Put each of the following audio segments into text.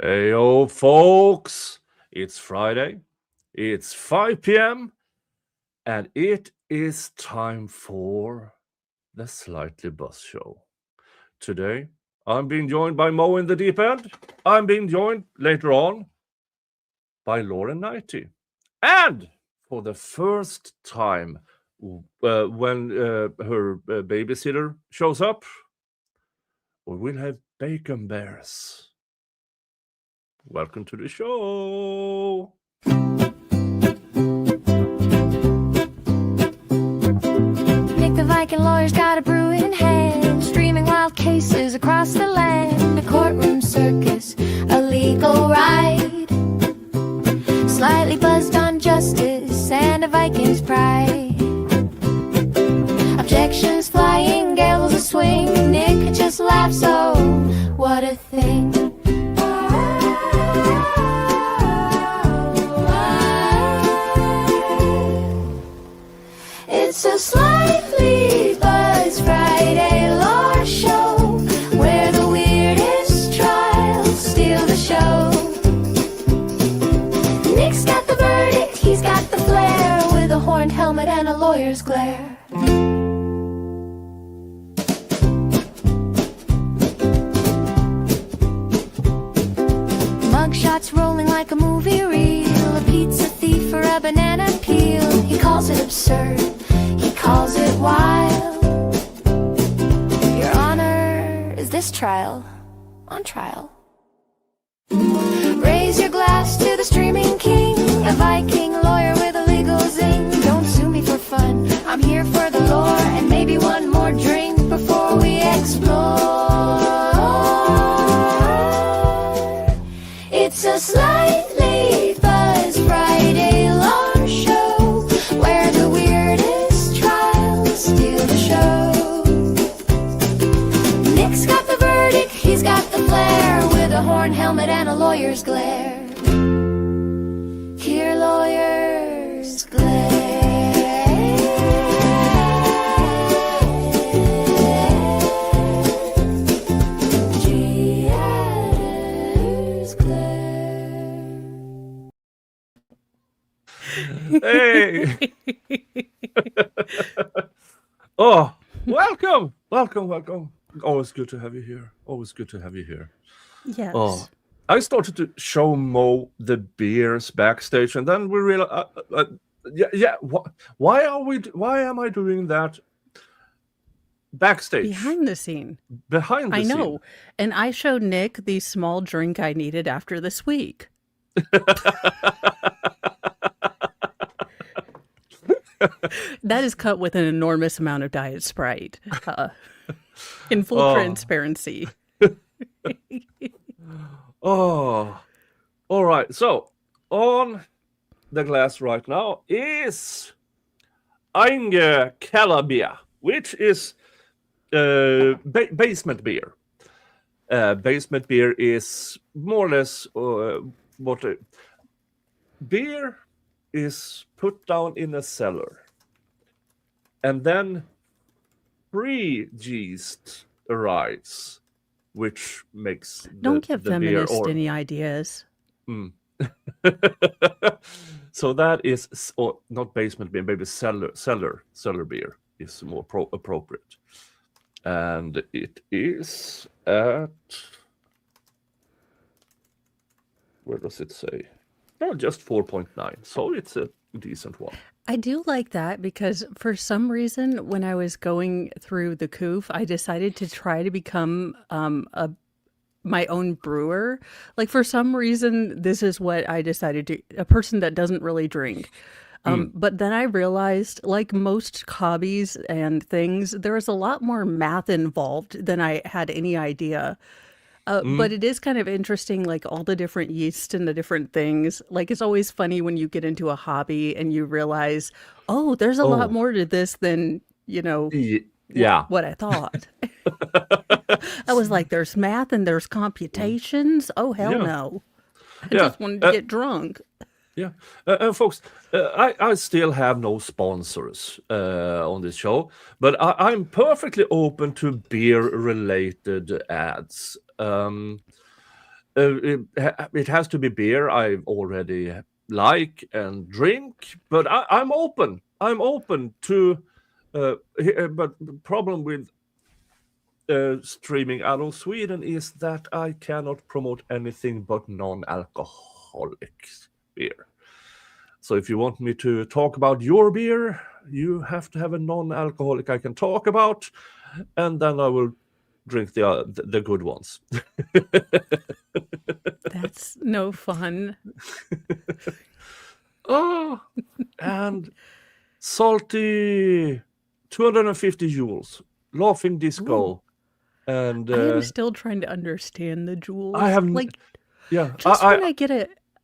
Hey, yo, folks, it's Friday, it's 5 p.m., and it is time for the Slightly Buzz Show. Today, I'm being joined by Mo in the Deep End. I'm being joined later on by Laura Knighty. And for the first time, when her babysitter shows up, we will have BaconBearzz. Welcome to the show. Nick the Viking lawyer's got a brew in hand, streaming wild cases across the land. A courtroom circus, a legal ride, slightly buzzed on justice and a Viking's pride. Objections flying, gales a swing. Nick just laughs, oh, what a thing. It's a Slightly Buzz Friday lore show, where the weirdest trials steal the show. Nick's got the verdict, he's got the flair, with a horned helmet and a lawyer's glare. Mugshots rolling like a movie reel, a pizza thief or a banana peel. He calls it absurd, he calls it wild. Your Honor, is this trial on trial? Raise your glass to the streaming king, a Viking lawyer with a legal zing. Don't sue me for fun, I'm here for the lore, and maybe one more drink before we explore. It's a Slightly Buzz Friday lore show, where the weirdest trials steal the show. Nick's got the verdict, he's got the flair, with a horn helmet and a lawyer's glare. Hear lawyers glare. Hey! Oh, welcome. Always good to have you here. Yes. Oh, I started to show Mo the beers backstage, and then we realized, why am I doing that backstage? Behind the scene. Behind the I scene. know. And I showed Nick the small drink I needed after this week. That is cut with an enormous amount of Diet Sprite. In full transparency. Oh, all right. So on the glass right now is Einge Calabia, which is basement beer. Basement beer is more or less what beer is put down in a cellar, and then pre-yeast arrives, which makes Don't give the beer feminists any ideas. So that is, or not basement beer, maybe cellar beer is more appropriate, and it is at, where does it say? No, just 4.9, so it's a decent one. I do like that because for some reason, when I was going through the coof, I decided to try to become my own brewer. Like, for some reason, this is what I decided to, a person that doesn't really drink. But then I realized, like most hobbies and things, there is a lot more math involved than I had any idea. But it is kind of interesting, like all the different yeast and the different things. Like, it's always funny when you get into a hobby and you realize, oh, there's a lot more to this than, what I thought. I was like, there's math and there's computations. Oh, hell no. I just wanted to get drunk. Yeah, folks, I still have no sponsors on this show, but I'm perfectly open to beer-related ads. It has to be beer I already like and drink, but I'm open. I'm open to. But the problem with streaming out of Sweden is that I cannot promote anything but non-alcoholic beer. So if you want me to talk about your beer, you have to have a non-alcoholic I can talk about, and then I will drink the good ones. That's no fun. Oh, and salty 250 joules, laughing disco, Ooh. and I am still trying to understand the jewels. I have Like, yeah. just when I get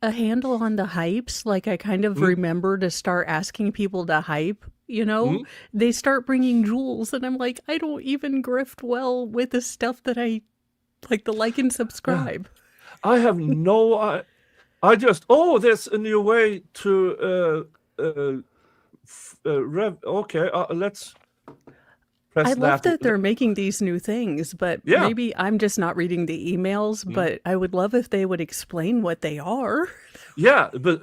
a handle on the hypes, like I kind of Mm, remember to start asking people to hype, mm, they start bringing jewels, and I'm like, I don't even grift well with the stuff that I like the like and yeah. subscribe. I have no. I just there's a new way to okay. Let's I press love that. that they're making these new things, but Yeah, maybe I'm just not reading the emails, mm, but I would love if they would explain what they are. yeah, but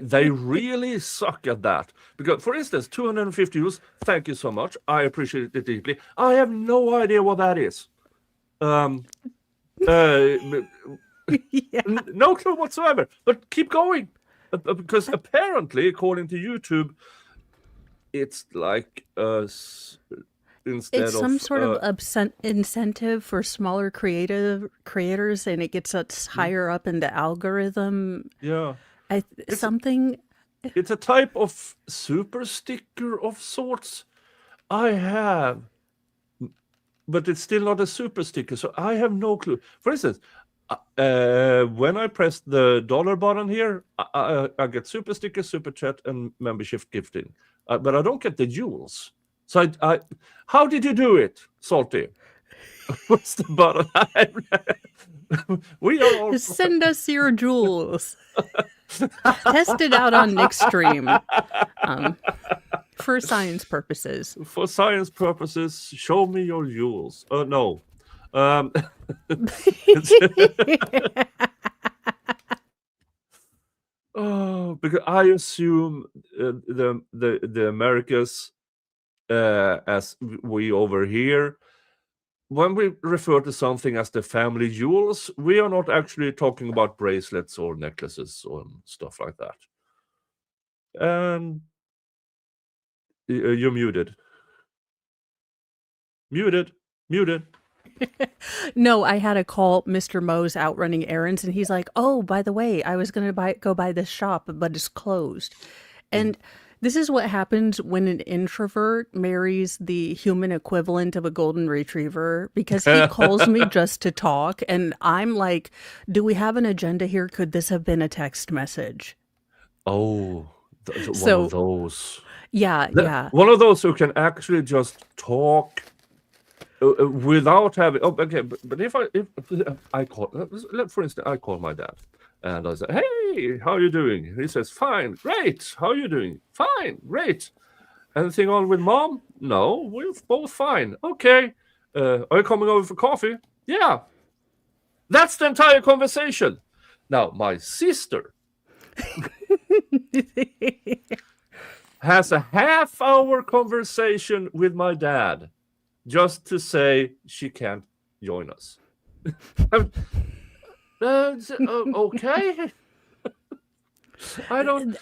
they really suck at that because, for instance, 250 euros. Thank you so much. I appreciate it deeply. I have no idea what that is. Um, uh, Yeah. no clue whatsoever. But keep going, because apparently, according to YouTube, it's like instead It's some of sort of incentive for smaller creators, and it gets us mm, higher up in the algorithm. yeah, it's Something. it's a type of super sticker of sorts. I have, but it's still not a super sticker, so I have no clue. For instance, when I press the dollar button here, I get super sticker, super chat, and membership gifting, but I don't get the jewels. So how did you do it, Salty? What's the button? We are all Send us your jewels. Test it out on Nick's stream for science purposes. for science purposes. Show me your jewels. No. Oh, because I assume the Americas, as we over here, when we refer to something as the family jewels, we are not actually talking about bracelets or necklaces or stuff like that. And you're muted. Muted. No, I had to call Mr. Moe's out running errands, and he's like, "Oh, by the way, I was gonna go by this shop, but it's closed." Mm. And this is what happens when an introvert marries the human equivalent of a golden retriever, because he calls me just to talk, and I'm like, "Do we have an agenda here? Could this have been a text message?" Oh, one of So, those. yeah. One of those who can actually just talk without having. Oh, okay, but if I call, for instance, I call my dad, and I say, "Hey, how are you doing?" He says, "Fine, great. How are you doing?" "Fine, great." "Anything on with mom?" "No, we're both fine." "Okay. Are you coming over for coffee?" "Yeah." That's the entire conversation. Now, my sister has a half-hour conversation with my dad just to say she can't join us. Okay. I don't.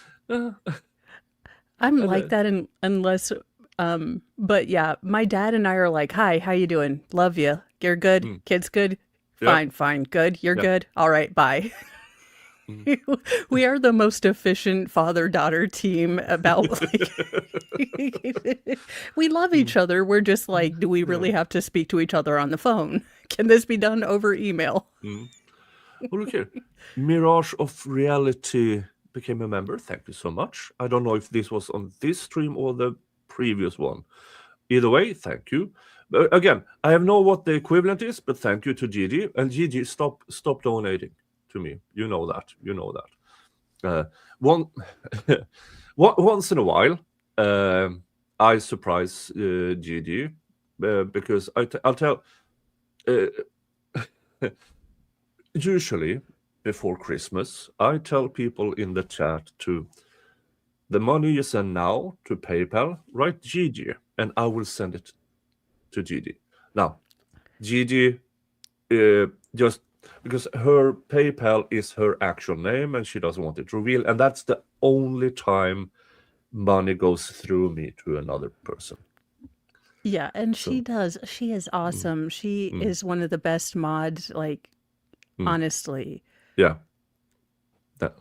I'm like that unless but yeah, my dad and I are like, "Hi, how you doing? Love you. You're good. Mm, Kids good? yeah, Fine. Good. You're yeah. good. All right, bye." Mm. We are the most efficient father-daughter team about like we love each other. We're just like, do we really have to speak to each other on the phone? Can this be done over email? Mm. Oh, look here. Mirage of Reality became a member. Thank you so much. I don't know if this was on this stream or the previous one. Either way, thank you. Again, I have know what the equivalent is, but thank you to Gigi. And Gigi, stop donating to me. You know that. Once in a while, I surprise Gigi because I'll tell. usually before Christmas, I tell people in the chat to the money you send now to PayPal, write Gigi, and I will send it to Gigi. Now, Gigi, just because her PayPal is her actual name and she doesn't want it revealed, and that's the only time money goes through me to another person. Yeah, and she So, does. She is awesome. She mm, is one of the best mods, like, mm, honestly. yeah. That.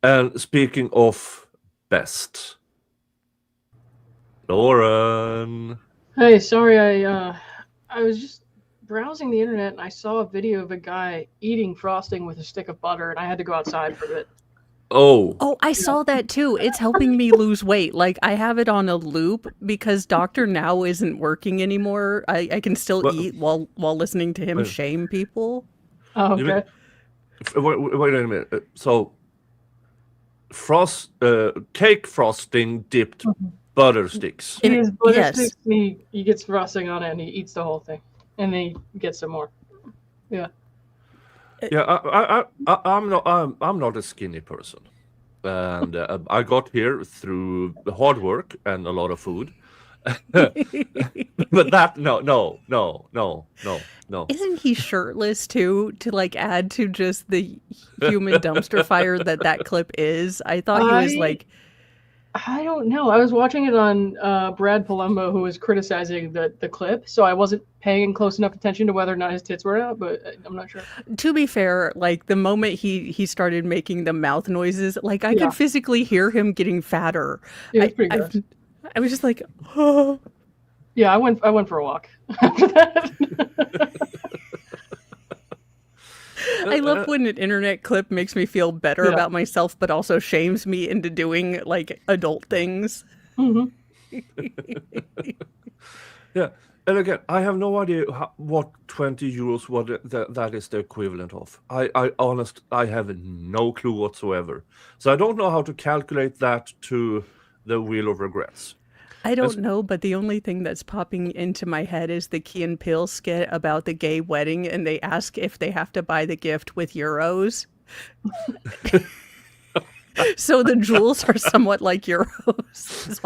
And speaking of best, Lauren. Hey, sorry, I was just browsing the internet and I saw a video of a guy eating frosting with a stick of butter, and I had to go outside for a bit. Oh, Oh, I saw that too. It's helping me lose weight. Like, I have it on a loop because Dr. Now isn't working anymore. I can still well, eat while listening to him wait, shame people. Oh, you mean, okay. wait a minute. So, cake frosting dipped butter sticks. He And has butter yes, sticks, and he gets frosting on it, and he eats the whole thing, and then he gets some more. Yeah. Yeah, I'm not a skinny person, and I got here through hard work and a lot of food. But that no. isn't he shirtless too, to like add to just the human dumpster fire that clip is? I thought he was like, I don't know. I was watching it on Brad Palumbo, who was criticizing the clip, so I wasn't paying close enough attention to whether or not his tits were out, but I'm not sure. to be fair, like the moment he started making the mouth noises, like I Yeah. could physically hear him getting fatter. Yeah, it's pretty gross. I was just like, oh. Yeah, I went for a walk after that. I love when an internet clip makes me feel better Yeah. about myself, but also shames me into doing like adult things. Hmm. Yeah, and again, I have no idea what 20 euros that is the equivalent of. I have no clue whatsoever. So I don't know how to calculate that to the Wheel of Regrets. I don't know, but the only thing that's popping into my head is the Key and Peele skit about the gay wedding, and they ask if they have to buy the gift with euros. So the jewels are somewhat like euros.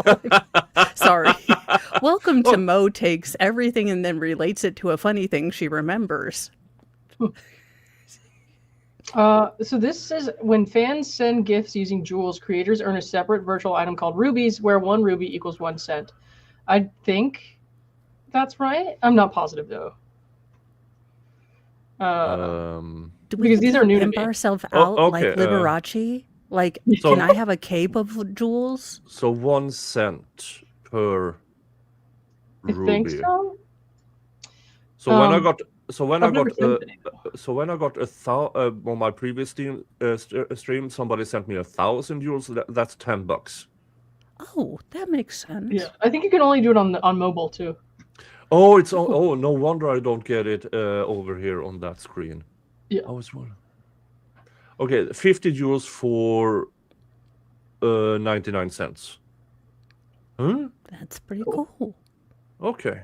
Sorry. Welcome to Mo Takes Everything and then relates it to a funny thing she remembers. So this says when fans send gifts using jewels, creators earn a separate virtual item called rubies, where 1 ruby equals 1 cent. I think that's right. I'm not positive though. Do we Because these are new to pimp me. ourselves Oh, out okay, like Liberace? Like, So- can I have a cape of jewels? So 1 cent per I ruby. think so. So when I Um, got I've never sent any. on my previous stream, somebody sent me 1,000 euros. That's $10. Oh, that makes sense. Yeah, I think you can only do it on mobile too. Oh, no wonder I don't get it over here on that screen. Yeah. I was wondering. Okay, 50 euros for 99 cents. Huh? That's pretty cool. Okay.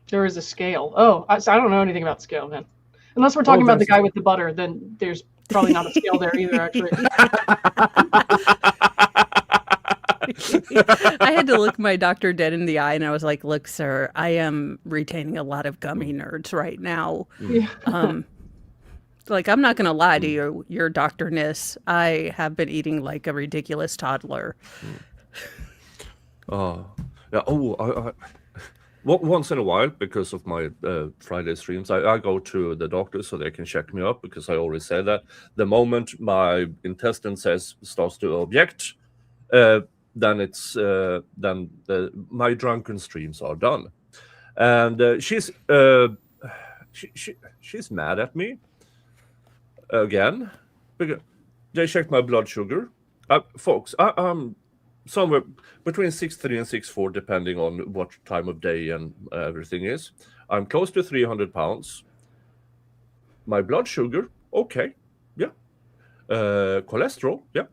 There is a scale. Oh, so I don't know anything about scale then. Unless we're talking about the there's- guy with the butter, then there's probably not a scale there either, actually. I had to look my doctor dead in the eye and I was like, look, sir, I am retaining a lot of gummy nerds right now. Yeah. Like, I'm not going to lie to you, your doctorness. I have been eating like a ridiculous toddler. Yeah. Once in a while, because of my Friday streams, I go to the doctor so they can check me up, because I always say that the moment my intestine starts to object, then it's my drunken streams are done, and she's mad at me again because they checked my blood sugar, folks. I'm somewhere between 6.3 and 6.4, depending on what time of day and everything is. I'm close to 300 pounds. My blood sugar, okay, yeah. Cholesterol, yeah,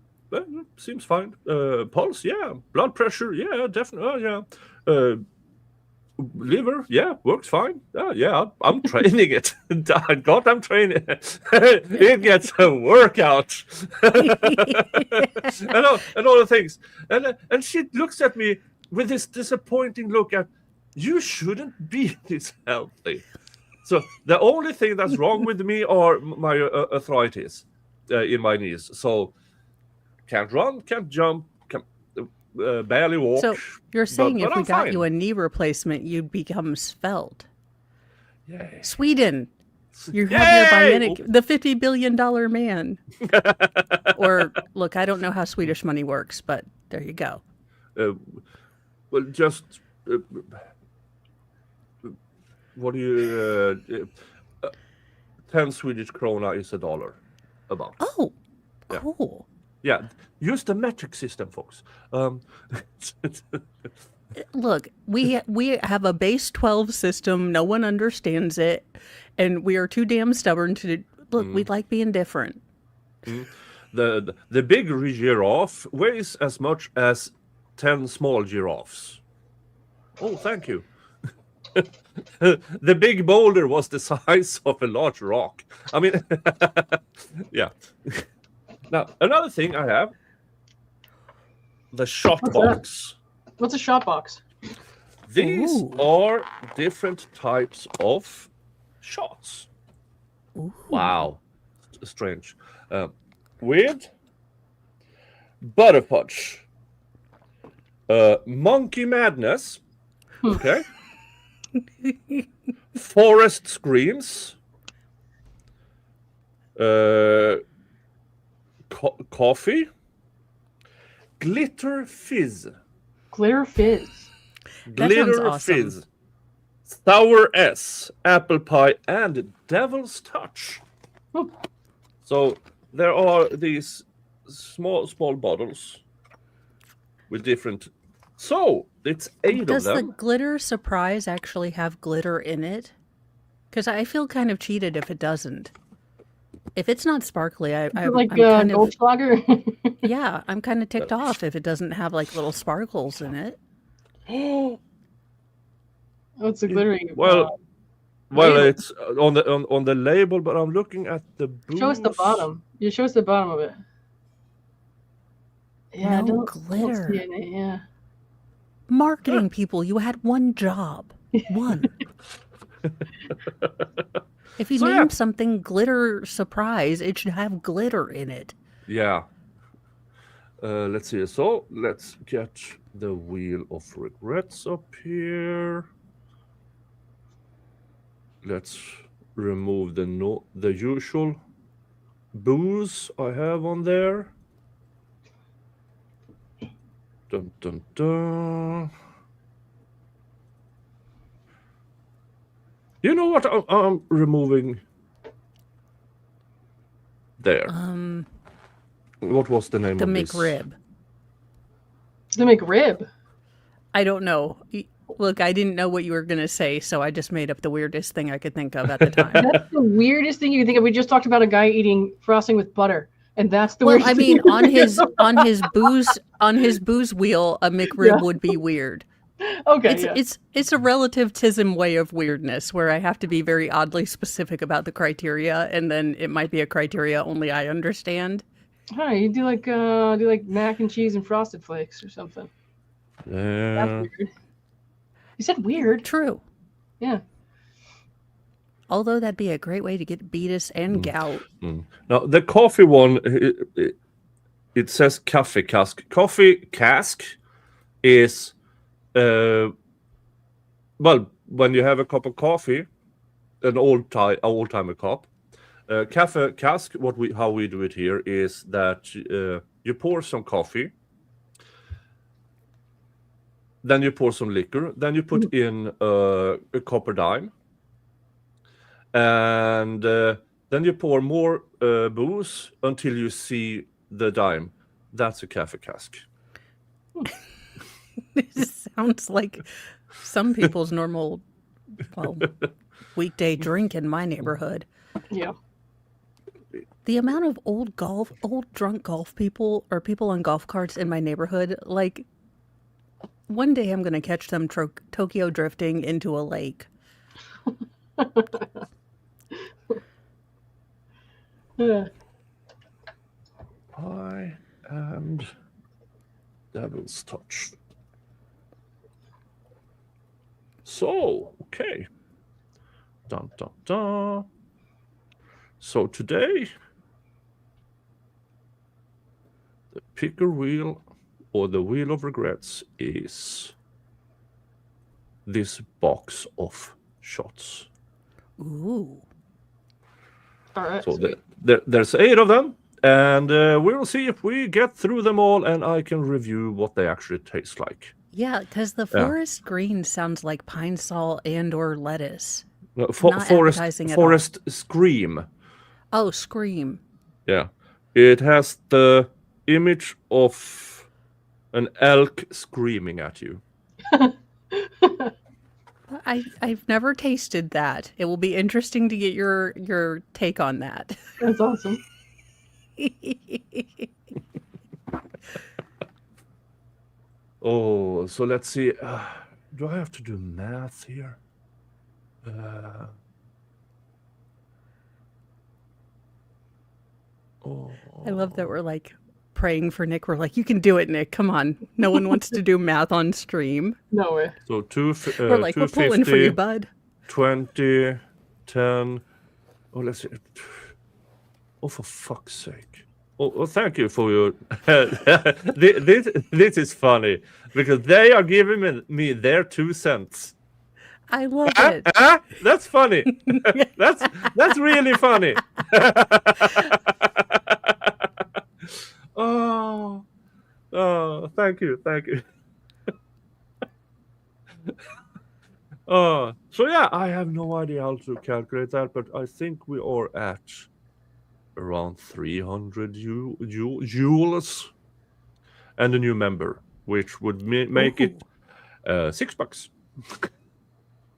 seems fine. Pulse, yeah. Blood pressure, yeah, definitely, yeah. liver, yeah, works fine. Yeah, I'm training it. God, I'm training it. It gets a workout. And all the things. And she looks at me with this disappointing look at, you shouldn't be this healthy. So the only thing that's wrong with me are my arthritis in my knees. So can't run, can't jump, can barely walk. So you're saying if we I'm got fine. you a knee replacement, you'd become svelte. Yay. Sweden, you have your Yay! bionic, the $50 billion man. Or look, I don't know how Swedish money works, but there you go. Well, just what do you 10 Swedish krona is $1 about. Oh, Yeah. cool. Yeah, use the metric system, folks. Look, we have a base 12 system. No one understands it, and we are too damn stubborn to look. We like being different. The big giraffe weighs as much as 10 small giraffes. Oh, thank you. The big boulder was the size of a large rock. I mean, yeah. Now, another thing I have, the shot What's box. What's a shot box? These Ooh. are different types of shots. Ooh. Wow. Strange. With Butterpudge, Monkey Madness, okay, Forest Screams, Coffee, Glitter Fizz, Glitter Fizz. That sounds Glitter awesome. Fizz, Sour S, Apple Pie, and Devil's Touch. Hmm. So there are these small bottles with different. So it's 8 Does of the them. glitter surprise actually have glitter in it? Because I feel kind of cheated if it doesn't. If it's not sparkly, I'm Like kind of Goldschlager. yeah, I'm kind of ticked off if it doesn't have like little sparkles in it. Oh, it's a glittery. Well, label. it's on the label, but I'm looking at the booze. Show us the bottom. You show us the bottom of it. Yeah, I No don't glitter. see it. Yeah. Marketing people, you had one job. One. If you So, name yeah. something glitter surprise, it should have glitter in it. Yeah. Let's see. So let's get the wheel of regrets up here. Let's remove the usual booze I have on there. Dun dun dun. You know what? I'm removing there. What was the name The of this? McRib. The McRib. I don't know. Look, I didn't know what you were going to say, so I just made up the weirdest thing I could think of at the time. That's the weirdest thing you can think of. We just talked about a guy eating frosting with butter, and that's the Well, weirdest I thing. mean, on his booze wheel, a McRib Yeah. would be weird. Okay, yeah. It's a relativism way of weirdness where I have to be very oddly specific about the criteria, and then it might be a criteria only I understand. Hi, you do like mac and cheese and frosted flakes or something. That's weird. You said weird. True. Yeah. Although that'd be a great way to get beatus and gout. Now the coffee one, it says coffee cask. Coffee cask is, well, when you have a cup of coffee, an old timer cup. Cafe cask. How we do it here is that you pour some coffee, then you pour some liquor, then you put in a copper dime, and then you pour more booze until you see the dime. That's a cafe cask. This sounds like some people's normal, well, weekday drink in my neighborhood. Yeah. The amount of old drunk golf people or people on golf carts in my neighborhood, like, one day I'm going to catch them Tokyo drifting into a lake. Yeah. Pie and Devil's Touch. So, okay. Dun, dun, dun. So today, the picker wheel or the wheel of regrets is this box of shots. Ooh. All right. So Sweet. there's 8 of them, and we'll see if we get through them all, and I can review what they actually taste like. Yeah, because the forest green sounds like pine sol and or lettuce. No, Not appetizing at all. forest Scream. Oh, Scream. Yeah, it has the image of an elk screaming at you. I've never tasted that. It will be interesting to get your take on that. That's awesome. Oh, so let's see. Do I have to do math here? I love that we're like praying for Nick. We're like, you can do it, Nick. Come on. No one wants to do math on stream. No way. So We're like, we're pulling for you, 250, bud. 20, 10. Oh, let's see. Oh, for fuck's sake. Oh, thank you for your... this is funny, because they are giving me their 2 cents. I love it. That's funny. That's really funny. Oh, thank you. So yeah, I have no idea how to calculate that, but I think we are at around 300 joules, and a new member, which would make it $6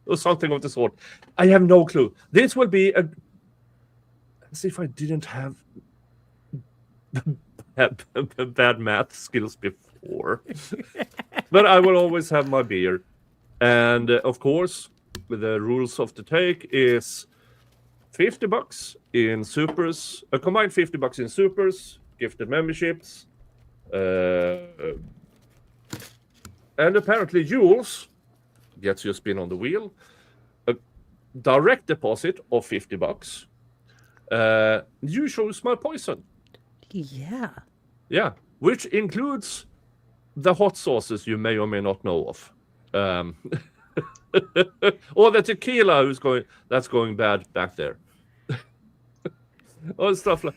or something of the sort. I have no clue. This will be a... As if I didn't have bad math skills before. But I will always have my beer. And of course, the rules of the take is $50 in supers, a combined $50 in supers, gifted memberships, and apparently Jules gets you a spin on the wheel, a direct deposit of $50. You choose my poison. Yeah, which includes the hot sauces you may or may not know of. Or the tequila that's going bad back there. Or stuff like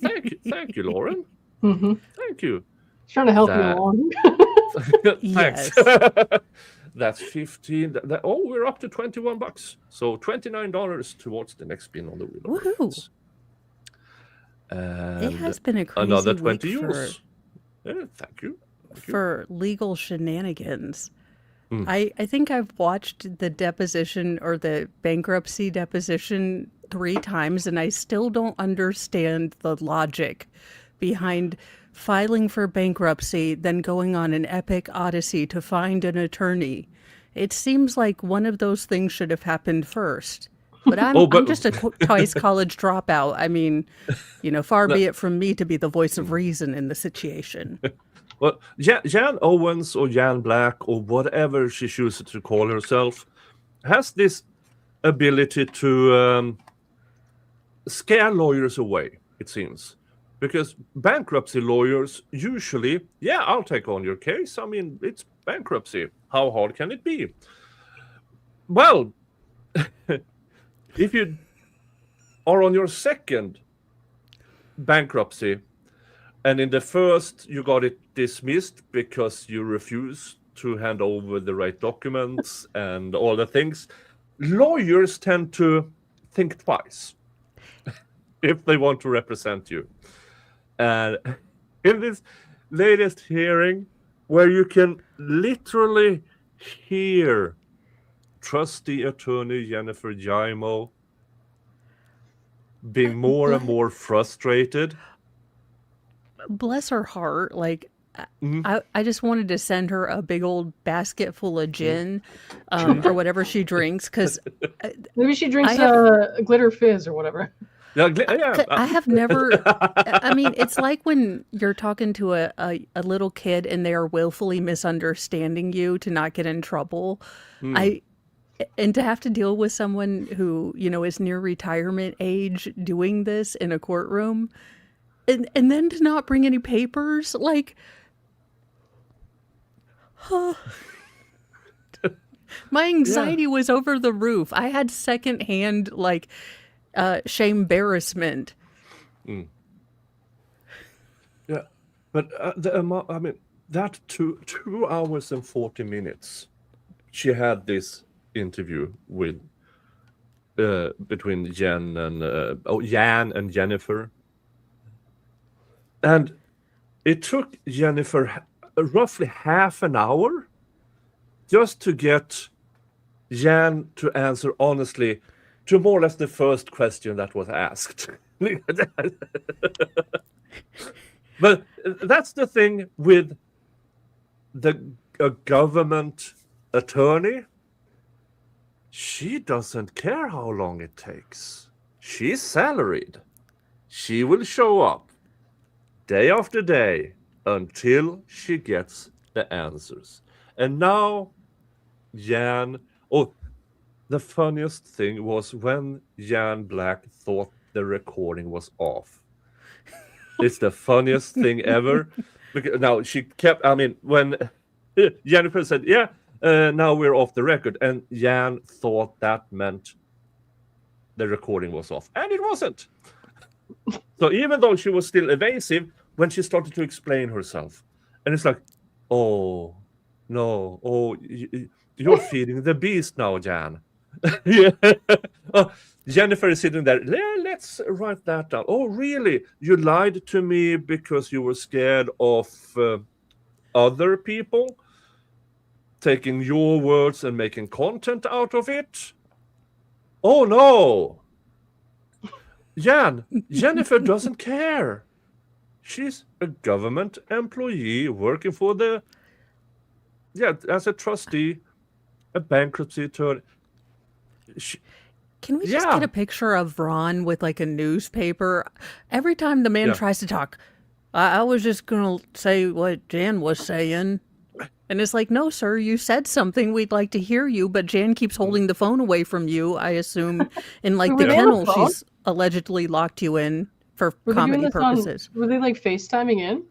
thank you, Lauren. Mm-hmm. Thank you. Trying to help you along. Thanks. That's 15. We're up to $21. So $29 towards the next spin on the wheel. Woohoo! It has been a crazy another week 20 euros. Thank you. For legal shenanigans. I think I've watched the deposition or the bankruptcy deposition 3 times, and I still don't understand the logic behind filing for bankruptcy, then going on an epic odyssey to find an attorney. It seems like one of those things should have happened first. But I'm just a twice college dropout. I mean, far be it from me to be the voice of reason in the situation. Well, Jan Owens or Jan Black or whatever she chooses to call herself has this ability to scare lawyers away, it seems. Because bankruptcy lawyers usually, I'll take on your case. I mean, it's bankruptcy. How hard can it be? Well, if you are on your second bankruptcy, and in the first you got it dismissed because you refused to hand over the right documents and all the things, lawyers tend to think twice if they want to represent you. And in this latest hearing, where you can literally hear trusty attorney Jennifer Jaimo being more and more frustrated. Bless her heart. Like, Mhm. I just wanted to send her a big old basket full of gin, or whatever she drinks, because Maybe she drinks I have glitter fizz or whatever. Yeah, yeah. I have never. I mean, it's like when you're talking to a little kid and they are willfully misunderstanding you to not get in trouble. I and to have to deal with someone who, is near retirement age doing this in a courtroom, and then to not bring any papers, like, my anxiety was over the roof. I had secondhand, like, shame embarrassment. Yeah, but the amount, I mean, that 2 hours and 40 minutes, she had this interview with between Jan and Jennifer, and it took Jennifer roughly half an hour just to get Jan to answer honestly to more or less the first question that was asked. But that's the thing with a government attorney. She doesn't care how long it takes. She's salaried. She will show up day after day until she gets the answers. And now, Jan. Oh, the funniest thing was when Jan Black thought the recording was off. It's the funniest thing ever. Because now she kept. I mean, when Jennifer said, "Yeah, now we're off the record," and Jan thought that meant the recording was off, and it wasn't. So even though she was still evasive, when she started to explain herself, and it's like, "Oh no, oh, you're feeding the beast now, Jan." Yeah. Oh, Jennifer is sitting there. Let's write that down. Oh, really? You lied to me because you were scared of other people taking your words and making content out of it? Oh, no. Jennifer doesn't care. She's a government employee working for as a trustee, a bankruptcy attorney. Can we just get a picture of Ron with like a newspaper? Every time the man tries to talk, I was just going to say what Jan was saying. And it's like, no, sir, you said something. We'd like to hear you. But Jan keeps holding the phone away from you, I assume, in like the kennel she's allegedly locked you in for comedy purposes. Were they like FaceTiming in?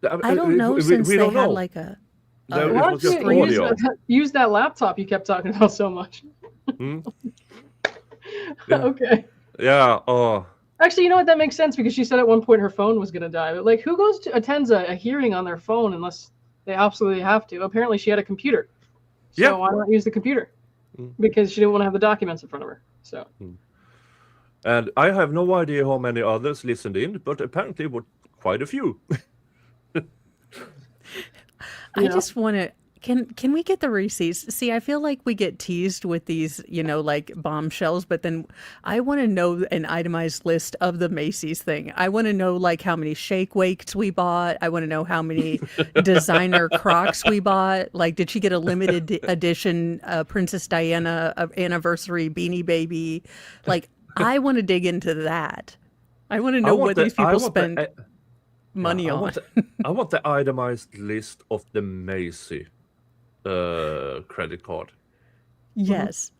I don't know, since they had like a... Why don't you use that laptop you kept talking about so much? Okay. Yeah. Oh. Actually, you know what? That makes sense because she said at one point her phone was going to die. But like, who attends a hearing on their phone unless they absolutely have to? Apparently, she had a computer. So why not use the computer? Because she didn't want to have the documents in front of her. So. And I have no idea how many others listened in, but apparently, were quite a few. I just want to, can we get the receipts? See, I feel like we get teased with these, like bombshells, but then I want to know an itemized list of the Macy's thing. I want to know like how many shake wakes we bought. I want to know how many designer Crocs we bought. Like, did she get a limited edition Princess Diana anniversary Beanie Baby? Like, I want to dig into that. I want to know what these people spend money on. I want the itemized list of the Macy credit card. Yes.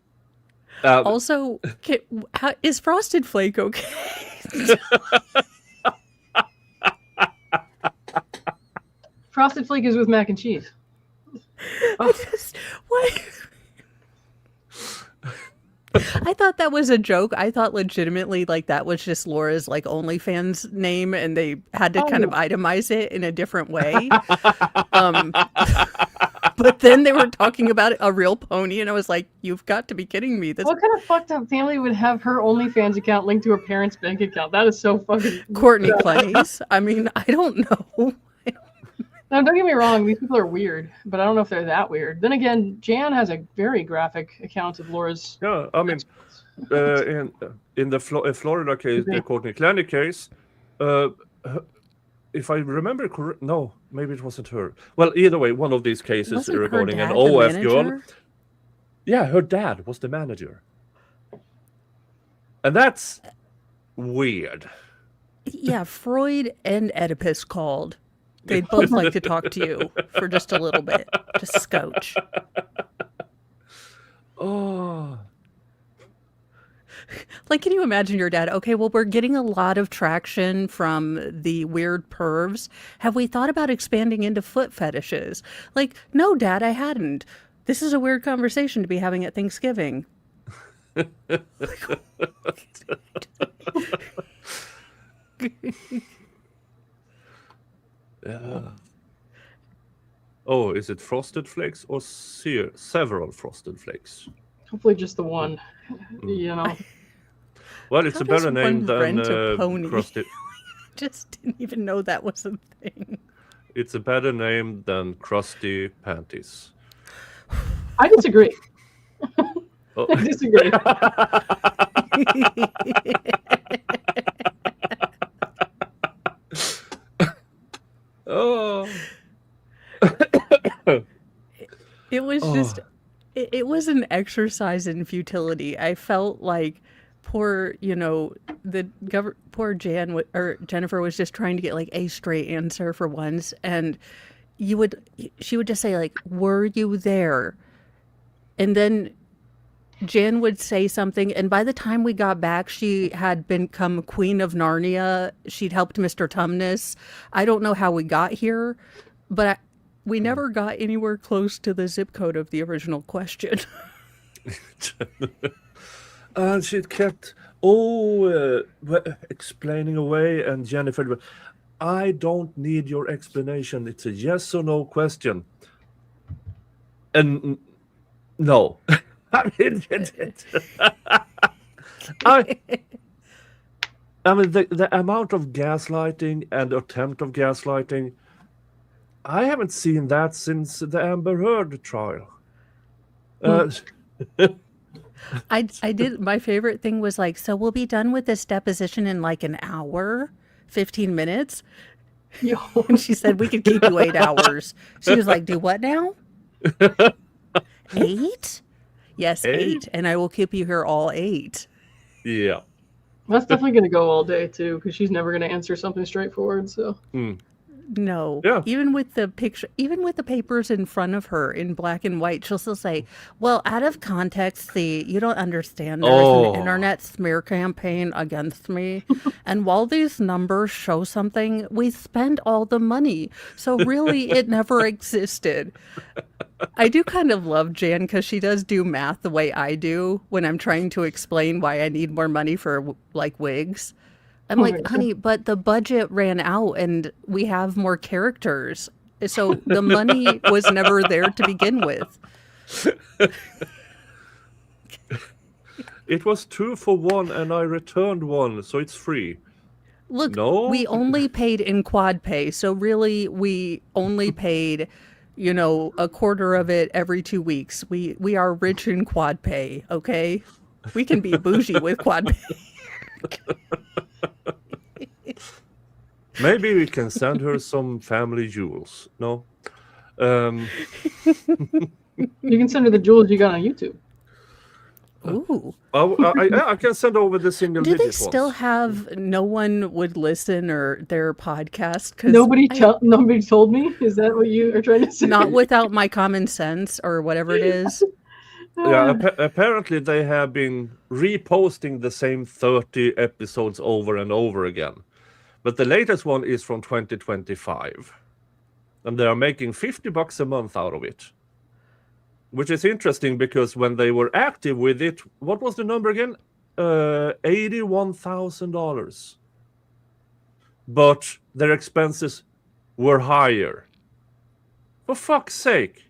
Also, is Frosted Flake okay? Frosted Flake is with mac and cheese. What? I thought that was a joke. I thought legitimately like that was just Laura's like OnlyFans name, and they had to kind of itemize it in a different way. But then they were talking about a real pony, and I was like, "You've got to be kidding me!" What kind of fucked up family would have her OnlyFans account linked to her parents' bank account? That is so fucking Courtney Clay's. I mean, I don't know. No, don't get me wrong. These people are weird, but I don't know if they're that weird. Then again, Jan has a very graphic account of Laura's. Yeah, I mean, in the Florida case, the Courtney Clancy case, if I remember correct, no, maybe it wasn't her. Well, either way, one of these cases Wasn't her regarding an dad the OF girl. manager? Yeah, her dad was the manager. And that's weird. Yeah, Freud and Oedipus called. They'd both like to talk to you for just a little bit. Just scotch. Oh. Like, can you imagine your dad? Okay, well, we're getting a lot of traction from the weird pervs. Have we thought about expanding into foot fetishes? Like, no, Dad, I hadn't. This is a weird conversation to be having at Thanksgiving. Yeah. Oh, is it Frosted Flakes or several Frosted Flakes? Hopefully just the one. You know. Well, it's How a better does name one than rent a pony? Krusty. Just didn't even know that was a thing. It's a better name than Krusty Panties. I disagree. Oh. I disagree. Oh. It was just, it was an exercise in futility. I felt like poor, poor Jennifer was just trying to get like a straight answer for once. And she would just say like, were you there? And then Jan would say something. And by the time we got back, she had become Queen of Narnia. She'd helped Mr. Tumnus. I don't know how we got here, but we never got anywhere close to the zip code of the original question. And she kept explaining away, and Jennifer, I don't need your explanation. It's a yes or no question. And no. I mean, the amount of gaslighting and attempt of gaslighting, I haven't seen that since the Amber Heard trial. I did. My favorite thing was like, so we'll be done with this deposition in like an hour, 15 minutes. Yo. And she said, we could keep you 8 hours. She was like, do what now? 8? Yes, 8. And I will keep you here all 8. Yeah. That's definitely going to go all day, too, because she's never going to answer something straightforward, so. No. Yeah. Even with the picture, even with the papers in front of her in black and white, she'll still say, well, out of context, you don't understand. There is an internet smear campaign against me. And while these numbers show something, we spent all the money. So really, it never existed. I do kind of love Jan because she does do math the way I do when I'm trying to explain why I need more money for like wigs. I'm like, honey, but the budget ran out and we have more characters. So the money was never there to begin with. It was 2 for 1 and I returned 1, so it's free. Look, No? we only paid in quad pay. So really, we only paid, a quarter of it every 2 weeks. We are rich in quad pay, okay? We can be bougie with quad pay. Maybe we can send her some family jewels. No? You can send her the jewels you got on YouTube. Ooh. I can send over the single Do digit they still ones. have no one would listen or their podcast? 'Cause Nobody told me? Is that what you are trying to say? not without my common sense or whatever it is. Yeah, apparently they have been reposting the same 30 episodes over and over again. But the latest one is from 2025. And they are making $50 a month out of it. Which is interesting because when they were active with it, what was the number again? $81,000. But their expenses were higher. For fuck's sake.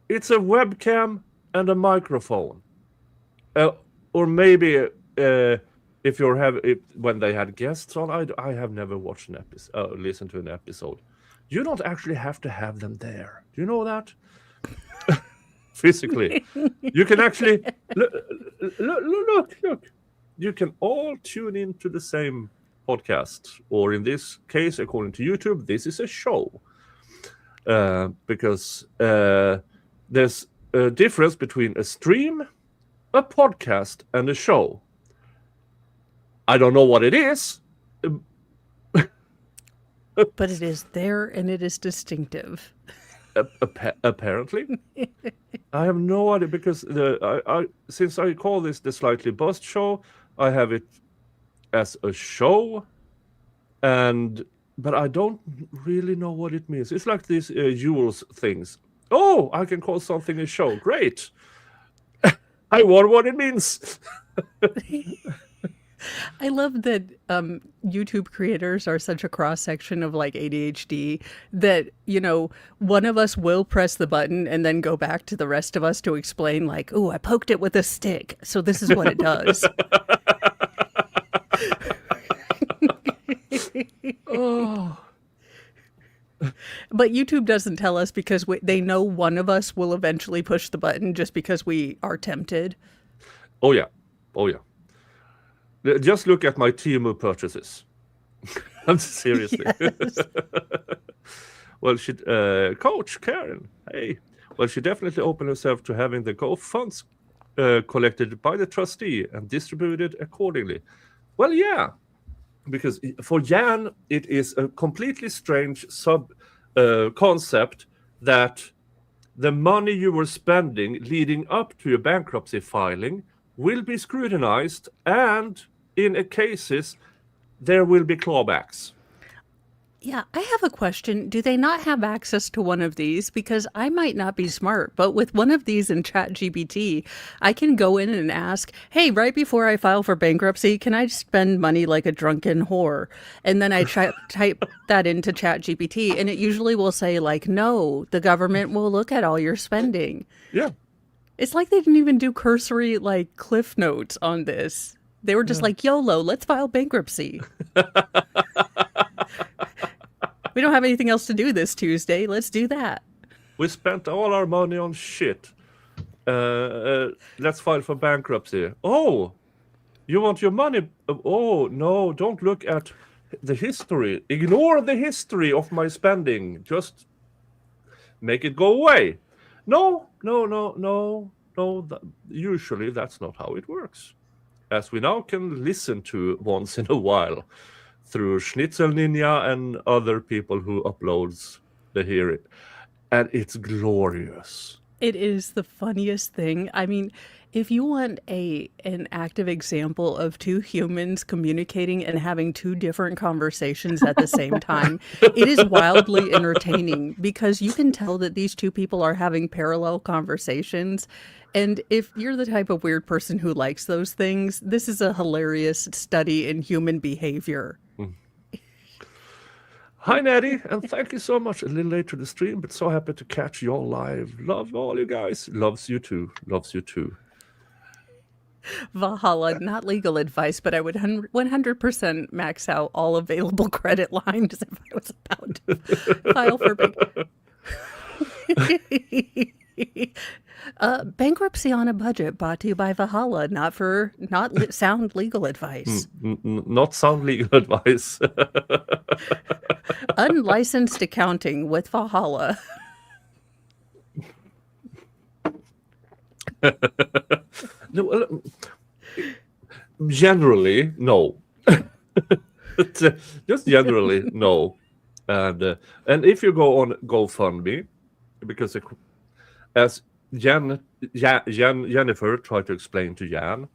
It's a webcam and a microphone. Or maybe if when they had guests on, I have never watched an episode, listened to an episode. You don't actually have to have them there. Do you know that? Physically, you can actually look. You can all tune into the same podcast, or in this case, according to YouTube, this is a show. Because there's a difference between a stream, a podcast, and a show. I don't know what it is. But it is there and it is distinctive. Apparently, I have no idea, because since I call this the Slightly Buzzed Show, I have it as a show, but I don't really know what it means. It's like these Jules things. Oh, I can call something a show. Great. I wonder what it means. I love that YouTube creators are such a cross section of like ADHD that, one of us will press the button and then go back to the rest of us to explain, like, oh, I poked it with a stick, so this is what it does. Oh. But YouTube doesn't tell us because they know one of us will eventually push the button just because we are tempted. Oh, yeah. Oh, yeah. Just look at my Temu purchases. Seriously. Yes. Well, Coach Karen, hey. Well, she definitely opened herself to having the Go funds collected by the trustee and distributed accordingly. Well, yeah. Because for Jan, it is a completely strange concept that the money you were spending leading up to your bankruptcy filing will be scrutinized, and in cases, there will be clawbacks. Yeah, I have a question. Do they not have access to one of these? Because I might not be smart, but with one of these in ChatGPT, I can go in and ask, hey, right before I file for bankruptcy, can I spend money like a drunken whore? And then I type that into ChatGPT, and it usually will say, like, no, the government will look at all your spending. Yeah. It's like they didn't even do cursory, like, cliff notes on this. They were just like, YOLO, let's file bankruptcy. We don't have anything else to do this Tuesday. Let's do that. We spent all our money on shit. Let's file for bankruptcy. Oh, you want your money? Oh, no, don't look at the history. Ignore the history of my spending. Just make it go away. No. Usually that's not how it works. As we now can listen to once in a while through Schnitzel Ninja and other people who uploads the hearing. And it's glorious. It is the funniest thing. I mean, if you want an active example of two humans communicating and having two different conversations at the same time, it is wildly entertaining because you can tell that these two people are having parallel conversations. And if you're the type of weird person who likes those things, this is a hilarious study in human behavior. Hi, Natty, and thank you so much. A little late to the stream, but so happy to catch you all live. Love all you guys. Loves you too. Loves you too. Valhalla, not legal advice, but I would 100% max out all available credit lines if I was about to file for bankruptcy on a budget, brought to you by Valhalla, not sound legal advice. Not sound legal advice. Unlicensed accounting with Valhalla. No, generally, no. Just generally, no. And if you go on GoFundMe, because as Jennifer tried to explain to Jan,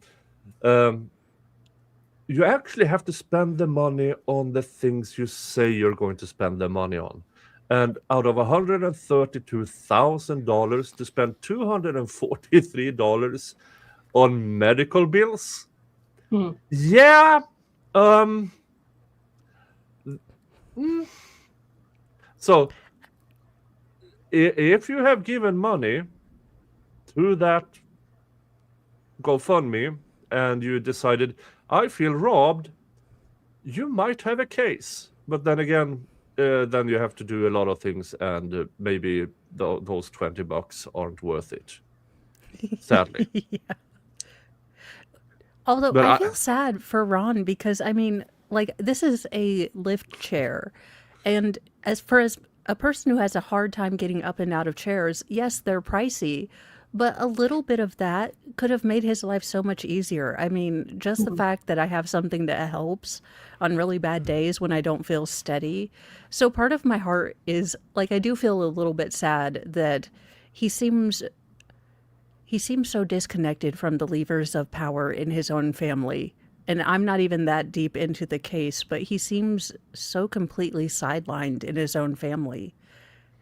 you actually have to spend the money on the things you say you're going to spend the money on. And out of $132,000 to spend $243 on medical bills. Yeah. So if you have given money to that GoFundMe and you decided, I feel robbed, you might have a case. But then again, then you have to do a lot of things, and maybe those $20 aren't worth it. Sadly. Yeah. Although I feel sad for Ron because, I mean, like this is a lift chair, and as a person who has a hard time getting up and out of chairs, yes, they're pricey, but a little bit of that could have made his life so much easier. I mean, just the fact that I have something that helps on really bad days when I don't feel steady. So part of my heart is like I do feel a little bit sad that he seems so disconnected from the levers of power in his own family. And I'm not even that deep into the case, but he seems so completely sidelined in his own family.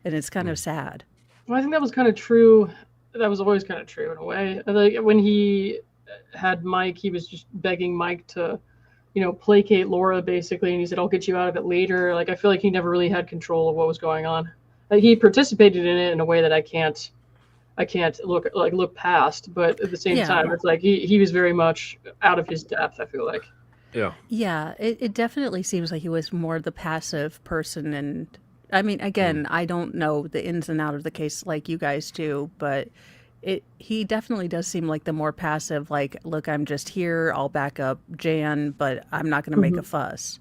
And it's kind of sad. Well, I think that was kind of true. That was always kind of true in a way. Like when he had Mike, he was just begging Mike to, placate Laura basically. And he said, I'll get you out of it later. Like, I feel like he never really had control of what was going on. Like, he participated in it in a way that I can't look past, but at the same time, it's like he was very much out of his depth, I feel like. Yeah, it definitely seems like he was more the passive person. And I mean, again, I don't know the ins and outs of the case like you guys do, but he definitely does seem like the more passive, like, look, I'm just here, I'll back up Jan, but I'm not going to make a fuss.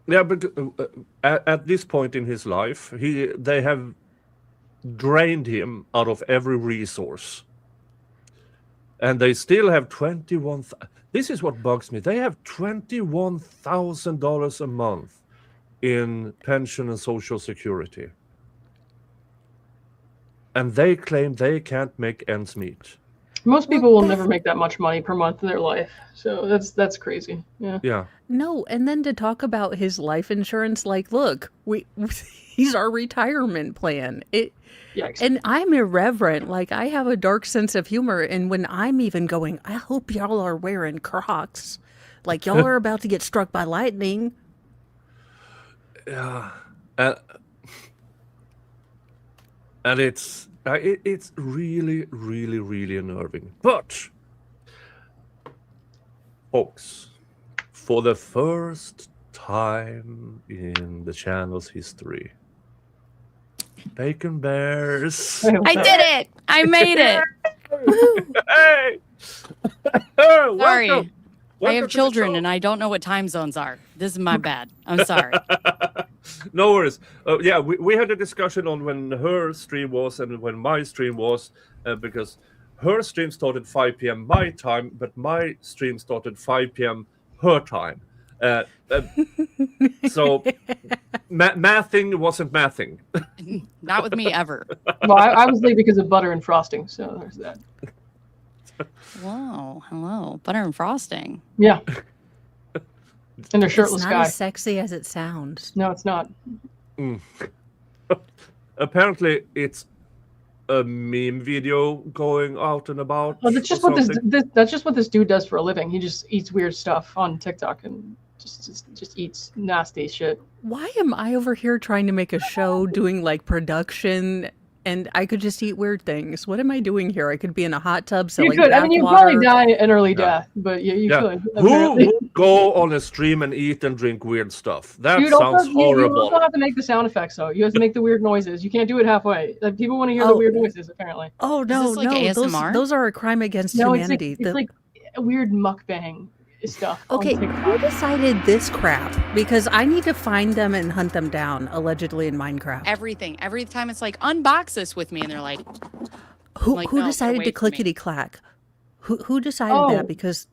Yeah, but at this point in his life, they have drained him out of every resource, and they still have this is what bugs me. They have $21,000 a month in pension and social security, and they claim they can't make ends meet. Most people will never make that much money per month in their life, so that's crazy. Yeah. No, and then to talk about his life insurance, like, look, he's our retirement plan. And I'm irreverent. Like, I have a dark sense of humor, and when I'm even going, I hope y'all are wearing Crocs, like y'all are about to get struck by lightning. Yeah, and it's really, really, really unnerving. But, folks, for the first time in the channel's history, BaconBearzz. I did it! I made it! Hey! Sorry. Welcome I have to the children show. and I don't know what time zones are. This is my bad. I'm sorry. No worries. Yeah, we had a discussion on when her stream was and when my stream was, because her stream started 5 p.m. my time, but my stream started 5 p.m. her time. So mathing wasn't mathing. Not with me ever. Well, I was late because of butter and frosting, so there's that. Whoa, hello. Butter and frosting. Yeah. And a shirtless It's not guy. as sexy as it sounds. No, it's not. Apparently, it's a meme video going out and about. Well, that's just what that's just what this dude does for a living. He just eats weird stuff on TikTok and just eats nasty shit. Why am I over here trying to make a show doing like production and I could just eat weird things? What am I doing here? I could be in a hot tub selling You could. I mean, you bath probably water. die an early death, but you could. Who apparently. would go on a stream and eat and drink weird stuff? That Dude, sounds you horrible. also have to make the sound effects, though. You have to make the weird noises. You can't do it halfway. Like, people want to hear the weird noises, apparently. Oh no, this like no, ASMR? those are a crime against No, humanity. it's like weird mukbang stuff. on Okay, TikTok. who decided this crap? Because I need to find them and hunt them down, allegedly in Minecraft. Everything. Every time it's like, unbox this with me. And they're like, Who like, who no, decided away to from me. clickety clack? Who decided Oh. that? Because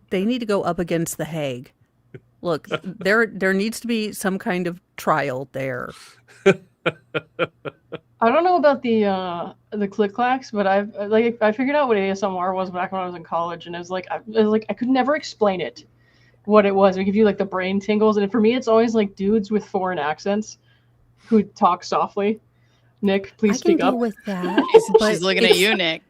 they need to go up against the Hague. Look, there needs to be some kind of trial there. I don't know about the click clacks, but I figured out what ASMR was back when I was in college, and it was like I could never explain it, what it was. It would give you like the brain tingles, and for me, it's always like dudes with foreign accents who talk softly. Nick, please I can speak deal up. with that. but she's looking at you, Nick.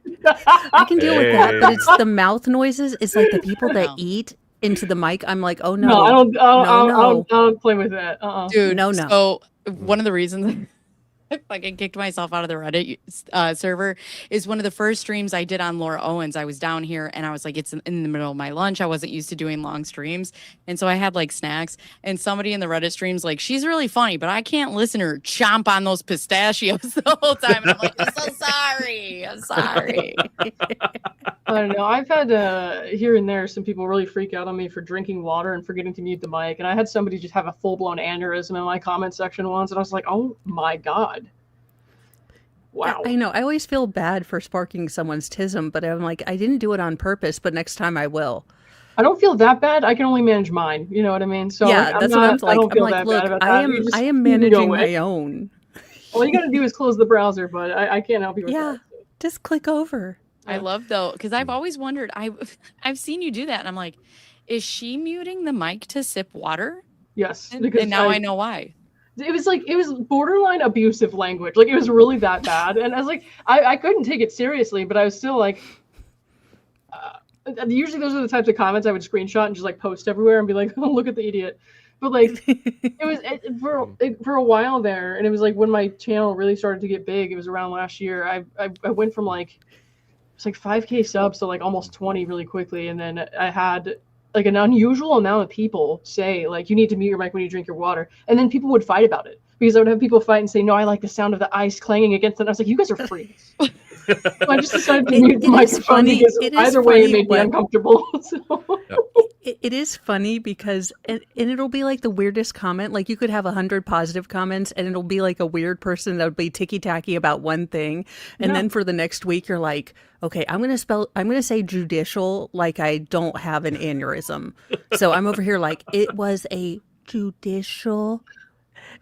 I can deal with that, but it's Hey. the mouth noises. It's like the people that No. eat into the mic. I'm like, oh no, No, I no. don't play with that. Dude, No. So one of the reasons I fucking kicked myself out of the Reddit server. Is one of the first streams I did on Laura Owens. I was down here and I was like, it's in the middle of my lunch. I wasn't used to doing long streams. And so I had like snacks. And somebody in the Reddit streams like, she's really funny, but I can't listen to her chomp on those pistachios the whole time. And I'm like, I'm so sorry. I'm sorry. I don't know. I've had here and there some people really freak out on me for drinking water and forgetting to mute the mic. And I had somebody just have a full-blown aneurysm in my comment section once. And I was like, oh my God. Wow. I know. I always feel bad for sparking someone's tism, but I'm like, I didn't do it on purpose, but next time I will. I don't feel that bad. I can only manage mine. You know what I mean? So Yeah, I'm that's not, what I'm like. I don't I'm feel like, that look, bad about I that. You am just managing know it. my own. All you got to do is close the browser, but I can't help you with Yeah, that. just click over. I love though, because I've always wondered, I've seen you do that. And I'm like, is she muting the mic to sip water? Yes. And Because now I know why. it was borderline abusive language. Like it was really that bad. And I was like, I couldn't take it seriously, but I was still like, usually those are the types of comments I would screenshot and just like post everywhere and be like, oh, look at the idiot. But like for a while there, and it was like when my channel really started to get big, it was around last year. I went from like, it's like 5K subs to like almost 20 really quickly. And then I had like an unusual amount of people say like, you need to mute your mic when you drink your water. And then people would fight about it because I would have people fight and say, no, I like the sound of the ice clanging against it. And I was like, you guys are freaks. So I just decided to mute the microphone because either way it made me uncomfortable. So. It is funny because, and it'll be like the weirdest comment. Like you could have 100 positive comments and it'll be like a weird person that would be ticky-tacky about one thing. And then for the next week, you're like, okay, I'm going to say judicial like I don't have an aneurysm. So I'm over here like, it was a judicial.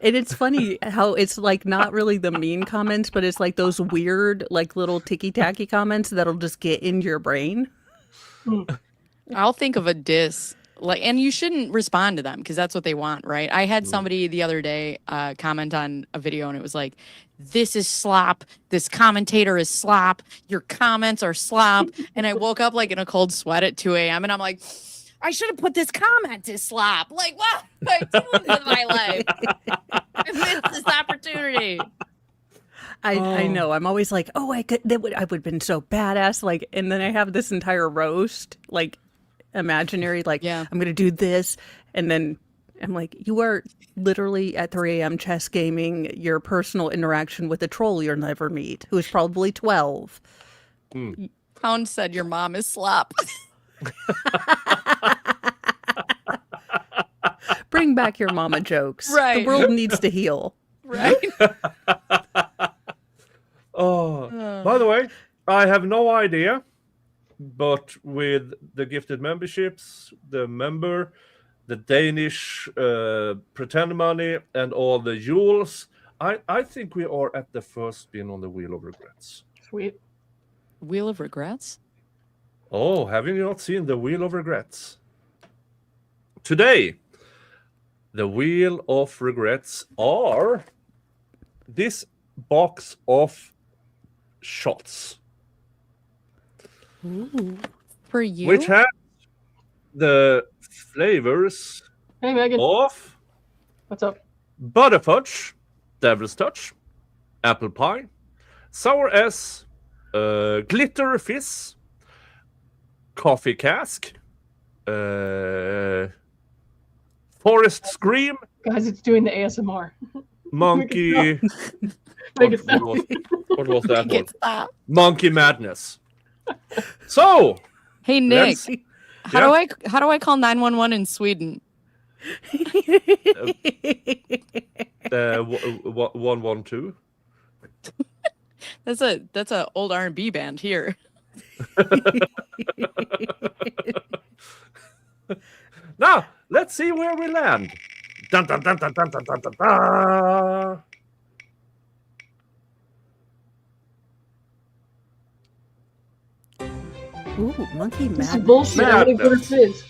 And it's funny how it's like not really the mean comments, but it's like those weird, like little ticky-tacky comments that'll just get into your brain. I'll think of a diss, like, and you shouldn't respond to them because that's what they want, right? I had somebody the other day comment on a video and it was like, this is slop. This commentator is slop. Your comments are slop. And I woke up like in a cold sweat at 2 a.m. and I'm like, I should have put this comment to slop. Like, what am I doing with my life? I missed this opportunity. I know. I'm always like, oh, I would have been so badass. Like, and then I have this entire roast, like imaginary, like, Yeah. I'm going to do this. And then I'm like, you are literally at 3 a.m. chess gaming your personal interaction with a troll you'll never meet, who is probably 12. Pound said your mom is slop. Bring back your mama jokes. Right. The world needs to heal. Right? By the way, I have no idea, but with the gifted memberships, the Danish pretend money, and all the jewels, I think we are at the first spin on the Wheel of Regrets. Sweet. Wheel of Regrets? Oh, have you not seen the Wheel of Regrets? Today, the Wheel of Regrets are this box of shots. Ooh. For you? Which has the flavors Hey, Megan. of What's up? Butterfudge, Devil's Touch, Apple Pie, Sour S, Glitter Fizz, Coffee Cask, Forest Scream, Guys, it's doing the ASMR. Monkey. Make it what, stop. what was that one? Get that. Monkey Madness. So, Hey Nick, let's- how do I call 911 in Sweden? 112. That's a old R&B band here. Now, let's see where we land. Dun, dun, dun, dun, dun, dun, dun, dun, dun. Ooh, monkey This is madness. bullshit. I would have put it.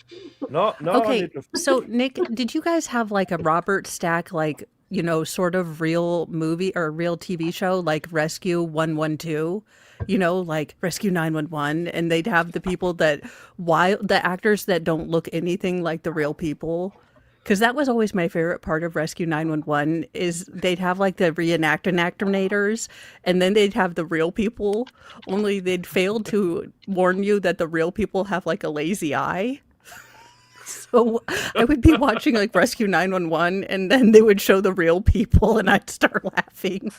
No, I Okay, need to... so Nick, did you guys have like a Robert Stack, like, you know, sort of real movie or real TV show like Rescue 112? You know, like Rescue 911, and they'd have the people that, the actors that don't look anything like the real people, Because that was always my favorite part of Rescue 911 is they'd have like the reenactors and then they'd have the real people, only they'd fail to warn you that the real people have like a lazy eye. So I would be watching like Rescue 911 and then they would show the real people and I'd start laughing.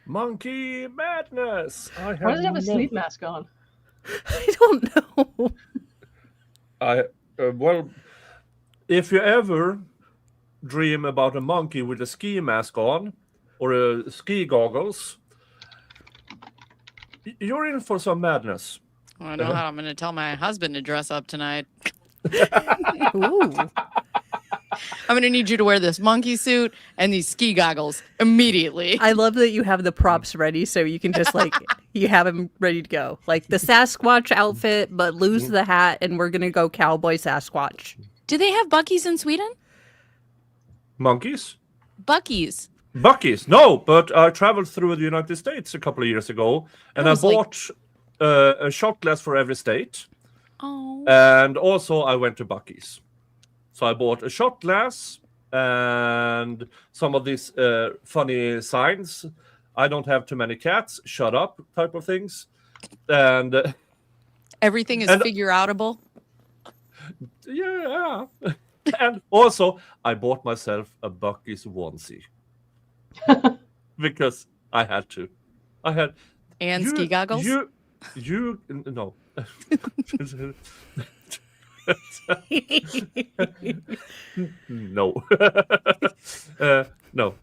Monkey madness. Why does it have a sleep mask on? I don't know. Well, if you ever dream about a monkey with a ski mask on or a ski goggles, you're in for some madness. I know how I'm going to tell my husband to dress up tonight. Ooh. I'm going to need you to wear this monkey suit and these ski goggles immediately. I love that you have the props ready so you can just like, you have them ready to go. Like the Sasquatch outfit, but lose the hat and we're going to go cowboy Sasquatch. Do they have Buc-ee's in Sweden? Monkeys? Buc-ee's. Buc-ee's? No, but I traveled through the United States a couple of years ago and I was like- bought a shot glass for every state. Oh. And also I went to Buc-ee's. So I bought a shot glass and some of these funny signs. I don't have too many cats. Shut up, type of things. And Everything is figure-outable. yeah. And also I bought myself a Buc-ee's onesie. Because I had to. And ski goggles? You no. No. No.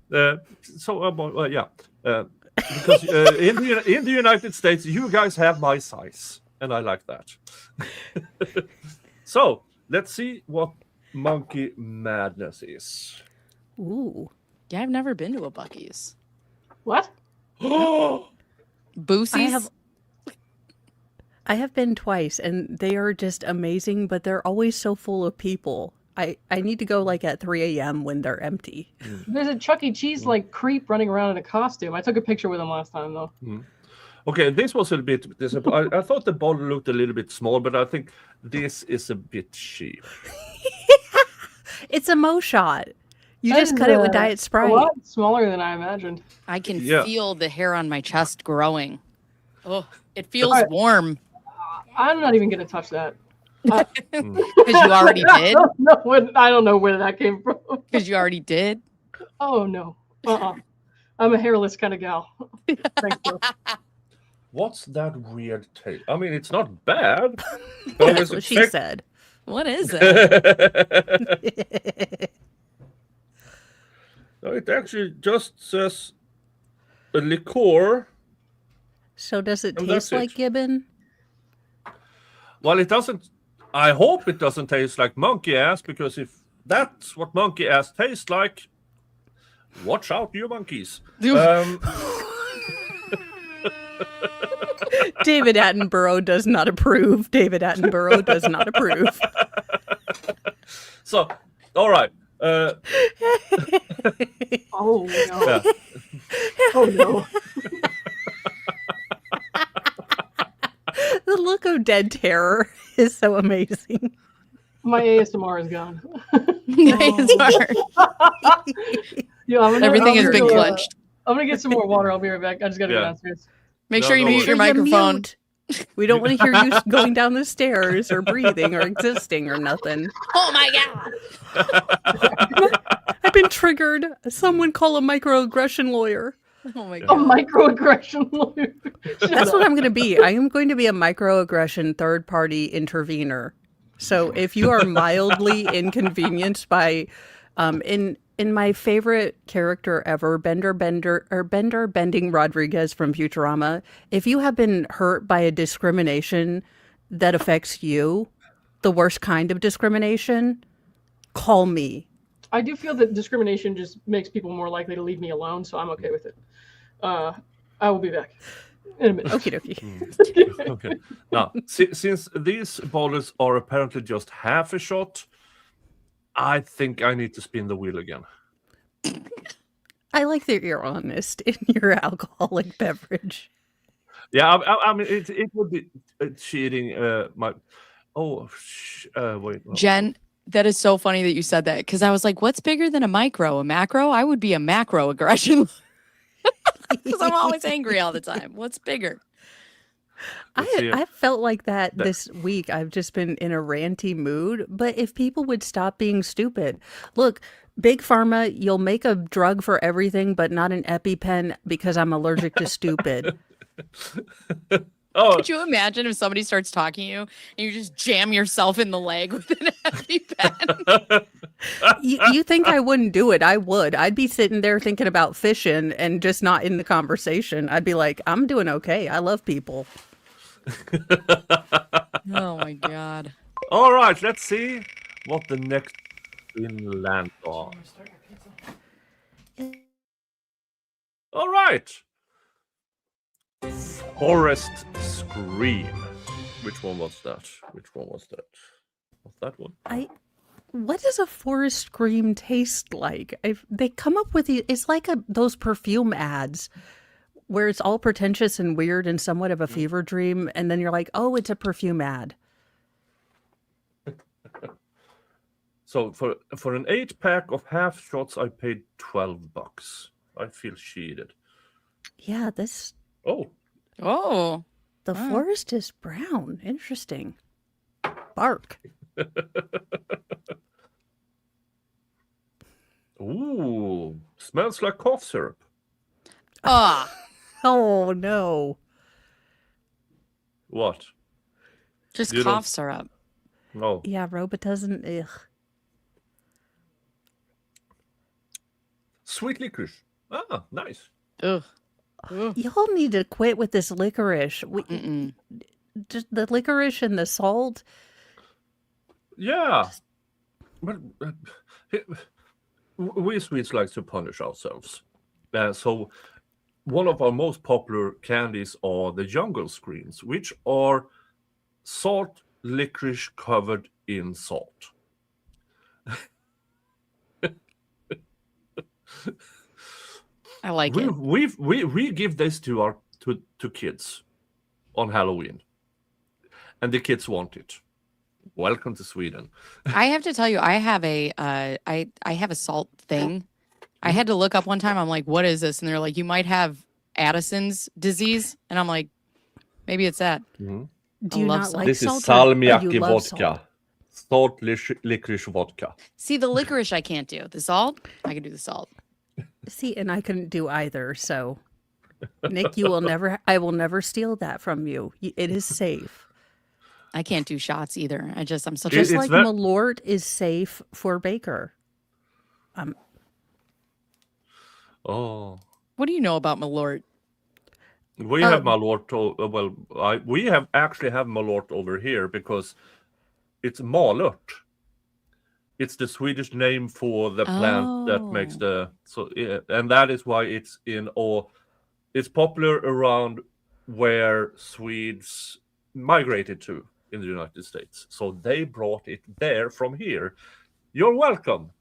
So yeah. Because in the United States, you guys have my size, and I like that. So let's see what monkey madness is. Ooh. Yeah, I've never been to a Buc-ee's. What? Boosie's? I have been twice and they are just amazing, but they're always so full of people. I need to go like at 3 a.m. when they're empty. There's a Chuck E. Cheese like creep running around in a costume. I took a picture with him last time though. Okay, this was a bit disappointing. I thought the bottle looked a little bit small, but I think this is a bit cheap. It's a Mo shot. You That just is, cut it with Diet A Sprite. lot smaller than I imagined. I can Yeah. feel the hair on my chest growing. Oh, it feels Alright. warm. I'm not even gonna touch that. Because you already did? I don't know where that came from. Because you already did? Oh no. I'm a hairless kind of gal. Thank you. What's that weird taste? I mean, it's not bad. But I That's was what she expect- said. What is it? No, it actually just says a liqueur. So does it And taste that's it. like Gibbon? Well, it doesn't. I hope it doesn't taste like monkey ass, because if that's what monkey ass tastes like, watch out, you monkeys. David Attenborough does not approve. David Attenborough does not approve. So, all right. Oh no. Yeah. Oh no. The look of dead terror is so amazing. My ASMR is gone. It's hard. Yeah, Everything has been clenched. I'm gonna get some more water. I'll be right back. I just gotta go Yeah. downstairs. Make No, sure you no mute your Sure, you microphone. mute. We don't want to hear you going down the stairs or breathing or existing or nothing. Oh my God. I've been triggered. Someone call a microaggression lawyer. Oh my A God. microaggression lawyer. That's what I'm going to be. I am going to be a microaggression third-party intervener. So if you are mildly inconvenienced by, in my favorite character ever, Bender Bending Rodriguez from Futurama, if you have been hurt by a discrimination that affects you, the worst kind of discrimination, call me. I do feel that discrimination just makes people more likely to leave me alone, so I'm okay with it. I will be back in a minute. Okie dokie. Okay. Now, since these bottles are apparently just half a shot, I think I need to spin the wheel again. I like that you're honest in your alcoholic beverage. Yeah, I mean, it would be cheating. Wait. No. Jen, That is so funny that you said that because I was like, what's bigger than a micro? A macro? I would be a macro aggression because I'm always angry all the time. What's bigger? I felt like that this week. I've just been in a ranty mood. But if people would stop being stupid, look, Big Pharma, you'll make a drug for everything, but not an EpiPen because I'm allergic to stupid. Oh, Could you imagine if somebody starts talking to you and you just jam yourself in the leg with an EpiPen? You think I wouldn't do it? I would. I'd be sitting there thinking about fishing and just not in the conversation. I'd be like, I'm doing okay. I love people. Oh my God. all right. Let's see what the next in land are. All right. Forest Scream. Which one was that? Was that one? What does a forest scream taste like? They come up with it's like those perfume ads where it's all pretentious and weird and somewhat of a fever dream, and then you're like, oh, it's a perfume ad. So for an 8-pack of half shots, I paid $12. I feel cheated. Yeah, this Oh, the forest is brown. Interesting. Bark. ooh, smells like cough syrup. Ah, Oh no. What? just You don't- cough syrup. No. Yeah, Roba doesn't. Ugh. Sweet licorice. Ah, nice. Ugh. Y'all need to quit with this licorice. Just the licorice and the salt. Yeah. But we Swedes like to punish ourselves. So one of our most popular candies are the jungle screens, which are salt licorice covered in salt. I like it. We give this to kids on Halloween, and the kids want it. Welcome to Sweden. I have to tell you, I have a I have a salt thing. I had to look up one time. I'm like, what is this? And they're like, you might have Addison's disease, and I'm like, maybe it's that. Mm-hmm. Do you love not salt. like This is salt? Or you salmiakki love vodka. Salt licorice vodka. See, the licorice I can't do. The salt, I can do the salt. See, and I couldn't do either. So, Nick, I will never steal that from you. It is safe. I can't do shots either. I'm such Just a like Malort is safe for Baker. Oh. What do you know about Malort? We have Malort. We actually have Malort over here because it's Malört. It's the Swedish name for the plant that makes and that is why it's it's popular around where Swedes migrated to in the United States. So they brought it there from here. You're welcome.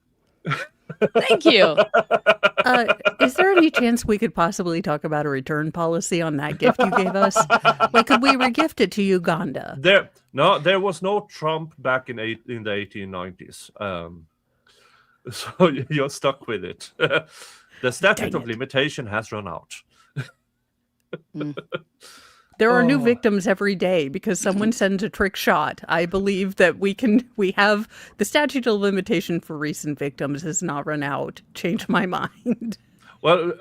Thank you. Is there any chance we could possibly talk about a return policy on that gift you gave us? Like, could we regift it to Uganda? There was no Trump back in the 1890s. So you're stuck with it. The statute of limitation has run out. There are new victims every day because someone sends a trick shot. I believe that we have the statute of limitation for recent victims has not run out. Change my mind. Well,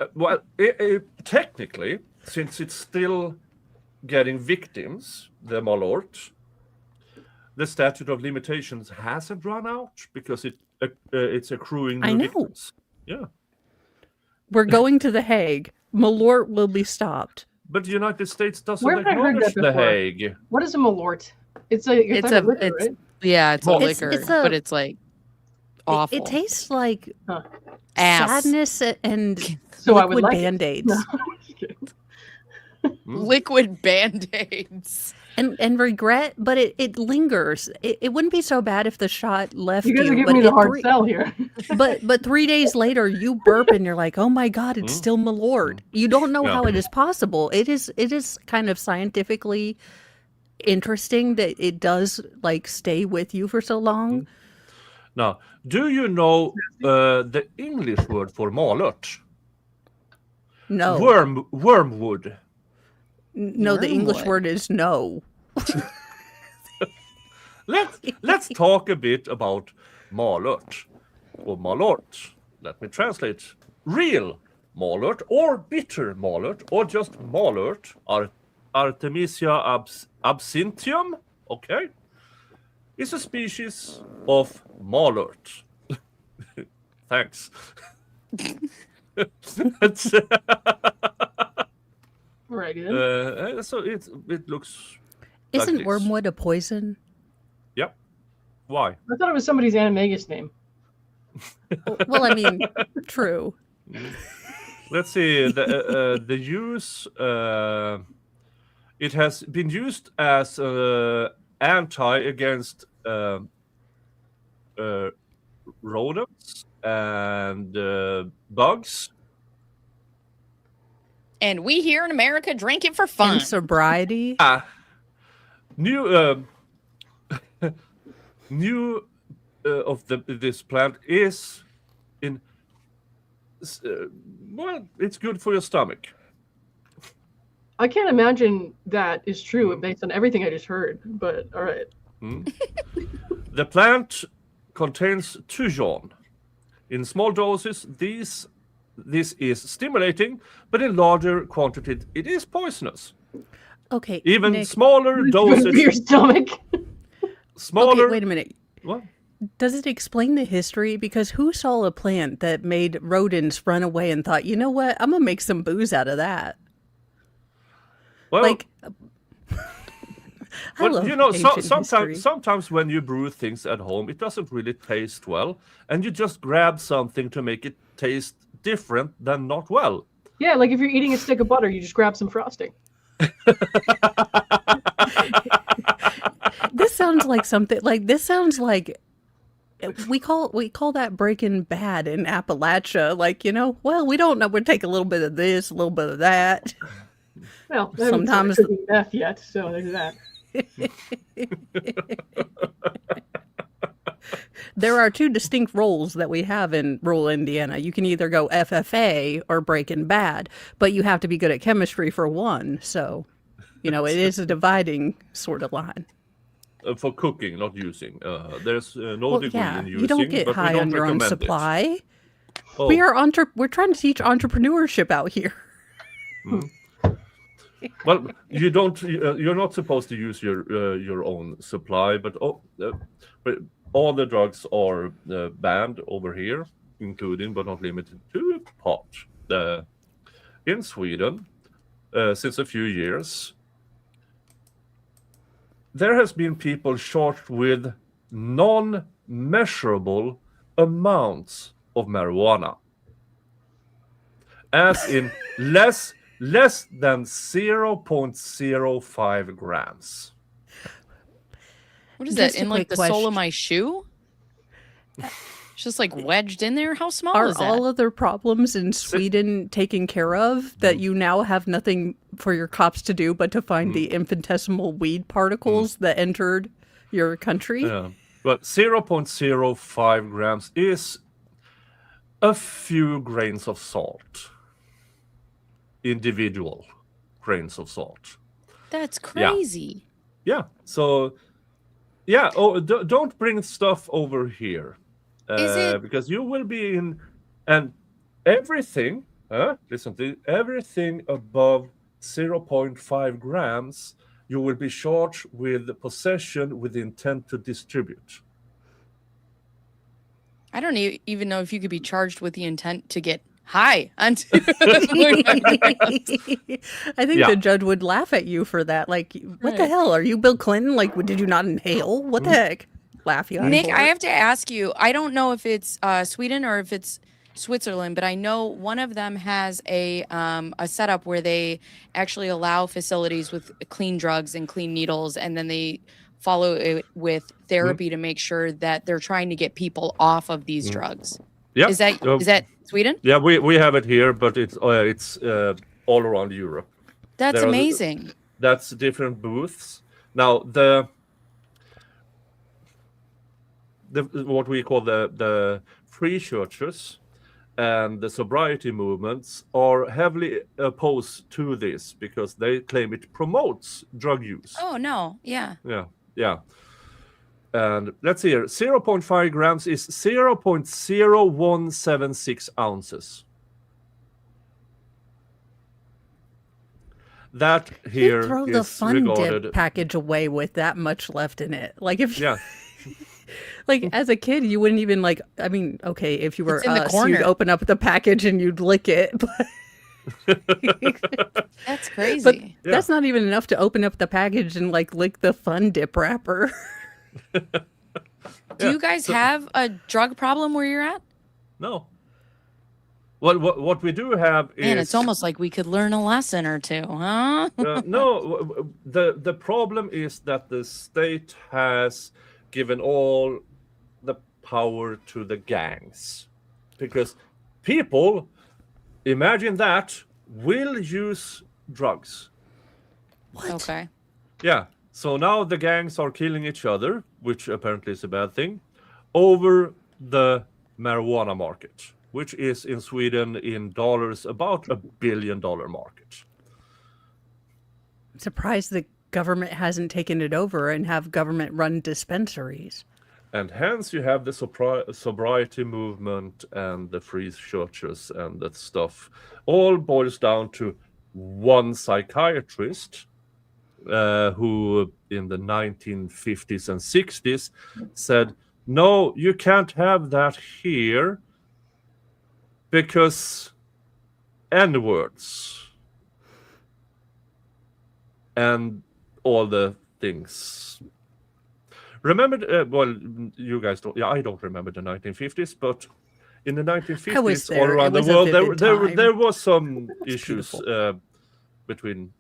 technically, since it's still getting victims, the Malort, the statute of limitations hasn't run out because it's accruing new victims. Yeah. We're going to The Hague. Malort will be stopped. But the United States doesn't Where have I heard acknowledge that The before? Hague. What is a Malort? It's a liquor, right? Yeah, it's a Well, liquor, but it's like awful. It tastes like Ass. sadness and So I would liquid like it. Band-Aids. Liquid Band-Aids. And regret, but it lingers. It wouldn't be so bad if the shot left You guys are you. giving me the hard sell here. But 3 days later, you burp and you're like, oh my God, it's still Malort. You don't know how it is possible. It is kind of scientifically interesting that it does like stay with you for so long. Now, do you know the English word for malört? No. Wormwood. No, the English Wormwood. word is no. Let's talk a bit about malört or malört. Let me translate. Real malört or bitter malört or just malört, Artemisia absinthium, okay, is a species of malört. Thanks. Right then. So it looks. Isn't this. wormwood a poison? Yep. Why? I thought it was somebody's animagus name. Well, I mean, true. Let's see the use. It has been used as anti against rodents and bugs. And we here in America drink it for And fun. sobriety. New new of this plant is in well, it's good for your stomach. I can't imagine that is true based on everything I just heard, but all right. The plant contains tujon. In small doses, this is stimulating, but in larger quantity, it is poisonous. Okay. Even Nick, smaller Good for your doses, stomach. smaller. okay, wait a minute. What? Does it explain the history? Because who saw a plant that made rodents run away and thought, you know what, I'm gonna make some booze out of that? Well, Like, I well, love you know, ancient history. sometimes when you brew things at home, it doesn't really taste well, and you just grab something to make it taste different than not well. Yeah, like if you're eating a stick of butter, you just grab some frosting. This sounds like something like this sounds like we call that Breaking Bad in Appalachia. Like, you know, well, we don't know. We'll take a little bit of this, a little bit of that. Well, I haven't Sometimes started cooking meth yet, so there's that. There are two distinct roles that we have in rural Indiana. You can either go FFA or Breaking Bad, but you have to be good at chemistry for one. So, you know, it is a dividing sort of line. For cooking, not using. There's no Well, degree yeah, in using, you don't get but we high don't on your own recommend it. supply. Oh, We're trying to teach entrepreneurship out here. well, you don't. You're not supposed to use your own supply, but all the drugs are banned over here, including but not limited to pot. In Sweden, since a few years, there has been people charged with non-measurable amounts of marijuana, as in less than 0.05 grams. What is Just that a in like quick the sole question. of my shoe? It's just like wedged in there. How small Are is that? all of their problems in Sweden taken care of, that you now have nothing for your cops to do but to find the infinitesimal weed particles that entered your country? Yeah, but 0.05 grams is a few grains of salt. Individual grains of salt. That's crazy. Yeah. So, yeah. Oh, don't bring stuff over here, Is it- because you will be in, and everything. Listen to everything above 0.5 grams. You will be charged with possession with intent to distribute. I don't even know if you could be charged with the intent to get high. I think Yeah. the judge would laugh at you for that. Like, what the Right. hell? Are you Bill Clinton? Like, did you not inhale? What the heck? Laugh you out. Nick, for I it. have to ask you. I don't know if it's Sweden or if it's Switzerland, but I know one of them has a setup where they actually allow facilities with clean drugs and clean needles, and then they follow it with therapy to make sure that they're trying to get people off of these drugs. Yeah. Is that Sweden? Yeah, we have it here, but it's all around Europe. That's There are- amazing. That's different booths. Now what we call the free churches and the sobriety movements are heavily opposed to this because they claim it promotes drug use. Oh no, yeah. Yeah. And let's see here. 0.5 grams is 0.0176 ounces. That here You throw is the fun regarded. dip package away with that much left in it. Like if Yeah. like as a kid, you wouldn't even like. I mean, okay, if you were It's in the us, corner. you'd open up the package and you'd lick it. But That's crazy. But Yeah. that's not even enough to open up the package and like lick the fun dip wrapper. Do you guys have a drug problem where you're at? No. What we do have is Man, it's almost like we could learn a lesson or two, huh? no. The problem is that the state has given all the power to the gangs, because people, imagine that, will use drugs. Okay. Yeah. So now the gangs are killing each other, which apparently is a bad thing, over the marijuana market, which is in Sweden in dollars about $1 billion market. I'm surprised the government hasn't taken it over and have government run dispensaries. And hence you have the sobriety movement and the free churches and that stuff. All boils down to one psychiatrist who in the 1950s and 60s said, no, you can't have that here because N-words and all the things. Remember, well, you guys don't, I don't remember the 1950s, but in the 1950s, there. all around It the was a world, vivid time. there was some It's issues beautiful. between,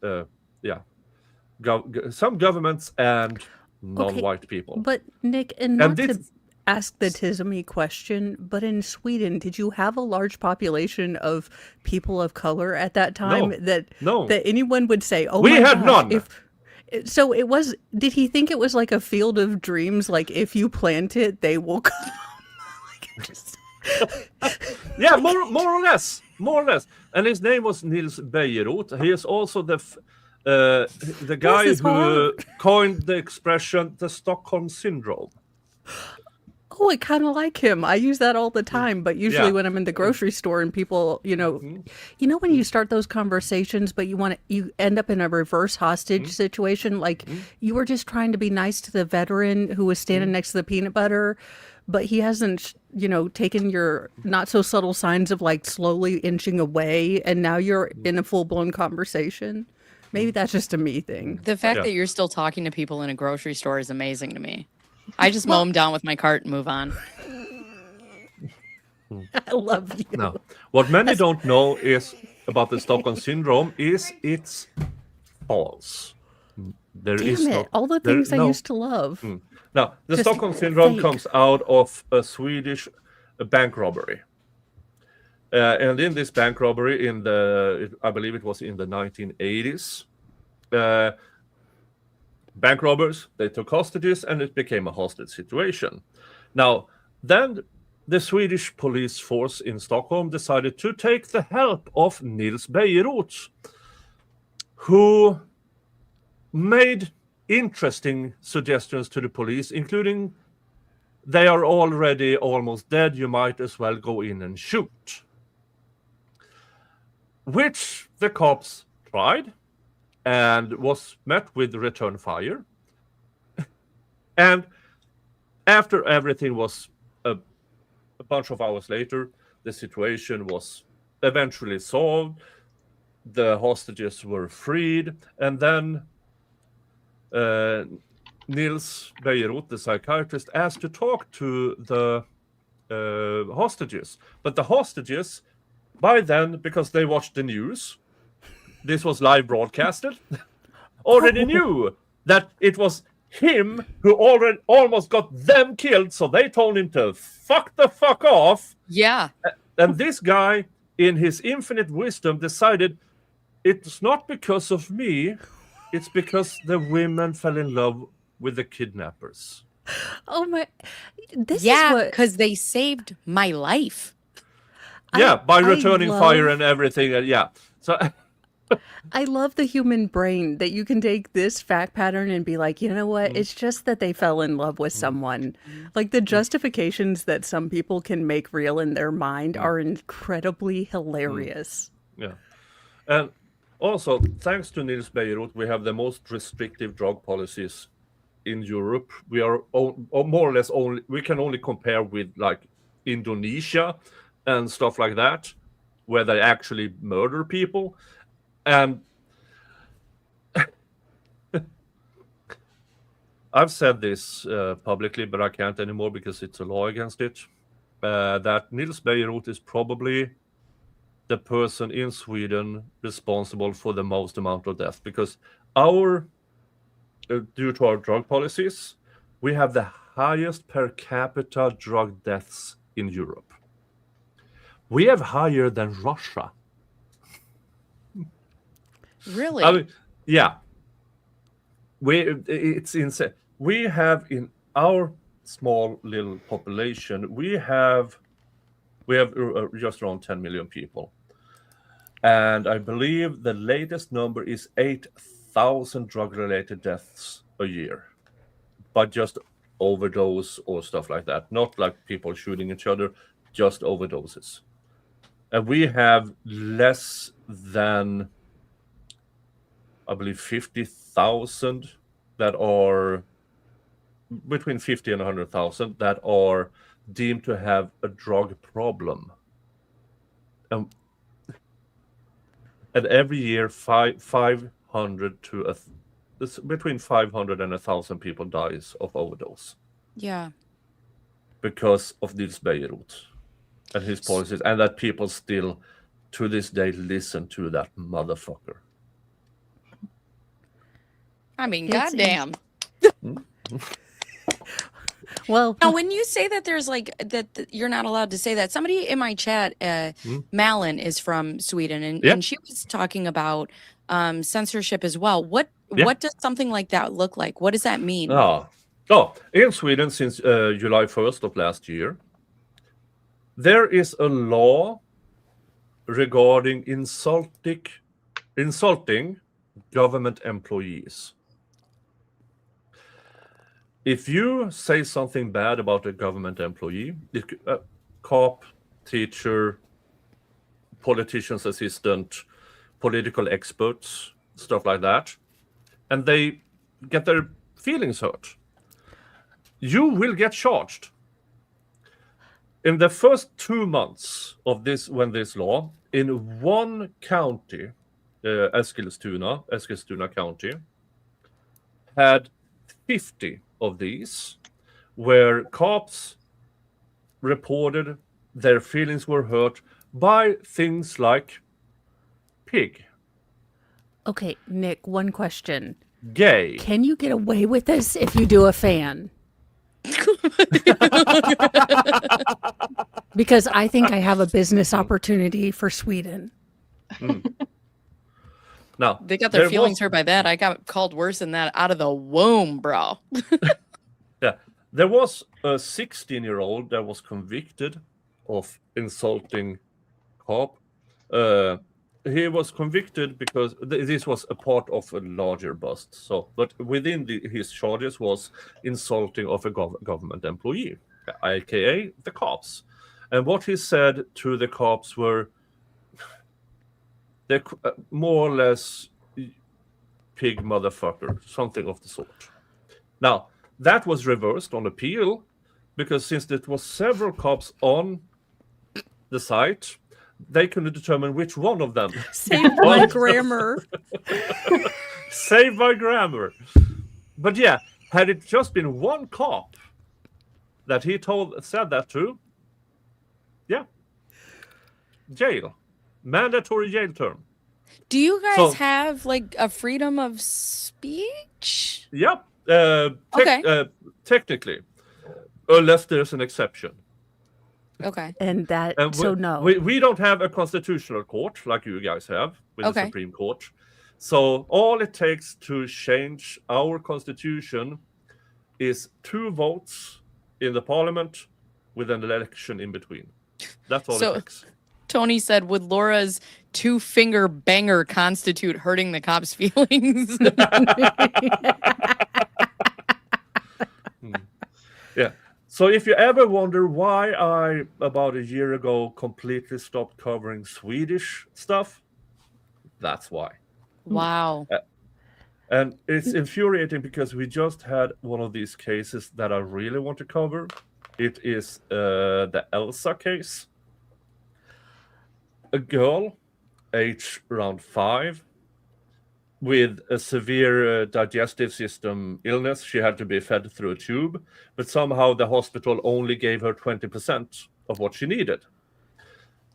some governments and non-white people. But Nick, and And not to this- ask the Tismy question, but in Sweden, did you have a large population of people of color at that time No. that anyone would say, "Oh, We my had gosh, none. So it was. Did he think it was like a field of dreams? Like if you plant it, they will come. Yeah, more or less. And his name was Nils Bejerot. He is also the guy is who hard. coined the expression the Stockholm Syndrome. Oh, I kind of like him. I use that all the time, but usually Yeah. when I'm in the grocery store and people, when you start those conversations, but you end up in a reverse hostage situation, like you were just trying to be nice to the veteran who was standing next to the peanut butter, but he hasn't, taken your not so subtle signs of like slowly inching away, and now you're in a full blown conversation. Maybe that's just a me thing. The fact Yeah. that you're still talking to people in a grocery store is amazing to me. I just mow them down with my cart and move on. I love you. Now, what many don't know is about the Stockholm Syndrome is it's false. There is Damn it! no, All the there- things I no. used to love. Now, the Just Stockholm Syndrome fake. comes out of a Swedish bank robbery. And in this bank robbery, I believe it was in the 1980s, bank robbers, they took hostages and it became a hostage situation. Now, then the Swedish police force in Stockholm decided to take the help of Nils Bejerot, who made interesting suggestions to the police, including they are already almost dead, you might as well go in and shoot. Which the cops tried and was met with return fire. And after everything was a bunch of hours later, the situation was eventually solved. The hostages were freed, and then Nils Bejerot, the psychiatrist, asked to talk to the hostages. But the hostages, by then, because they watched the news, this was live broadcasted, already knew that it was him who already almost got them killed, so they told him to fuck the fuck off. Yeah. And this guy, in his infinite wisdom, decided it's not because of me, it's because the women fell in love with the kidnappers. Oh my! This is Yeah, what because they saved my life. Yeah, by I returning fire love- and everything. Yeah. So I love the human brain that you can take this fact pattern and be like, you know what? It's just that they fell in love with someone. Like the justifications that some people can make real in their mind are incredibly hilarious. yeah. And also, thanks to Niels Beirut, we have the most restrictive drug policies in Europe. We are more or less only, we can only compare with like Indonesia and stuff like that, where they actually murder people. And I've said this publicly, but I can't anymore because it's a law against it. That Niels Beirut is probably the person in Sweden responsible for the most amount of death, because due to our drug policies, we have the highest per capita drug deaths in Europe. We have higher than Russia. Really? I mean, yeah. It's insane. We have in our small little population, we have just around 10 million people. And I believe the latest number is 8,000 drug-related deaths a year, but just overdose or stuff like that. Not like people shooting each other, just overdoses. And we have less than, I believe, 50,000 that are between 50 and 100,000 that are deemed to have a drug problem. And every year, 500 to between 500 and 1,000 people dies of overdose Yeah. because of Niels Beirut and his policies, and that people still, to this day, listen to that motherfucker. I mean, It's goddamn. Well, Now, when you say that there's like that you're not allowed to say that, somebody in my chat, Malin is from Sweden, and she was talking about censorship as well. What does something like that look like? What does that mean? In Sweden, since July 1st of last year, there is a law regarding insulting government employees. If you say something bad about a government employee, cop, teacher, politician's assistant, political experts, stuff like that, and they get their feelings hurt, you will get charged. In the first 2 months of when this law, in one county, Eskilstuna County, had 50 of these, where cops reported their feelings were hurt by things like pig, okay, Nick, one question. gay. Can you get away with this if you do a fan? Because I think I have a business opportunity for Sweden. Now, They got their feelings hurt by that. I got called worse than that out of the womb, bro. Yeah, there was a 16-year-old that was convicted of insulting cop. He was convicted because this was a part of a larger bust. So, but within his charges was insulting of a government employee, aka the cops. And what he said to the cops were, they're more or less pig motherfucker, something of the sort. Now, that was reversed on appeal, because since there was several cops on the site, they couldn't determine which one of them. Save my grammar. Save my grammar. But yeah, had it just been one cop that he said that to, yeah, jail. Mandatory jail term. Do you guys have like a freedom of speech? Yep. Okay. Technically, unless there's an exception. Okay. And that, no. We don't have a constitutional court like you guys have with the Supreme Court. So all it takes to change our constitution is 2 votes in the parliament with an election in between. That's all So- it takes. Tony said, would Laura's 2-finger banger constitute hurting the cops' feelings? Yeah. So if you ever wonder why I, about a year ago, completely stopped covering Swedish stuff, that's why. Wow. And it's infuriating because we just had one of these cases that I really want to cover. It is the Elsa case. A girl, age around 5, with a severe digestive system illness. She had to be fed through a tube, but somehow the hospital only gave her 20% of what she needed.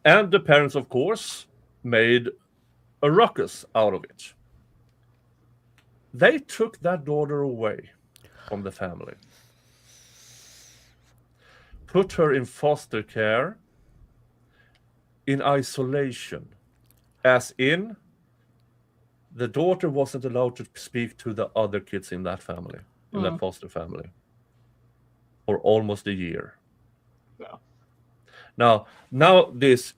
And the parents, of course, made a ruckus out of it. They took that daughter away from the family, put her in foster care, in isolation, as in the daughter wasn't allowed to speak to the other kids in that family, in that foster family, for almost a year. Yeah. Now this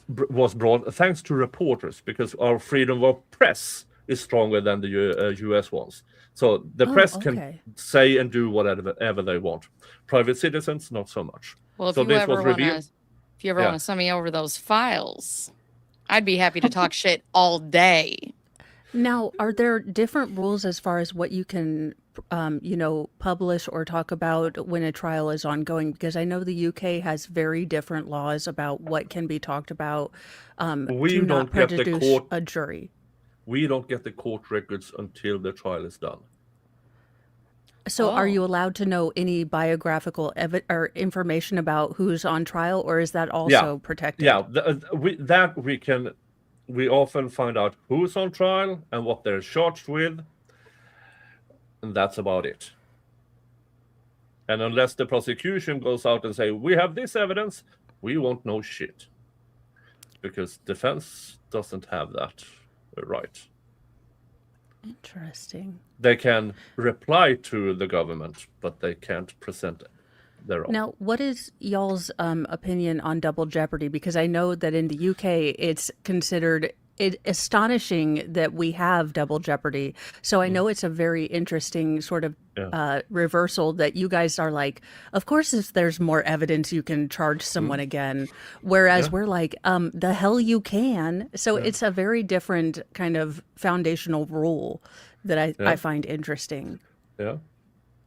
was brought thanks to reporters, because our freedom of press is stronger than the US ones. So the press can say and do whatever they want. Private citizens, not so much. Well, if So you this ever was want revealed. to send me over those files, I'd be happy to talk shit all day. Now, are there different rules as far as what you can, publish or talk about when a trial is ongoing? Because I know the UK has very different laws about what can be talked about We to not don't get the prejudice court. a jury. We don't get the court records until the trial is done. So are Oh. you allowed to know any biographical or information about who's on trial, or is that also protected? Yeah, we often find out who's on trial and what they're charged with, and that's about it. And unless the prosecution goes out and say, we have this evidence, we won't know shit. Because defense doesn't have that right. Interesting. They can reply to the government, but they can't present their own. Now, what is y'all's opinion on double jeopardy? Because I know that in the UK, it's considered astonishing that we have double jeopardy. So I know it's a very interesting sort of reversal that you guys are like, of course, if there's more evidence, you can charge someone again. Whereas we're like, the hell you can. So it's a very different kind of foundational rule that I find interesting. Yeah.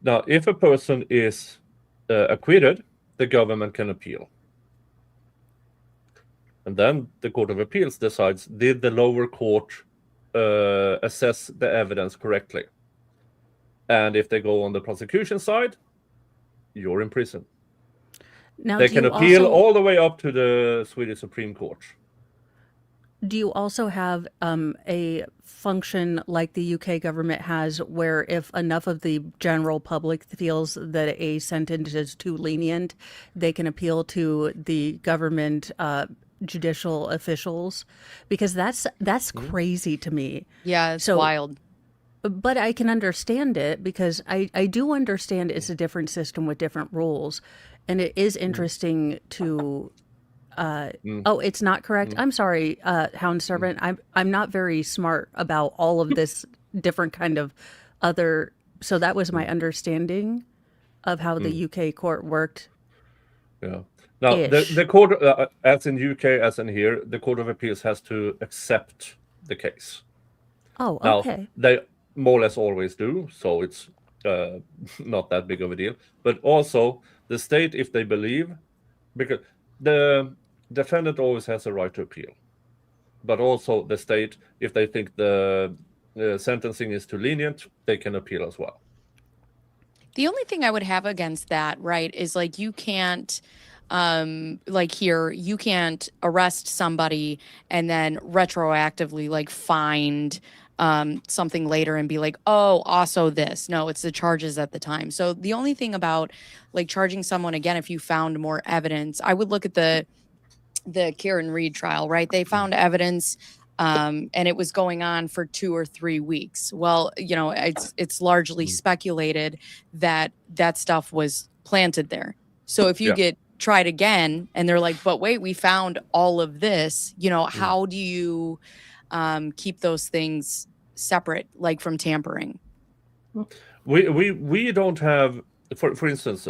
Now, if a person is acquitted, the government can appeal. And then the Court of Appeals decides, did the lower court assess the evidence correctly? And if they go on the prosecution side, you're in prison. Now, They do can you appeal also, all the way up to the Swedish Supreme Court. do you also have a function like the UK government has, where if enough of the general public feels that a sentence is too lenient, they can appeal to the government judicial officials? Because that's crazy to me. Yeah, it's So- wild. But I can understand it, because I do understand it's a different system with different rules. And it is interesting to oh, it's not correct. I'm sorry, Hound Servant. I'm not very smart about all of this different kind of other. So that was my understanding of how the UK court worked. Yeah. Now, Ish. the court, as in UK, as in here, the Court of Appeals has to accept the case. Oh, Now, okay. they more or less always do, so it's not that big of a deal. But also, the state, if they believe, because the defendant always has a right to appeal. But also the state, if they think the sentencing is too lenient, they can appeal as well. The only thing I would have against that, right, is like you can't, like here, you can't arrest somebody and then retroactively like find something later and be like, oh, also this. No, it's the charges at the time. So the only thing about like charging someone again, if you found more evidence, I would look at the Karen Reed trial, right? They found evidence and it was going on for 2 or 3 weeks. Well, it's largely speculated that that stuff was planted there. So if you get tried again and they're like, but wait, we found all of this, how do you keep those things separate, like from tampering? We don't have, for instance,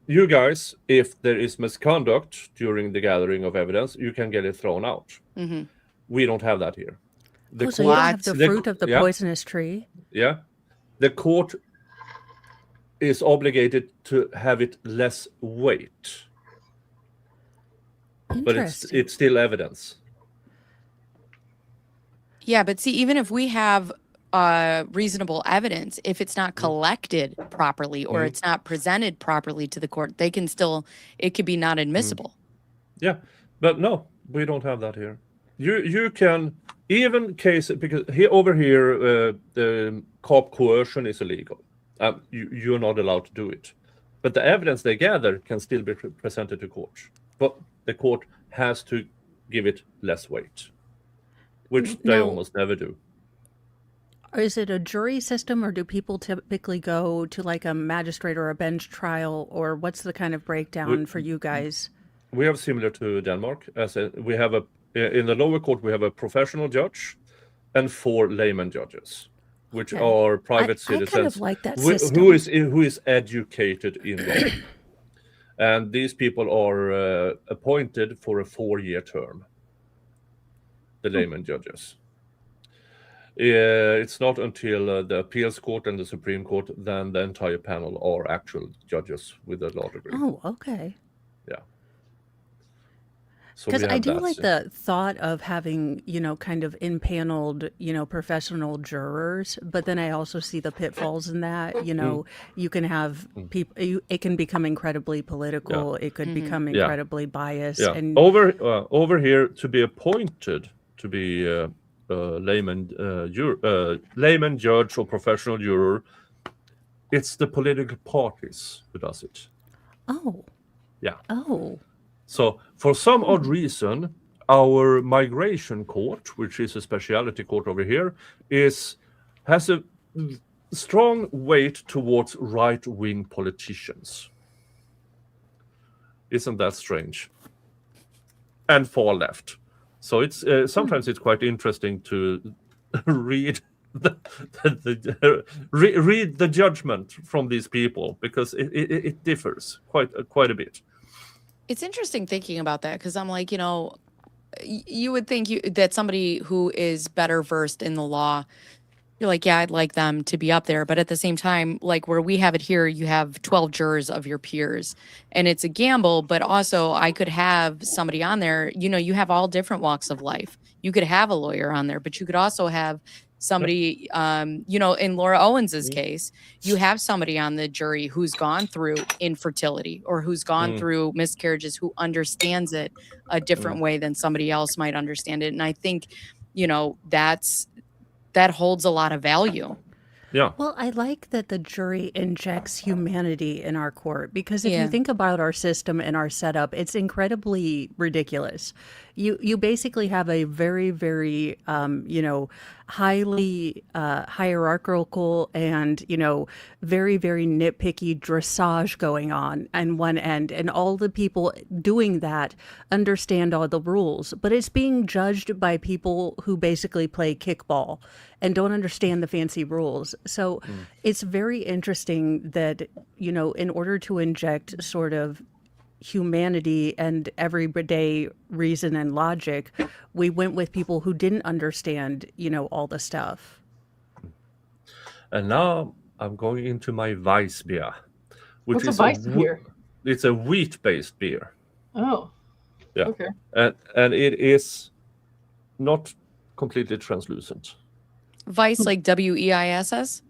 you guys, if there is misconduct during the gathering of evidence, you can get it thrown out. Mm-hmm. We don't have that here. So you don't have the fruit of the poisonous tree? Yeah. The court is obligated to have it less weight. But it's still evidence. Yeah, but see, even if we have reasonable evidence, if it's not collected properly or it's not presented properly to the court, it could be not admissible. Yeah, but no, we don't have that here. You can even because over here the cop coercion is illegal. You're not allowed to do it, but the evidence they gather can still be presented to court. But the court has to give it less weight, which they almost never do. Is it a jury system, or do people typically go to like a magistrate or a bench trial, or what's the kind of breakdown for you guys? We have similar to Denmark. We have in the lower court we have a professional judge and 4 layman judges, which are private citizens. I kind of like that system. Who is educated in law, and these people are appointed for a 4-year term. The layman judges. It's not until the appeals court and the Supreme Court then the entire panel are actual judges with a law degree. Oh, okay. Yeah. Because I do like the thought of having, kind of impaneled, professional jurors, but then I also see the pitfalls in that. You can have people, it can become incredibly political. It could become incredibly biased. Yeah. And over here, to be appointed to be layman judge or professional juror, it's the political parties who does it. Oh. Yeah. Oh. So for some odd reason, our migration court, which is a specialty court over here, has a strong weight towards right-wing politicians. Isn't that strange? And far left. So it's sometimes it's quite interesting to read read the judgment from these people, because it differs quite a bit. It's interesting thinking about that, because I'm like, you would think that somebody who is better versed in the law, you're like, yeah, I'd like them to be up there. But at the same time, like where we have it here, you have 12 jurors of your peers, and it's a gamble. But also I could have somebody on there, you have all different walks of life. You could have a lawyer on there, but you could also have somebody, in Laura Owens's case, you have somebody on the jury who's gone through infertility or who's gone through miscarriages, who understands it a different way than somebody else might understand it. And I think, that holds a lot of value. Yeah. Well, I like that the jury injects humanity in our court, because if you think about our system and our setup, it's incredibly ridiculous. You basically have a very, very, highly hierarchical and, very, very nitpicky dressage going on one end. And all the people doing that understand all the rules, but it's being judged by people who basically play kickball and don't understand the fancy rules. So it's very interesting that, in order to inject sort of humanity and everyday reason and logic, we went with people who didn't understand, all the stuff. And now I'm going into my Weiss beer, which What's is a Weiss beer? It's a wheat-based beer. Oh. Yeah. Okay. And it is not completely translucent. Weiss, like WEISS?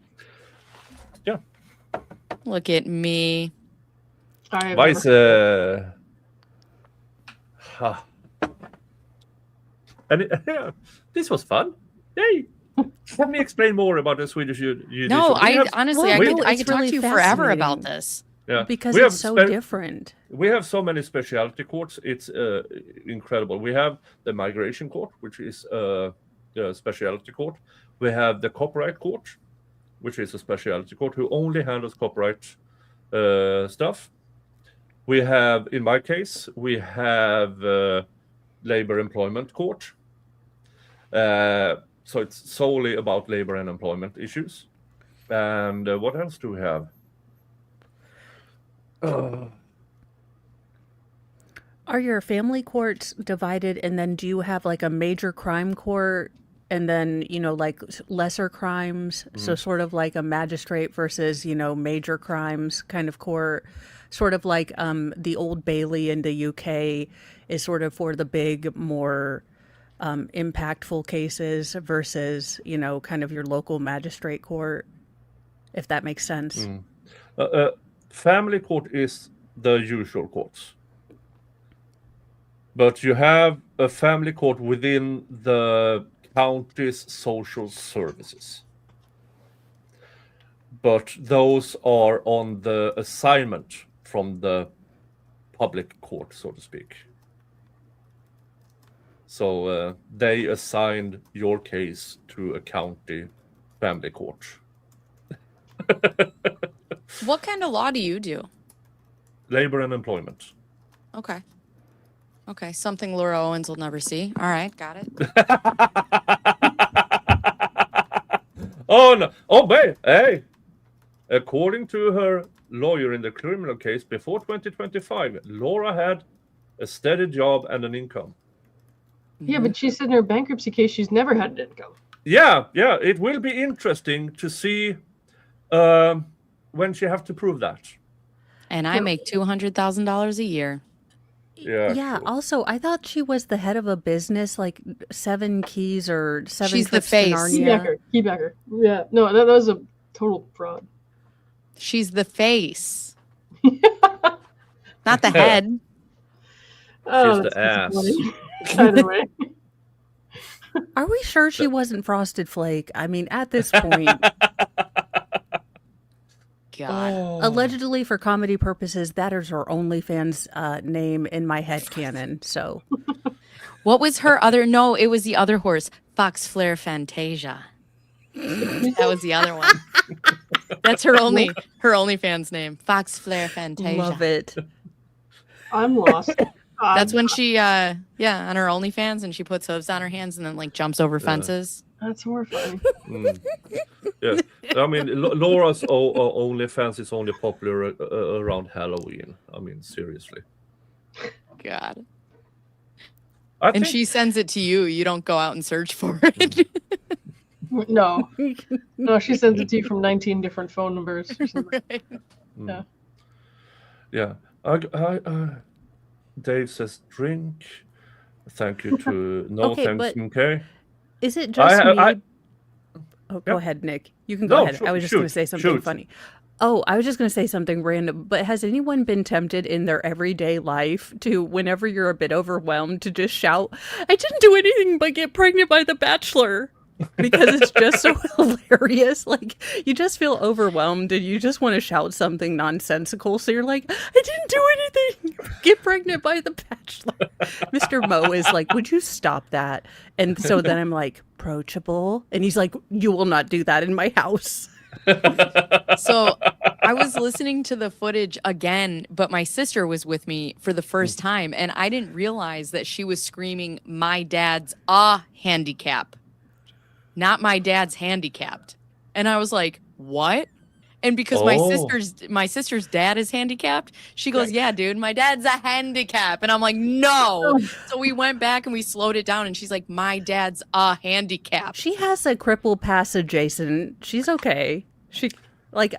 Yeah. Look at me. Weiss, and this was fun. Yay! Let me explain more about the Swedish. No, honestly, I could talk really to you forever fascinating. about this. Yeah, because we it's have so spe- different. we have so many specialty courts. It's incredible. We have the migration court, which is the specialty court. We have the copyright court, which is a specialty court who only handles copyright stuff. We have, in my case, we have labor employment court. So it's solely about labor and employment issues. And what else do we have? Are your family courts divided, and then do you have like a major crime court and then, like lesser crimes? So sort of like a magistrate versus, major crimes kind of court, sort of like the Old Bailey in the UK is sort of for the big, more impactful cases versus, kind of your local magistrate court, if that makes sense. Family court is the usual courts. But you have a family court within the county's social services. But those are on the assignment from the public court, so to speak. So they assigned your case to a county family court. What kind of law do you do? Labor and employment. Okay. Okay, something Laura Owens will never see. All right, got it. Oh no! Oh, wait, hey! According to her lawyer in the criminal case, before 2025, Laura had a steady job and an income. Yeah, but she said in her bankruptcy case she's never had an income. Yeah. It will be interesting to see when she have to prove that. And I make $200,000 a year. Yeah. Yeah. Cool. Also, I thought she was the head of a business like Seven Keys or Seven She's the Trips to face. Narnia. Keybacker. Yeah, no, that was a total fraud. She's the face, not the head. She's that's the ass. funny. Either way. Are we sure she wasn't Frosted Flake? I mean, at this point, God. allegedly for comedy purposes, that is her OnlyFans name in my head canon. So, What was her other? No, it was the other horse, Fox Flare Fantasia. That was the other one. That's her OnlyFans name, Fox Flare Fantasia. love it. I'm lost. That's when she, on her OnlyFans, and she puts hooves on her hands and then like jumps over fences. That's horrifying. Yeah, I mean, Laura's OnlyFans is only popular around Halloween. I mean, seriously. God. I And think she sends it to you. You don't go out and search for it. No, she sends it to you from 19 different phone numbers. Or something. Right. Yeah. Dave says drink. Thank you to no Okay, thanks. but- Okay. Is it just me? I- Go Yeah. ahead, Nick. You can go No, ahead. shoot, I was just going to shoot, say something shoot. funny. Oh, I was just going to say something random. But has anyone been tempted in their everyday life to, whenever you're a bit overwhelmed, to just shout, "I didn't do anything but get pregnant by the Bachelor"? Because it's just so hilarious. Like, you just feel overwhelmed and you just want to shout something nonsensical. So you're like, "I didn't do anything. Get pregnant by the Bachelor." Mr. Mo is like, "Would you stop that?" And so then I'm like, "Approachable." And he's like, "You will not do that in my house." So I was listening to the footage again, but my sister was with me for the first time, and I didn't realize that she was screaming, "My dad's handicap, not my dad's handicapped." And I was like, "What?" And because my sister's dad is handicapped, she goes, "Yeah, dude, my dad's a handicap." And I'm like, "No." So we went back and we slowed it down, and she's like, "My dad's a handicap." She has a cripple pass adjacent. She's okay.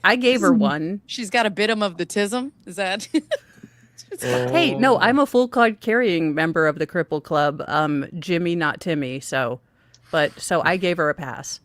I gave her one. She's got a bit of the tism. Is that? Hey, no, I'm a full card carrying member of the Cripple Club. Jimmy, not Timmy. So I gave her a pass.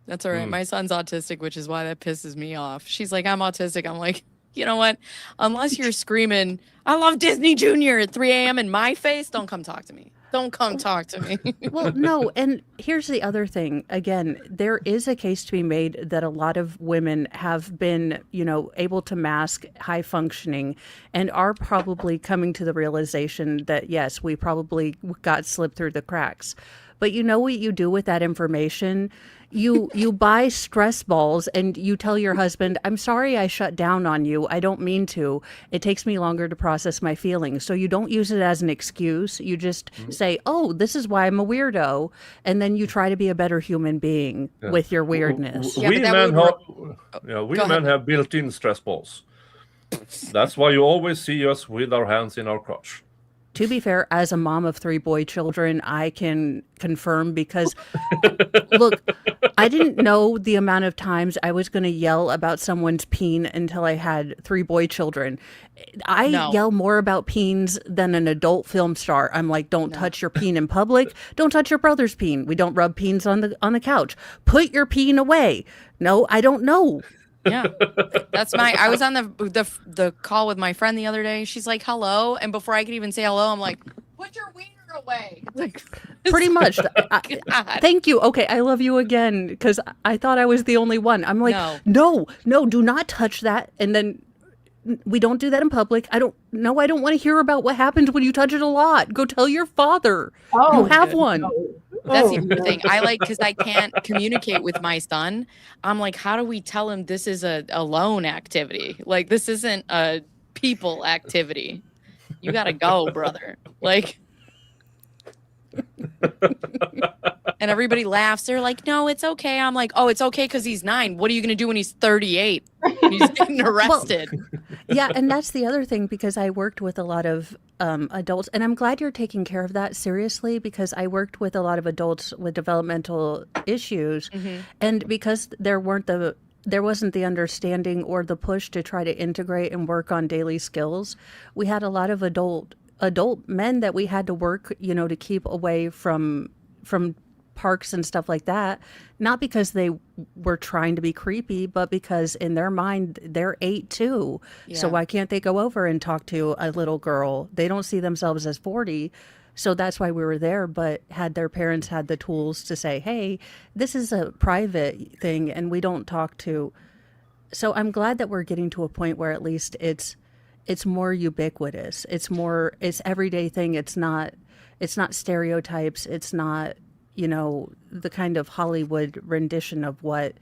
That's all right. My son's autistic, which is why that pisses me off. She's like, "I'm autistic." I'm like, you know what? Unless you're screaming, "I love Disney Junior" at 3 a.m. in my face, don't come talk to me. Don't come talk to me. Well, no, and here's the other thing. Again, there is a case to be made that a lot of women have been, able to mask high functioning and are probably coming to the realization that, yes, we probably got slipped through the cracks. But you know what you do with that information? You buy stress balls and you tell your husband, I'm sorry I shut down on you. I don't mean to. It takes me longer to process my feelings. So you don't use it as an excuse. You just say, oh, this is why I'm a weirdo. And then you try to be a better human being with your weirdness. Yeah, we but that men, would we Go men ahead. have built-in stress balls. That's why you always see us with our hands in our crotch. To be fair, as a mom of 3 boy children, I can confirm because, look, I didn't know the amount of times I was going to yell about someone's peen until I had 3 boy children. I No. yell more about peens than an adult film star. I'm like, don't touch your peen in public. Don't touch your brother's peen. We don't rub peens on the couch. Put your peen away. No, I don't know. Yeah, I was on the call with my friend the other day. She's like, hello. And before I could even say hello, I'm like, put your wiener away. Like, Pretty much. God. Thank you. Okay, I love you again because I thought I was the only one. I'm like, no, do not touch that. And then we don't do that in public. I don't want to hear about what happens when you touch it a lot. Go tell your father. Oh, you have one. That's the other thing. Because I can't communicate with my son. I'm like, how do we tell him this is a lone activity? Like, this isn't a people activity. You got to go, brother. Like, and everybody laughs. They're like, no, it's okay. I'm like, oh, it's okay because he's 9. What are you going to do when he's 38? He's getting arrested. Yeah, and that's the other thing because I worked with a lot of adults, and I'm glad you're taking care of that seriously because I worked with a lot of adults with developmental issues, and because there wasn't the understanding or the push to try to integrate and work on daily skills, we had a lot of adult men that we had to work, to keep away from parks and stuff like that, not because they were trying to be creepy, but because in their mind they're 8 too. So why can't they go over and talk to a little girl? They don't see themselves as 40. So that's why we were there. But had their parents had the tools to say, hey, this is a private thing and we don't talk to. So I'm glad that we're getting to a point where at least it's more ubiquitous. It's everyday thing. It's not stereotypes. It's not, the kind of Hollywood rendition of what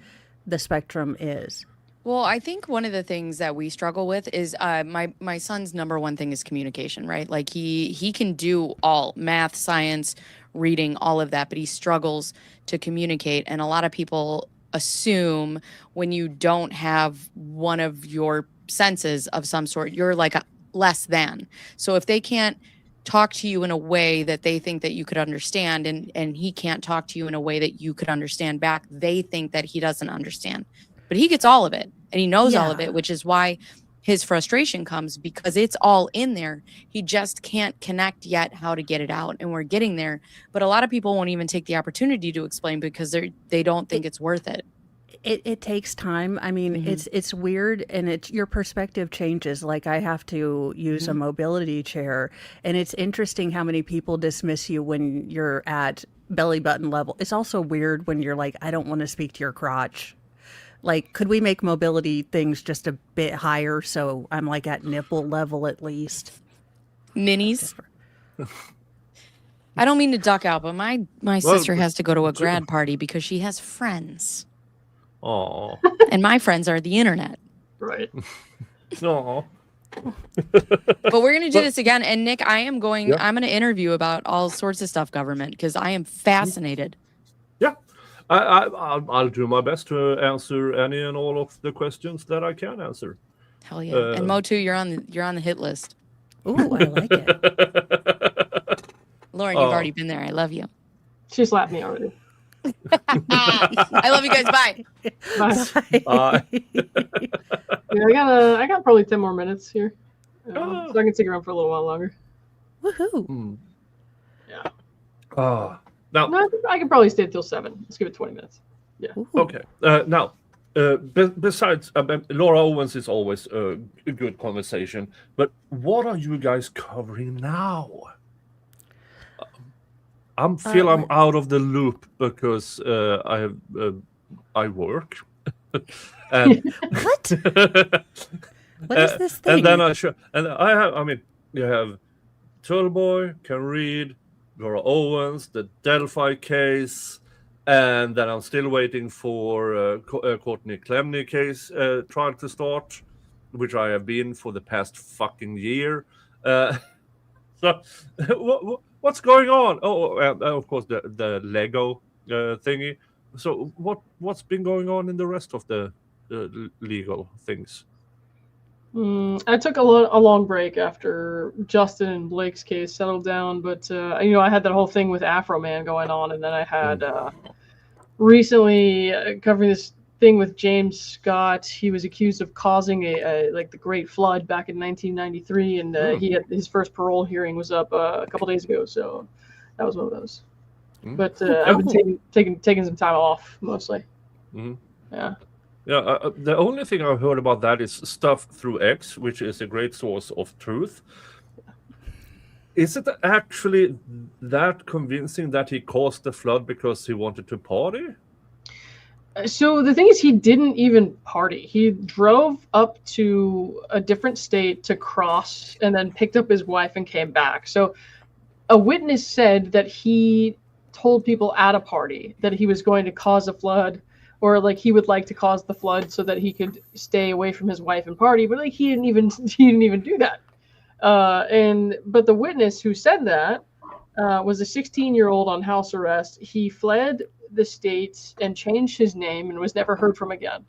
the spectrum is. Well, I think one of the things that we struggle with is my son's number one thing is communication, right? Like he can do all math, science, reading, all of that, but he struggles to communicate. And a lot of people assume when you don't have one of your senses of some sort, you're like a less than. So if they can't talk to you in a way that they think that you could understand and he can't talk to you in a way that you could understand back, they think that he doesn't understand. But he gets all of it and he knows all of it, which is why his frustration comes because it's all in there. He just can't connect yet how to get it out. And we're getting there. But a lot of people won't even take the opportunity to explain because they don't think it's worth it. It takes time. I mean, it's weird and your perspective changes. Like I have to use a mobility chair and it's interesting how many people dismiss you when you're at belly button level. It's also weird when you're like, I don't want to speak to your crotch. Like, could we make mobility things just a bit higher so I'm like at nipple level at least? Minis. I don't mean to duck out, but my sister has to go to a grad party because she has friends. Oh. And my friends are the internet. Right. No. But we're going to do this again. And Nick, I'm going to interview about all sorts of stuff government because I am fascinated. Yeah. I'll do my best to answer any and all of the questions that I can answer. Hell yeah. And Motu, you're on the hit list. Ooh, I like it. Lauren, you've already been there. I love you. She slapped me already. I love you guys. Bye. Bye. Yeah, I got probably 10 more minutes here. So I can stick around for a little while longer. Woohoo. Yeah. Now, No, I can probably stay till 7. Let's give it 20 minutes. Yeah. Ooh. okay. Now, besides, Laura Owens is always a good conversation, but what are you guys covering now? I'm out of the loop because I work. And What? What is this thing? and then I mean, you have Turtleboy, Can Read, Laura Owens, the Delphi case, and then I'm still waiting for Courtney Clemney case trial to start, which I have been for the past fucking year. So what's going on? Oh, of course the Lego thingy. So what's been going on in the rest of the legal things? I took a long break after Justin and Blake's case settled down, but I had that whole thing with Afro Man going on, and then I had recently covering this thing with James Scott. He was accused of causing the Great Flood back in 1993, and he had his first parole hearing was up a couple days ago, so that was one of those. But I've been taking some time off mostly. Yeah. Yeah, the only thing I've heard about that is stuff through X, which is a great source of truth. Is it actually that convincing that he caused the flood because he wanted to party? So the thing is, he didn't even party. He drove up to a different state to cross and then picked up his wife and came back. So a witness said that he told people at a party that he was going to cause a flood, or like he would like to cause the flood so that he could stay away from his wife and party, but like he didn't even do that. But the witness who said that was a 16-year-old on house arrest. He fled the state and changed his name and was never heard from again.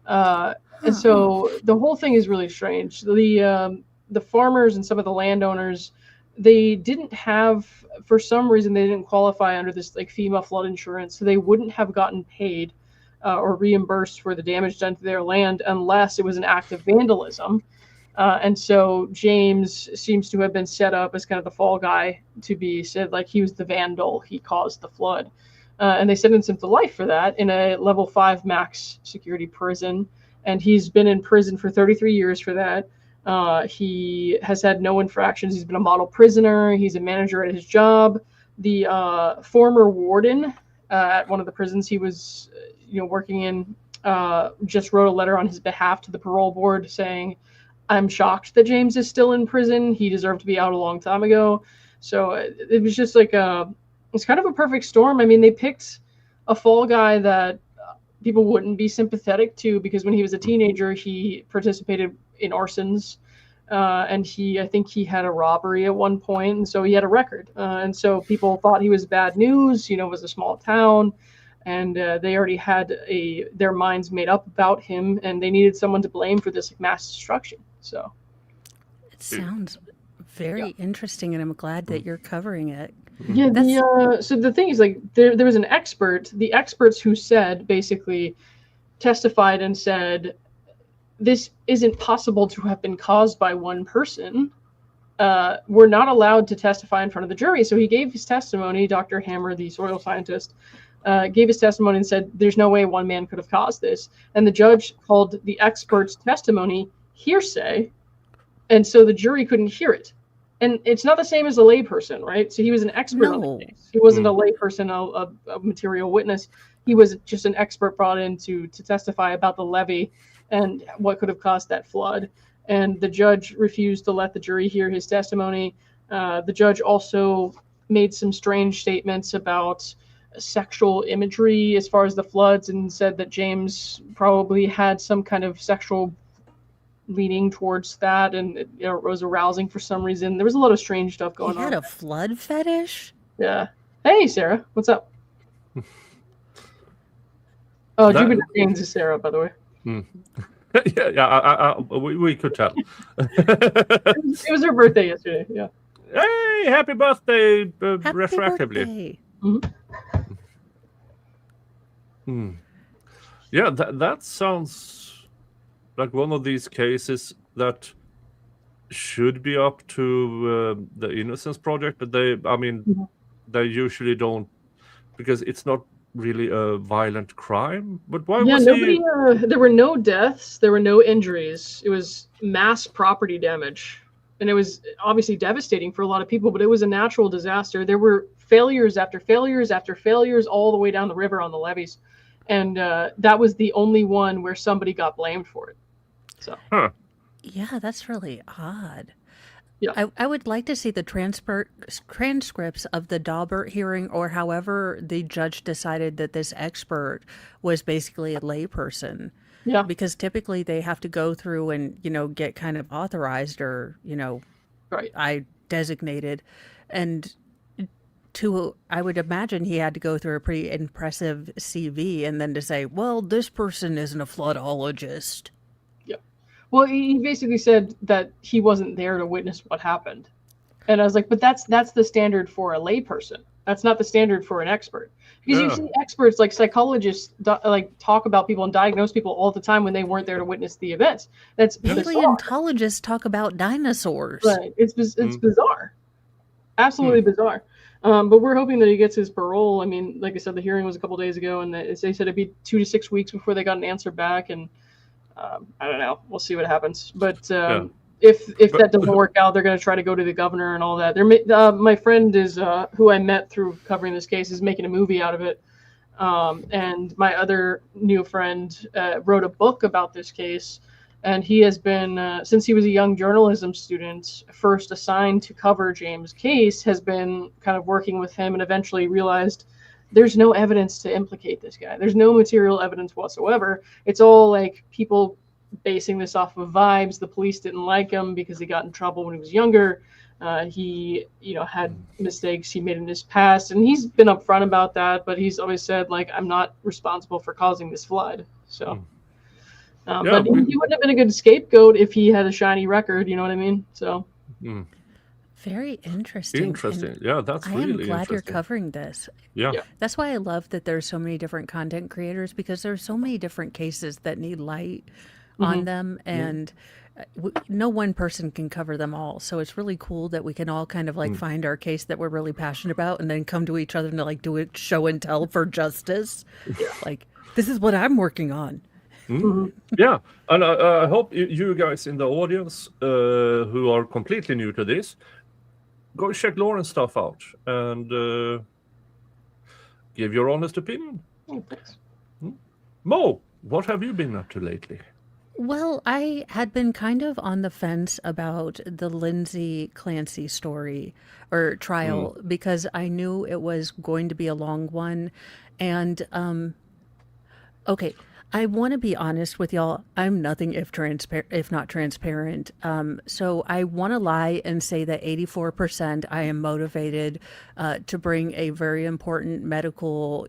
And so the whole thing is really strange. The farmers and some of the landowners, they didn't have, for some reason, they didn't qualify under this like FEMA flood insurance, so they wouldn't have gotten paid or reimbursed for the damage done to their land unless it was an act of vandalism. And so James seems to have been set up as kind of the fall guy to be said like he was the vandal, he caused the flood. And they sentenced him to life for that in a level 5 max security prison. And he's been in prison for 33 years for that. He has had no infractions. He's been a model prisoner. He's a manager at his job. The former warden at one of the prisons he was working in just wrote a letter on his behalf to the parole board saying, I'm shocked that James is still in prison. He deserved to be out a long time ago. So it was just like it's kind of a perfect storm. I mean, they picked a fall guy that people wouldn't be sympathetic to because when he was a teenager, he participated in arsons. And I think he had a robbery at one point. And so he had a record. And so people thought he was bad news, it was a small town. And they already had their minds made up about him, and they needed someone to blame for this mass destruction. So it sounds very interesting, and I'm glad that you're covering it. Yeah. So the thing is, like, there was an expert. The experts who basically testified and said, this isn't possible to have been caused by one person. We're not allowed to testify in front of the jury. So he gave his testimony. Dr. Hammer, the soil scientist, gave his testimony and said, there's no way one man could have caused this. And the judge called the expert's testimony hearsay. And so the jury couldn't hear it. And it's not the same as a layperson, right? So he was an expert on the case. He wasn't a layperson, a material witness. He was just an expert brought in to testify about the levee and what could have caused that flood. And the judge refused to let the jury hear his testimony. The judge also made some strange statements about sexual imagery as far as the floods and said that James probably had some kind of sexual leaning towards that, and it was arousing for some reason. There was a lot of strange stuff going on. He had a flood fetish? Yeah. Hey, Sarah. What's up? Oh, Jupiter James is Sarah, by the way. We could tell. It was her birthday yesterday. Yeah. Hey, happy birthday, Happy retroactively. birthday. Yeah, that sounds like one of these cases that should be up to the Innocence Project, but they usually don't, because it's not really a violent crime. But why was he? There were no deaths. There were no injuries. It was mass property damage. And it was obviously devastating for a lot of people, but it was a natural disaster. There were failures after failures after failures all the way down the river on the levees. And that was the only one where somebody got blamed for it. So, Huh. Yeah, that's really odd. yeah. I would like to see the transcripts of the Daubert hearing, or however the judge decided that this expert was basically a layperson. Yeah. Because typically they have to go through and, get kind of authorized or, Right. I designated. And I would imagine he had to go through a pretty impressive CV and then to say, well, this person isn't a floodologist. Well, he basically said that he wasn't there to witness what happened. And I was like, but that's the standard for a layperson. That's not the standard for an expert. Because you see experts like psychologists like talk about people and diagnose people all the time when they weren't there to witness the events. That's bizarre. Paleontologists talk about dinosaurs. Right. It's bizarre. Absolutely bizarre. But we're hoping that he gets his parole. I mean, like I said, the hearing was a couple days ago, and they said it'd be 2 to 6 weeks before they got an answer back. And I don't know. We'll see what happens. But if that doesn't work out, they're going to try to go to the governor and all that. My friend is who I met through covering this case is making a movie out of it. And my other new friend wrote a book about this case. And he has been, since he was a young journalism student, first assigned to cover James' case, has been kind of working with him and eventually realized there's no evidence to implicate this guy. There's no material evidence whatsoever. It's all like people basing this off of vibes. The police didn't like him because he got in trouble when he was younger. He, had mistakes he made in his past, and he's been upfront about that. But he's always said, like, I'm not responsible for causing this flood. So, but he wouldn't have been a good scapegoat if he had a shiny record. You know what I mean? So. Very interesting. Interesting. Yeah, that's really interesting. I am glad you're covering this. Yeah. That's why I love that there's so many different content creators, because there's so many different cases that need light on them, and no one person can cover them all. So it's really cool that we can all kind of like find our case that we're really passionate about and then come to each other and like do it show and tell for justice. Like, this is what I'm working on. Yeah, and I hope you guys in the audience who are completely new to this, go check Lauren's stuff out and give your honest opinion. Thanks. Mo, what have you been up to lately? Well, I had been kind of on the fence about the Lindsay Clancy story or trial because I knew it was going to be a long one. And, okay, I want to be honest with y'all. I'm nothing if not transparent. So I want to lie and say that 84% I am motivated to bring a very important medical,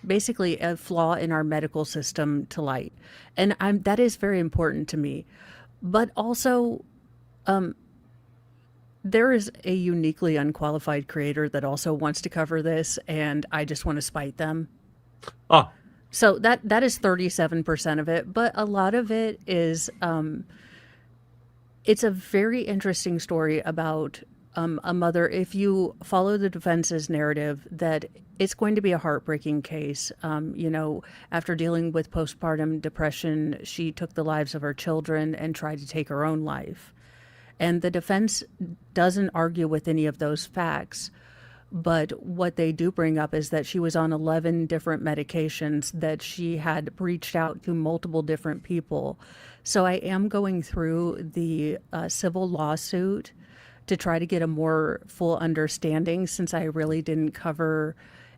basically a flaw in our medical system to light. And that is very important to me. But also, there is a uniquely unqualified creator that also wants to cover this, and I just want to spite them. So that is 37% of it, but a lot of it is, it's a very interesting story about a mother. If you follow the defense's narrative, that it's going to be a heartbreaking case. After dealing with postpartum depression, she took the lives of her children and tried to take her own life. And the defense doesn't argue with any of those facts. But what they do bring up is that she was on 11 different medications, that she had reached out to multiple different people. So I am going through the civil lawsuit to try to get a more full understanding, since I really didn't cover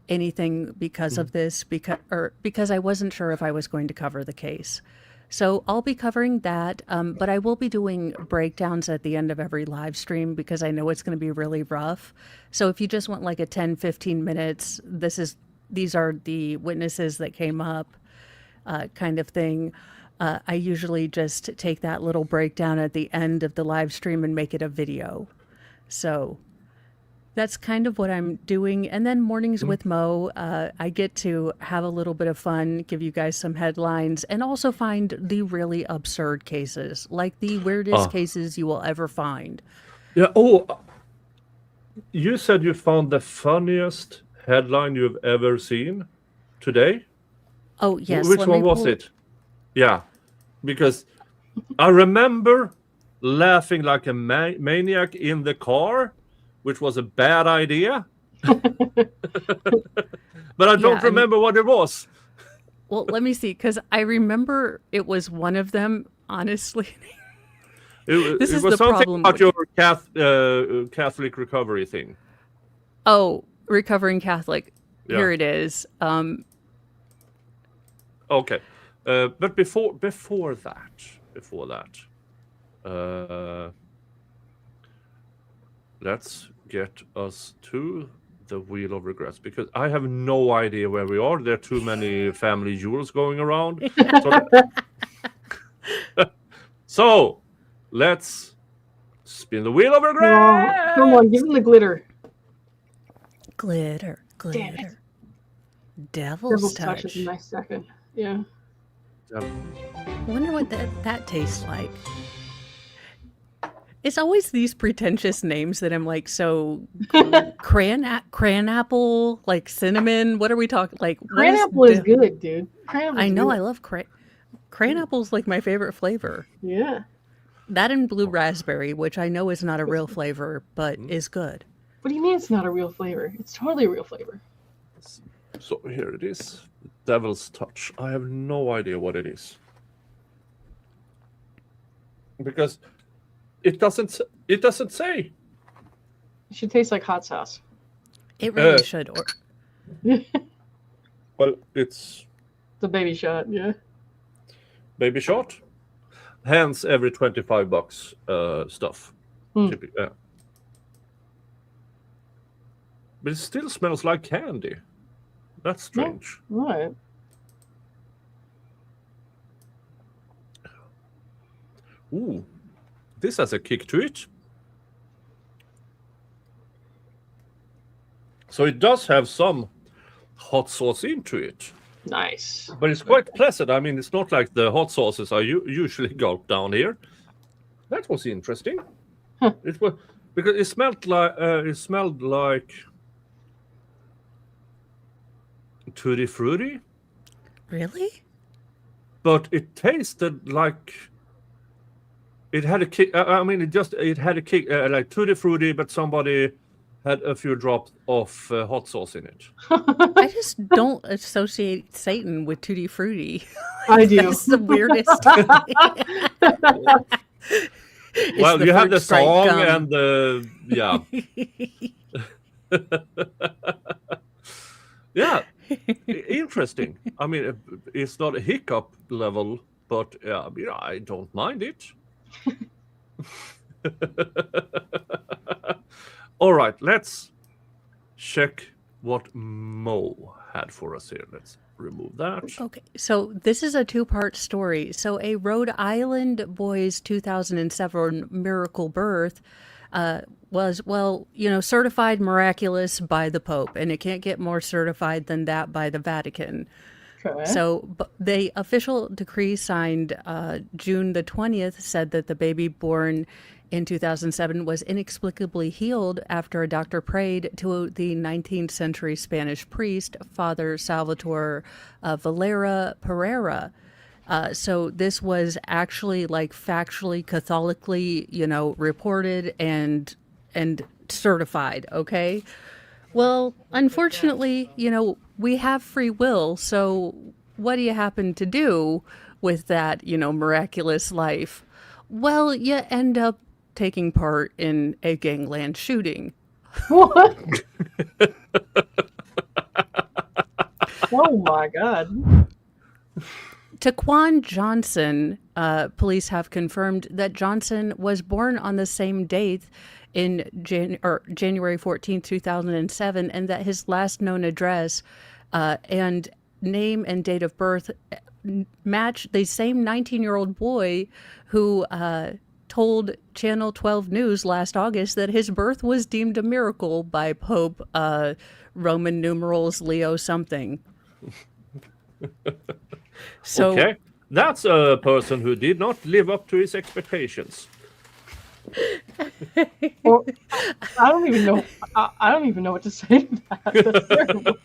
anything because of this, because I wasn't sure if I was going to cover the case. So I'll be covering that, but I will be doing breakdowns at the end of every live stream because I know it's going to be really rough. So if you just want like a 10, 15 minutes, these are the witnesses that came up, kind of thing. I usually just take that little breakdown at the end of the live stream and make it a video. So that's kind of what I'm doing. And then mornings with Mo, I get to have a little bit of fun, give you guys some headlines, and also find the really absurd cases, like the weirdest cases you will ever find. Yeah. Oh, you said you found the funniest headline you've ever seen today? Oh, yes. Which one was it? Yeah. Because I remember laughing like a maniac in the car which was a bad idea. But I don't Yeah, remember what it was. well, let me see, because I remember it was one of them. Honestly, this It is was the something problem. about your Catholic recovery thing. Oh, recovering Catholic. Yeah. Here it is. Okay, but before that, let's get us to the Wheel of Regrets, because I have no idea where we are. There are too many family jewels going around. So let's spin the Wheel of Oh, Regrets. come on, give him the glitter. Glitter, Damn it. glitter. Devil's Devil's touch touch. is a nice second. Yeah. Wonder what that tastes like. It's always these pretentious names that I'm like, so cran apple, like cinnamon. What are we talking? Like Cran apple is good, dude. Cran apple I is know. good. I love cran apple's like my favorite flavor. Yeah. That and blue raspberry, which I know is not a real flavor, but is good. What do you mean it's not a real flavor? It's totally a real flavor. So here it is, Devil's Touch. I have no idea what it is, because it doesn't say. It should taste like hot sauce. It really should. Or Well, it's The baby shot, yeah. baby shot, hence every $25 stuff. Hmm. Yeah. But it still smells like candy. That's strange. All right. Ooh, this has a kick to it. So it does have some hot sauce into it, Nice. but it's quite pleasant. I mean, it's not like the hot sauces I usually gulp down here. That was interesting. Huh. It was because it smelled like tutti frutti, really? but it tasted like it had a kick. I mean, it had a kick like tutti frutti, but somebody had a few drops of hot sauce in it. I just don't associate Satan with Tutti Frutti. I do. That's the weirdest. It's Well, you have fruit the stripe song gum. and the yeah, interesting. I mean, it's not a hiccup level, but I don't mind it. All right, let's check what Mo had for us here. Let's remove that. Okay, so this is a two-part story. So a Rhode Island boy's 2007 miracle birth was, certified miraculous by the Pope, and it can't get more certified than that by the Vatican. Okay. So the official decree signed June the 20th said that the baby born in 2007 was inexplicably healed after a doctor prayed to the 19th century Spanish priest, Father Salvatore Valera Pereira. So this was actually like factually, Catholically, reported and certified. Okay. Well, unfortunately, we have free will. So what do you happen to do with that, miraculous life? Well, you end up taking part in a gangland shooting. What? Oh my God. Taquan Johnson, police have confirmed that Johnson was born on the same date in January 14, 2007, and that his last known address and name and date of birth match the same 19-year-old boy who told Channel 12 News last August that his birth was deemed a miracle by Pope Roman numerals Leo something. So, Okay, that's a person who did not live up to his expectations. Well, I don't even know. I don't even know what to say to that. That's terrible.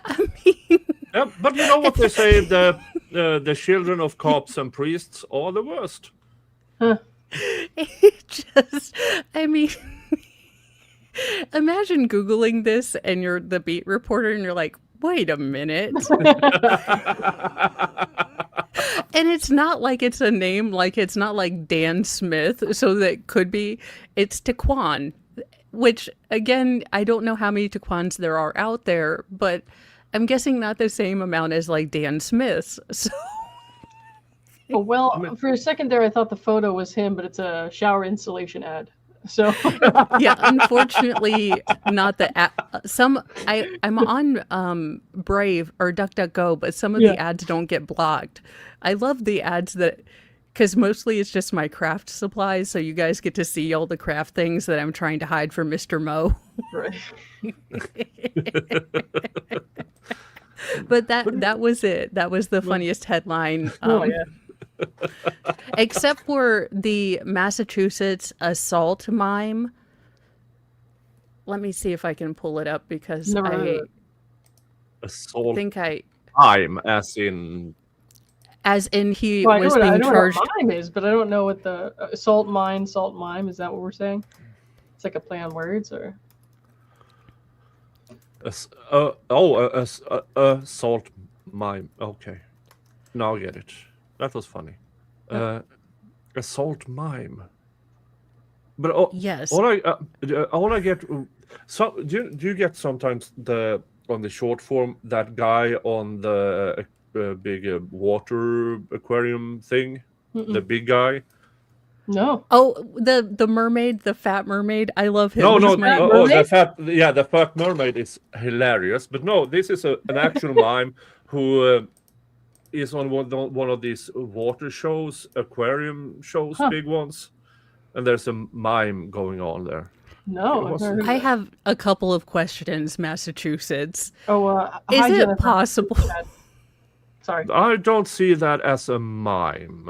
I mean, Yeah, but you know what they say: the children of cops and priests are the worst. it just, I mean, Imagine Googling this and you're the beat reporter and you're like, wait a minute. And it's not like it's a name, like it's not like Dan Smith, so that could be, it's Taquan, which again, I don't know how many Taquans there are out there, but I'm guessing not the same amount as like Dan Smith's. So Oh, well, for a second there, I thought the photo was him, but it's a shower insulation ad. So yeah, unfortunately, not the ad. I'm on Brave or DuckDuckGo, but some of the ads don't get blocked. I love the ads that, because mostly it's just my craft supplies, so you guys get to see all the craft things that I'm trying to hide from Mr. Mo. right. But that was it. That was the funniest headline. Oh yeah. Except for the Massachusetts assault mime. Let me see if I can pull it up because Never heard of I it. Assault think time, as in he Well, was I being know charged. what a mime is, but I don't know what the salt mine. Is that what we're saying? It's like a play on words, or assault mime. Okay, now I get it. That was funny. Assault mime. But Yes. all I get. So do you get sometimes on the short form that guy on the big water aquarium thing, the big guy? no. Oh, the mermaid, the fat mermaid. I love him. No, He's my- the fat mermaid is hilarious. But no, this is an actual mime who is on one of these water shows, aquarium shows, big ones, and there's a mime going on there. No. It was- I've never heard of I that. have a couple of questions, Massachusetts. Oh, Is hi, it Jennifer. possible? Sorry. I don't see that as a mime.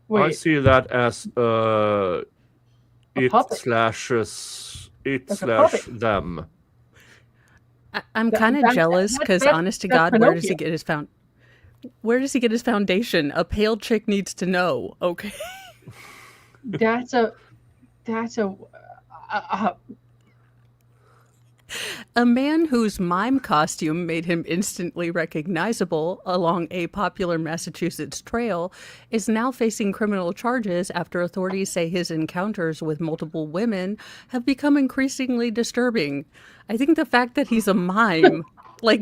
I Wait. see that as it puppet. slashes it Like a slash puppet. them. I'm That- kind of that- jealous that- because, that- honest to that's God, where does he Pinocchio. get his Where does he get his foundation? A pale chick needs to know. Okay. That's a A man whose mime costume made him instantly recognizable along a popular Massachusetts trail is now facing criminal charges after authorities say his encounters with multiple women have become increasingly disturbing. I think the fact that he's a mime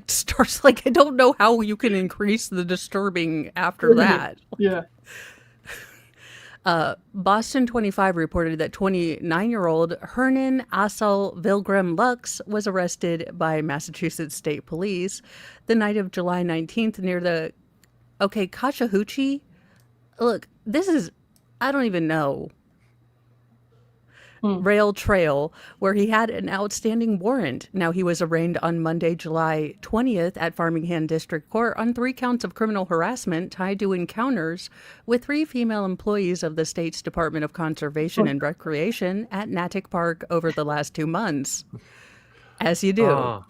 starts I don't know how you can increase the disturbing after that. yeah. Boston 25 reported that 29-year-old Hernan Asal Vilgrim Lux was arrested by Massachusetts State Police the night of July 19th near the Chattahoochee. Look, this is, I don't even know. Rail Trail, where he had an outstanding warrant. Now, he was arraigned on Monday, July 20th at Farmingham District Court on 3 counts of criminal harassment tied to encounters with 3 female employees of the state's Department of Conservation and Recreation at Natick Park over the last 2 months. As you do.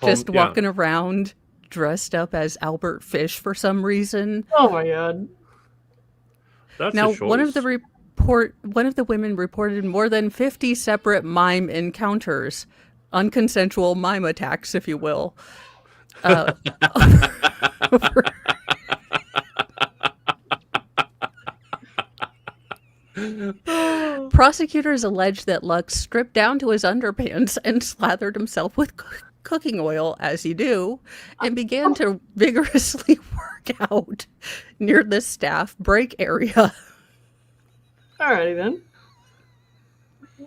Just walking around dressed up as Albert Fish for some reason. Oh my god. That's Now, a choice. one of the women reported more than 50 separate mime encounters, unconsensual mime attacks, if you will. Prosecutors allege that Lux stripped down to his underpants and slathered himself with cooking oil, as you do, and began to vigorously work out near the staff break area. Alrighty then.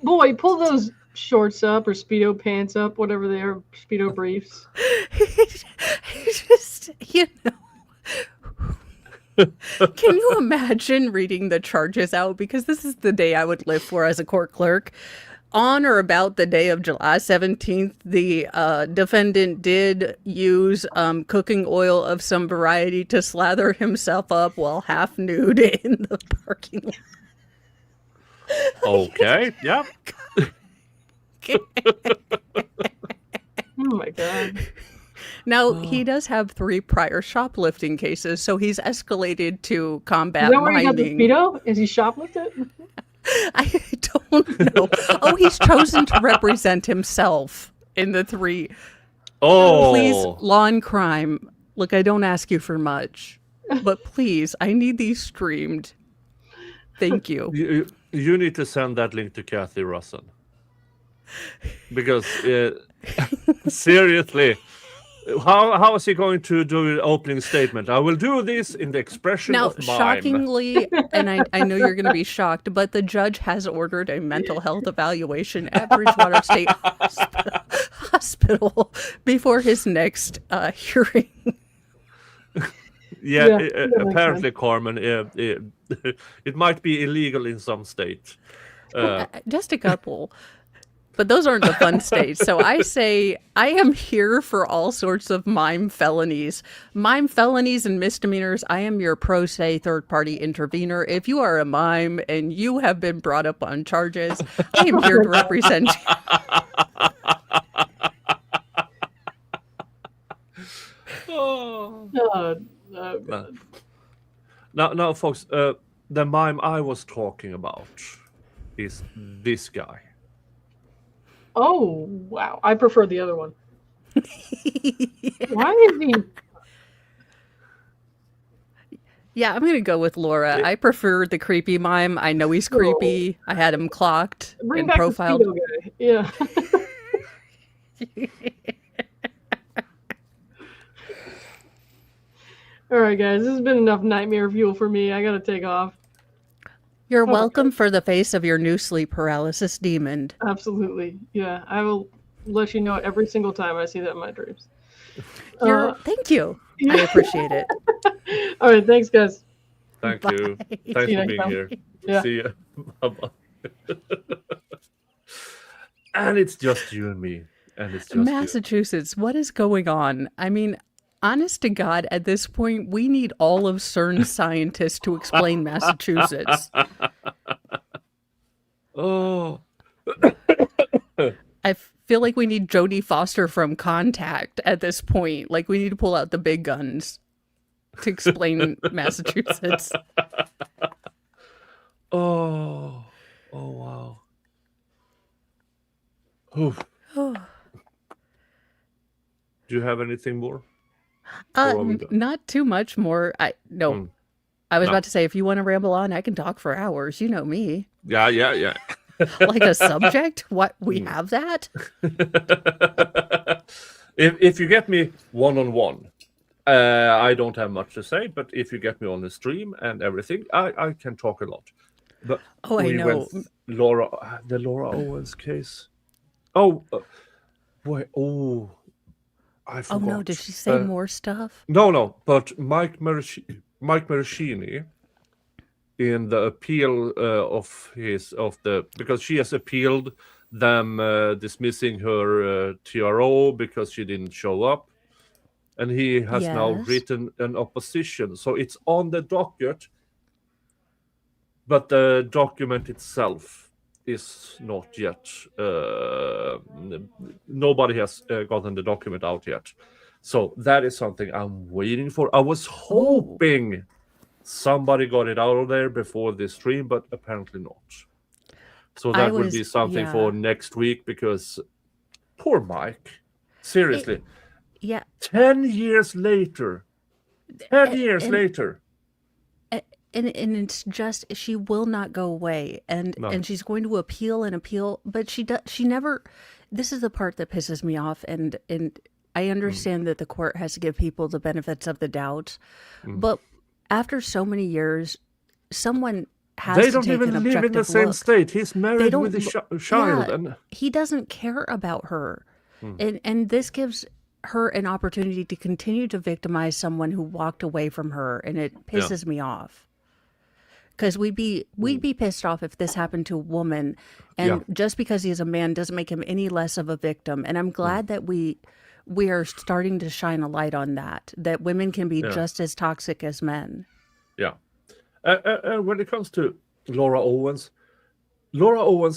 Boy, pull those shorts up or Speedo pants up, whatever they are, Speedo briefs. Just, can you imagine reading the charges out? Because this is the day I would live for as a court clerk. On or about the day of July 17th, the defendant did use cooking oil of some variety to slather himself up while half nude in the parking lot. Okay, yeah. Oh my god. Now, he does have 3 prior shoplifting cases, so he's escalated to Is combat that where he got the miming. Speedo? Is he shoplifted? I don't know. Oh, he's chosen to represent himself in the 3. Please, Oh, Law and Crime. Look, I don't ask you for much, but please, I need these streamed. Thank you. you need to send that link to Kathy Russell. Because seriously, how is he going to do an opening statement? I will do this in the expression Now, of mime. shockingly, and I know you're going to be shocked, but the judge has ordered a mental health evaluation at Bridgewater State Hospital before his next hearing. Yeah, Yeah, that makes apparently, Carmen, it might be illegal in some state. Just a couple. But those aren't the fun states. So I say I am here for all sorts of mime felonies. Mime felonies and misdemeanors. I am your pro se third party intervener. If you are a mime and you have been brought up on charges, I am here to represent you. Oh. God. Now, folks, the mime I was talking about is this guy. Oh, wow. I prefer the other one. Why is he? Yeah, I'm going to go with Laura. I prefer the creepy mime. I know he's creepy. I had him clocked Bring and back profiled. the Speedo guy. Yeah. All right, guys. This has been enough nightmare fuel for me. I got to take off. You're welcome for the face of your new sleep paralysis demon. Absolutely. Yeah. I will let you know every single time I see that in my dreams. Thank you. I appreciate it. All right. Thanks, guys. Thank Bye. you. See Thanks you for next being time. here. Yeah. See you. Bye-bye. And it's just you and me. And it's just you. Massachusetts, what is going on? I mean, honest to God, at this point, we need all of CERN scientists to explain Massachusetts. Oh. I feel like we need Jodie Foster from Contact at this point. Like, we need to pull out the big guns to explain Massachusetts. Oh. Oh, wow. Oof. Do you have anything more? Or are we done? Not too much more. I was No. about to say, if you want to ramble on, I can talk for hours. You know me. Yeah. Like a subject? What? We have that? If you get me one-on-one, I don't have much to say, but if you get me on the stream and everything, I can talk a lot. But Oh, I know. the Laura Owens case. Oh, boy. Oh, I Oh forgot. no, did she say more stuff? No, but Mike Maraschini, in the appeal because she has appealed them dismissing her TRO because she didn't show up, and he has now Yes. written an opposition, so it's on the docket, but the document itself is not yet. Nobody has gotten the document out yet, so that is something I'm waiting for. I was hoping somebody got it out of there before this stream, but apparently not. So that will be something for next week, because poor Mike. Seriously, Yeah. 10 years later. 10 years and- later. And it's just, she will not go away, and she's going to appeal and appeal, but she never. This is the part that pisses me off, and I understand that the court has to give people the benefits of the doubt, but after so many years, someone has They to don't take even an live in objective the same look. state. He's married don't with a lo- child, Yeah, and he doesn't care about her, and this gives her an opportunity to continue to victimize someone who walked away from her, and it pisses me off. Because we'd be pissed off if this happened to a woman, and just because he's a man doesn't make him any less of a victim. And I'm glad that we are starting to shine a light on that women can be just as toxic as men. yeah. When it comes to Laura Owens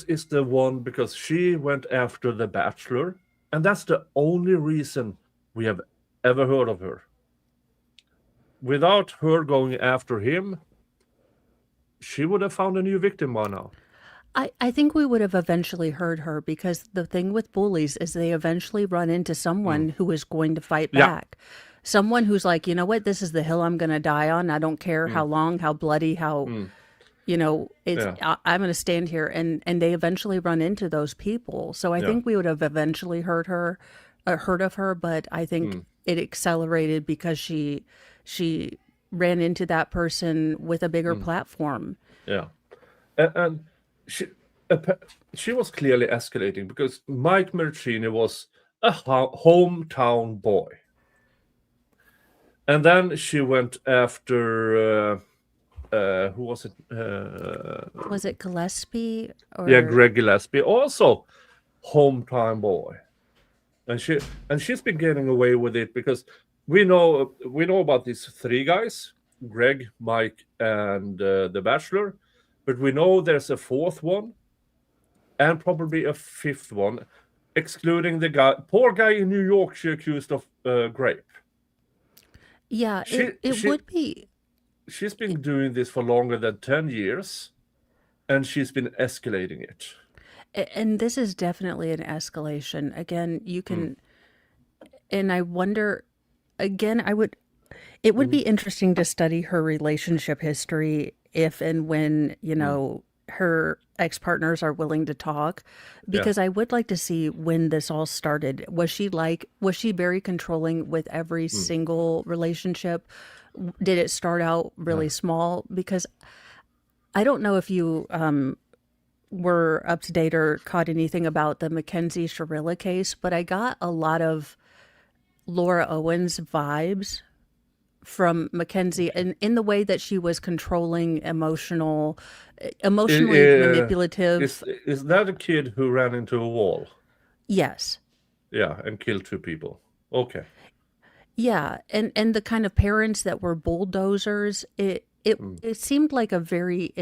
is the one because she went after The Bachelor, and that's the only reason we have ever heard of her. Without her going after him, she would have found a new victim by now. I think we would have eventually heard her because the thing with bullies is they eventually run into someone who is going to fight Yeah. back. Someone who's like, you know what, this is the hill I'm going to die on. I don't care how Mm. long, how bloody, how, it's, Yeah. I'm going to stand here. And they eventually run into those people. So I Yeah. think we would have eventually heard of her, but I think Mm. it accelerated because she ran into that person with a bigger Mm. platform. Yeah. And she she was clearly escalating because Mike Martini was a hometown boy. And then she went after who was it? Was it Gillespie Yeah, or Greg Gillespie, also hometown boy. And she's been getting away with it because we know about these three guys, Greg, Mike, and the Bachelor, but we know there's a fourth one and probably a fifth one, excluding the poor guy in New York she accused of rape. yeah, She it she would be. she's been doing this for longer than 10 years, and she's been escalating it. And this is definitely an escalation. Again, you Mm. can, and I wonder, again, it would be Mm. interesting to study her relationship history if and when, Mm. her ex-partners are willing to talk, Yeah. because I would like to see when this all started. Was she very controlling with every Mm. single relationship? Did it start out really Yeah. small? Because I don't know if you were up to date or caught anything about the Mackenzie Sharilla case, but I got a lot of Laura Owens vibes from Mackenzie in the way that she was controlling, emotionally manipulative. Is that a kid who ran into a wall? Yes. Yeah, and killed two people. Okay. Yeah, and the kind of parents that were bulldozers, Mm. it seemed like a very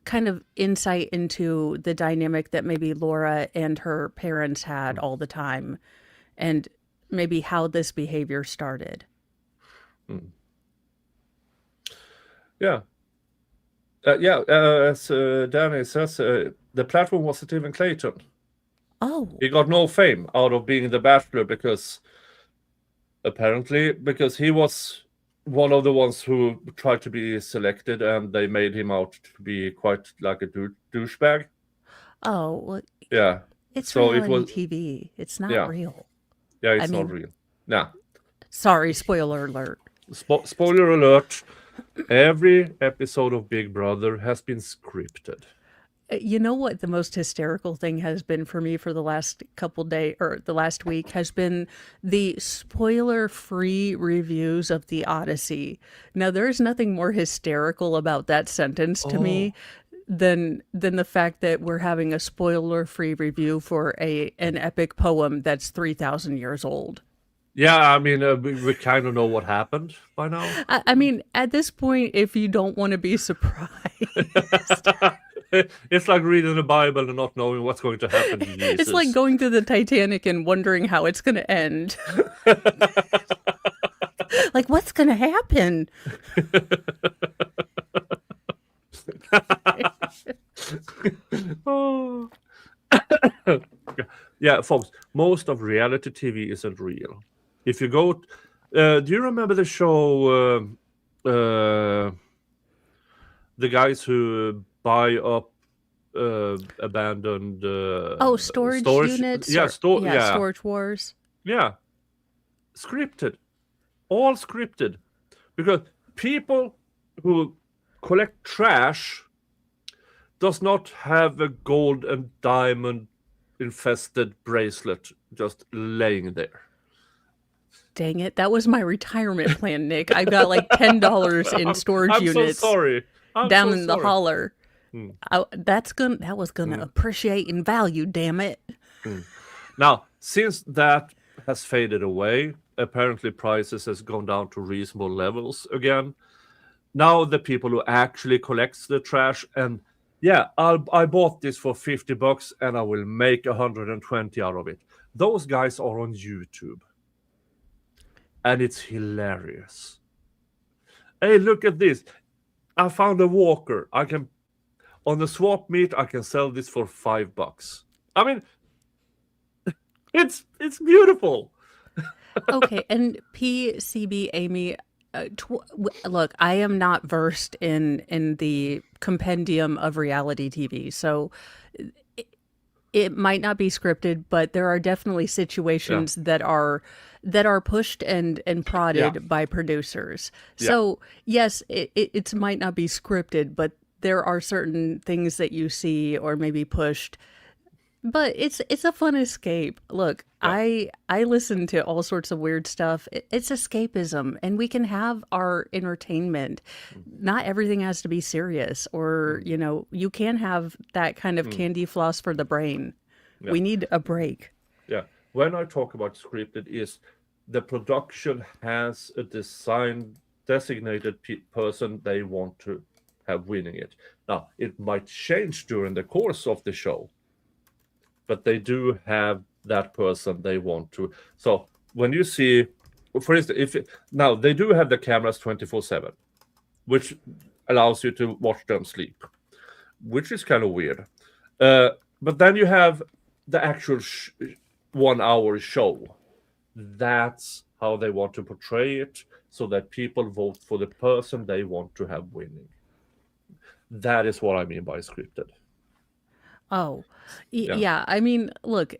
kind of insight into the dynamic that maybe Laura and her parents had all the time, and maybe how this behavior started. Mm. Yeah. As Danny says, the platform was Stephen Clayton. Oh, He got no fame out of being the Bachelor because he was one of the ones who tried to be selected, and they made him out to be quite like a douchebag. oh, well, Yeah. it's So it reality was. TV. It's not Yeah. real. Yeah, I it's not mean, real. Nah. sorry, spoiler alert. Spoiler alert. Every episode of Big Brother has been scripted. You know what the most hysterical thing has been for me for the last couple days or the last week has been the spoiler-free reviews of The Odyssey. Now, there's nothing more hysterical about that sentence to me than the fact that we're having a spoiler-free review for an epic poem that's 3,000 years old. Yeah, I mean, we kind of know what happened by now. I mean, at this point, if you don't want to be surprised, It's like reading the Bible and not knowing what's going to happen to Jesus. it's like going to the Titanic and wondering how it's going to end. Like, what's going to happen? Oh. Yeah, folks, most of reality TV isn't real. If you go, do you remember the show, the guys who buy up abandoned Storage units? Yeah, yeah, Storage Wars. Yeah, scripted, all scripted, because people who collect trash does not have a gold and diamond infested bracelet just laying there. Dang it. That was my retirement plan, Nick. I've got like $10 in storage I'm units so sorry. down in the holler. Hmm. That was gonna appreciate in value, damn it. Now, since that has faded away, apparently prices has gone down to reasonable levels again. Now the people who actually collects the trash, and yeah, I bought this for $50 and I will make 120 out of it. Those guys are on YouTube. And it's hilarious. Hey, look at this. I found a walker. on the swap meet, I can sell this for $5. I mean, it's beautiful. Okay, and PCB Amy, look, I am not versed in the compendium of reality TV, so it might not be scripted, but there are definitely Yeah, situations that are pushed and yeah, prodded by producers. yeah. So yes, it might not be scripted, but there are certain things that you see or maybe pushed. But it's a fun escape. Look, Yeah. I listen to all sorts of weird stuff. It's escapism, and we can have our entertainment. Not everything has to be serious, or Mm, you can have that kind of mm, candy floss for the brain. yeah, We need a break. yeah. When I talk about scripted, is the production has a designated person they want to have winning it. Now, it might change during the course of the show, but they do have that person they want to. So when you see, for instance, now they do have the cameras 24/7, which allows you to watch them sleep, which is kind of weird. But then you have the actual 1 hour show. That's how they want to portray it, so that people vote for the person they want to have winning. That is what I mean by scripted. Oh, Yeah. yeah. I mean, look,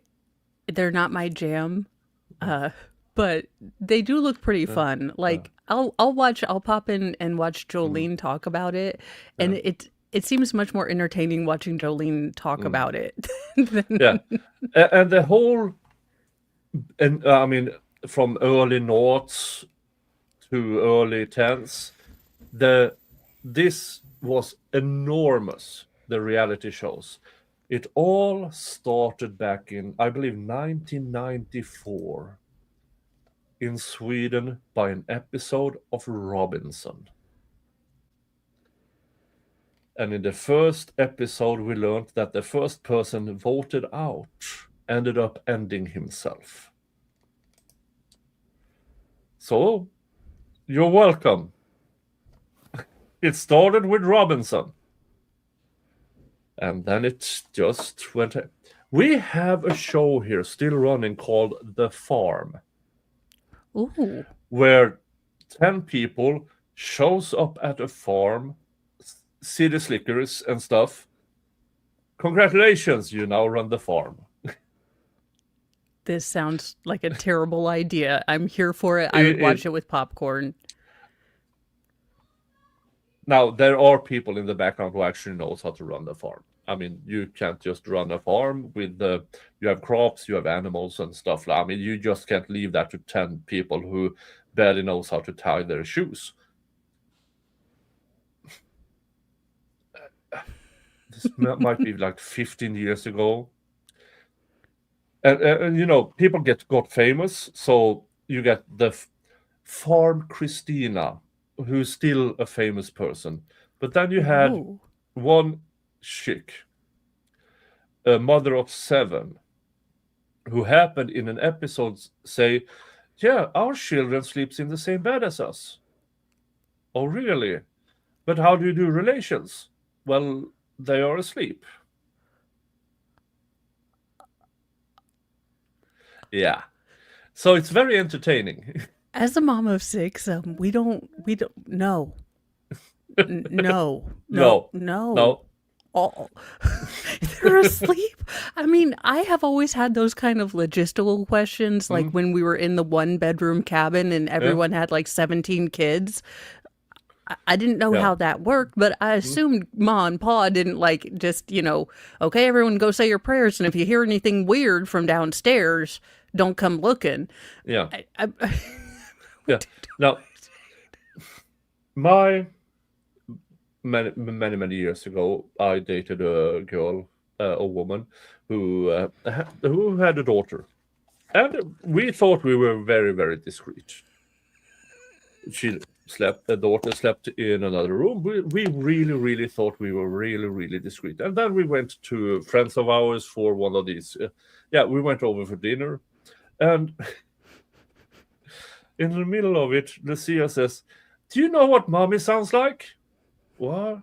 they're not my jam, uh, but they do look pretty Yeah. fun. Yeah. Like I'll pop in and watch Mm, Jolene talk about it, and yeah. it seems much more entertaining watching Jolene talk Mm, about it than yeah. And the whole, and I mean, from early noughts to early tens, this was enormous. The reality shows. It all started back in, I believe, 1994 in Sweden by an episode of Robinson. And in the first episode, we learned that the first person voted out ended up ending himself. So, you're welcome. It started with Robinson. And then it just went. We have a show here still running called The Farm, ooh. where 10 people shows up at a farm, city slickers and stuff. Congratulations, you now run the farm. This sounds like a terrible idea. I'm here for it. I would It, watch it, it with popcorn. now, there are people in the background who actually knows how to run the farm. I mean, you can't just run a farm with you have crops, you have animals and stuff. I mean, you just can't leave that to 10 people who barely knows how to tie their shoes. This might be like 15 years ago. And people got famous, so you get the Farm Christina, who's still a famous person. But then you had Ooh. one chick, a mother of 7, who happened in an episode say, "Yeah, our children sleeps in the same bed as us." Oh, really? But how do you do relations? Well, they are asleep. Yeah. So it's very entertaining. As a mom of 6, we don't no. No. No. No, No. no. Oh, they're asleep. I mean, I have always had those kind of logistical questions, like Mm, when we were in the 1-bedroom cabin and yeah, everyone had like 17 kids. I didn't know yeah. how that worked, but I Mm, assumed Ma and Pa didn't like just, okay, everyone go say your prayers, and if you hear anything weird from downstairs, don't come looking. yeah, I yeah. Now, my many years ago, I dated a girl, a woman, who had a daughter, and we thought we were very, very discreet. The daughter slept in another room. We really, really thought we were really, really discreet. And then we went to friends of ours for one of these. Yeah, we went over for dinner, and in the middle of it, Lucia says, "Do you know what mommy sounds like?" What?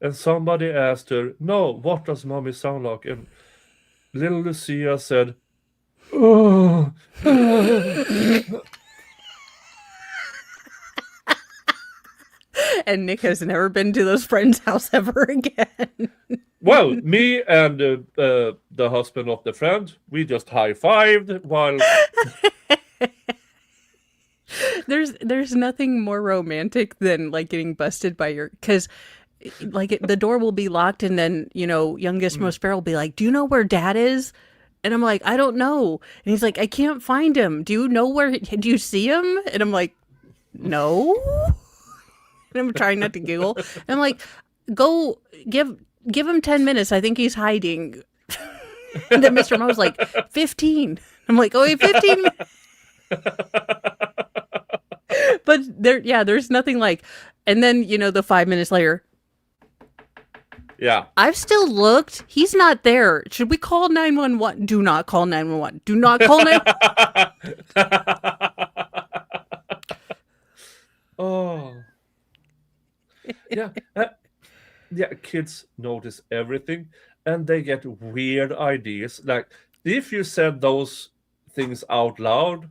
And somebody asked her, "No, what does mommy sound like?" And little Lucia said, "Oh." And Nick has never been to those friends' house ever again. Well, me and the husband of the friend, we just high-fived while... There's nothing more romantic than like getting busted by your, because like the door will be locked and then youngest most feral will be like, "Do you know where dad is?" And I'm like, "I don't know." And he's like, "I can't find him. Do you know where? Do you see him?" And I'm like, "No." And I'm trying not to giggle. And I'm like, "Go give him 10 minutes. I think he's hiding." And then Mr. Mo's like, 15. I'm like, "Oh, wait, 15 minutes." But there's nothing like, and then the 5 minutes later, Yeah. "I've still looked. He's not there. Should we call 911? Do not call 911. Do not call 911. Oh. Yeah. Yeah, kids notice everything and they get weird ideas. Like, if you said those things out loud,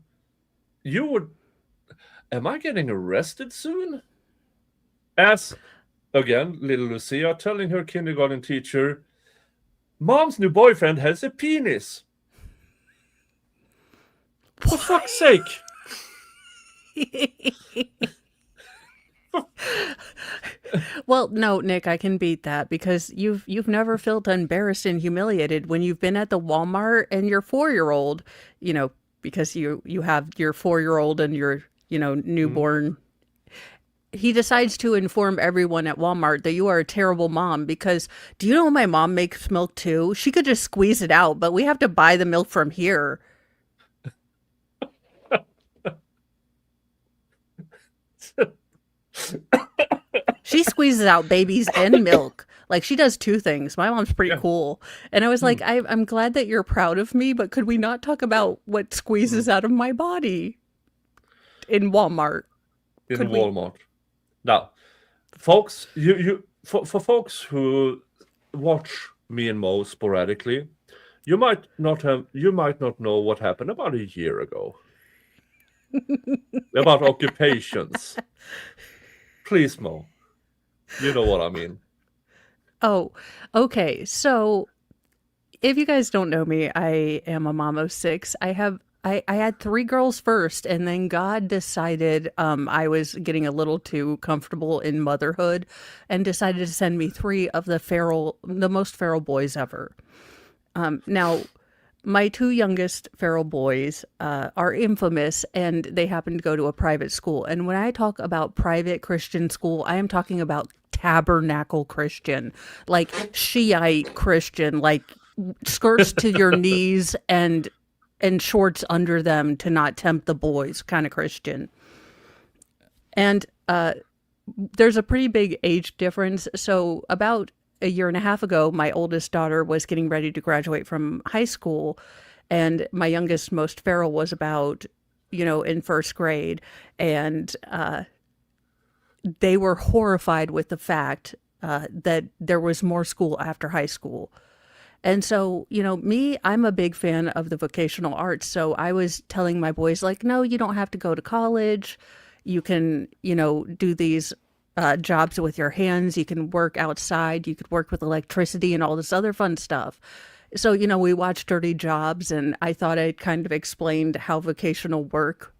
you would... Am I getting arrested soon? As, again, little Lucia telling her kindergarten teacher, "Mom's new boyfriend has a penis." For fuck's sake. Well, no, Nick, I can beat that because you've never felt embarrassed and humiliated when you've been at the Walmart and your 4-year-old, because you have your 4-year-old and your newborn. He decides to inform everyone at Walmart that you are a terrible mom because, "Do you know my mom makes milk too? She could just squeeze it out, but we have to buy the milk from here." She squeezes out babies and milk. Like, she does 2 things. My mom's pretty cool. And I was like, I'm glad that you're proud of me, but could we not talk about what squeezes out of my body in Walmart? In Walmart. Now, folks, for folks who watch me and Mo sporadically, you might not know what happened about a year ago. About occupations. Please, Mo. You know what I mean. Oh, okay. So if you guys don't know me, I am a mom of 6. I had 3 girls first, and then God decided I was getting a little too comfortable in motherhood and decided to send me 3 of the most feral boys ever. Now, my 2 youngest feral boys are infamous, and they happen to go to a private school. And when I talk about private Christian school, I am talking about tabernacle Christian, like Shiite Christian, like skirts to your knees and shorts under them to not tempt the boys kind of Christian. And there's a pretty big age difference. So about a year and a half ago, my oldest daughter was getting ready to graduate from high school, and my youngest, most feral, was about, in first grade. And they were horrified with the fact that there was more school after high school. And so, me, I'm a big fan of the vocational arts. So I was telling my boys, like, "No, you don't have to go to college. You can, do these jobs with your hands. You can work outside. You could work with electricity and all this other fun stuff." So, we watched Dirty Jobs, and I thought I'd kind of explained how vocational work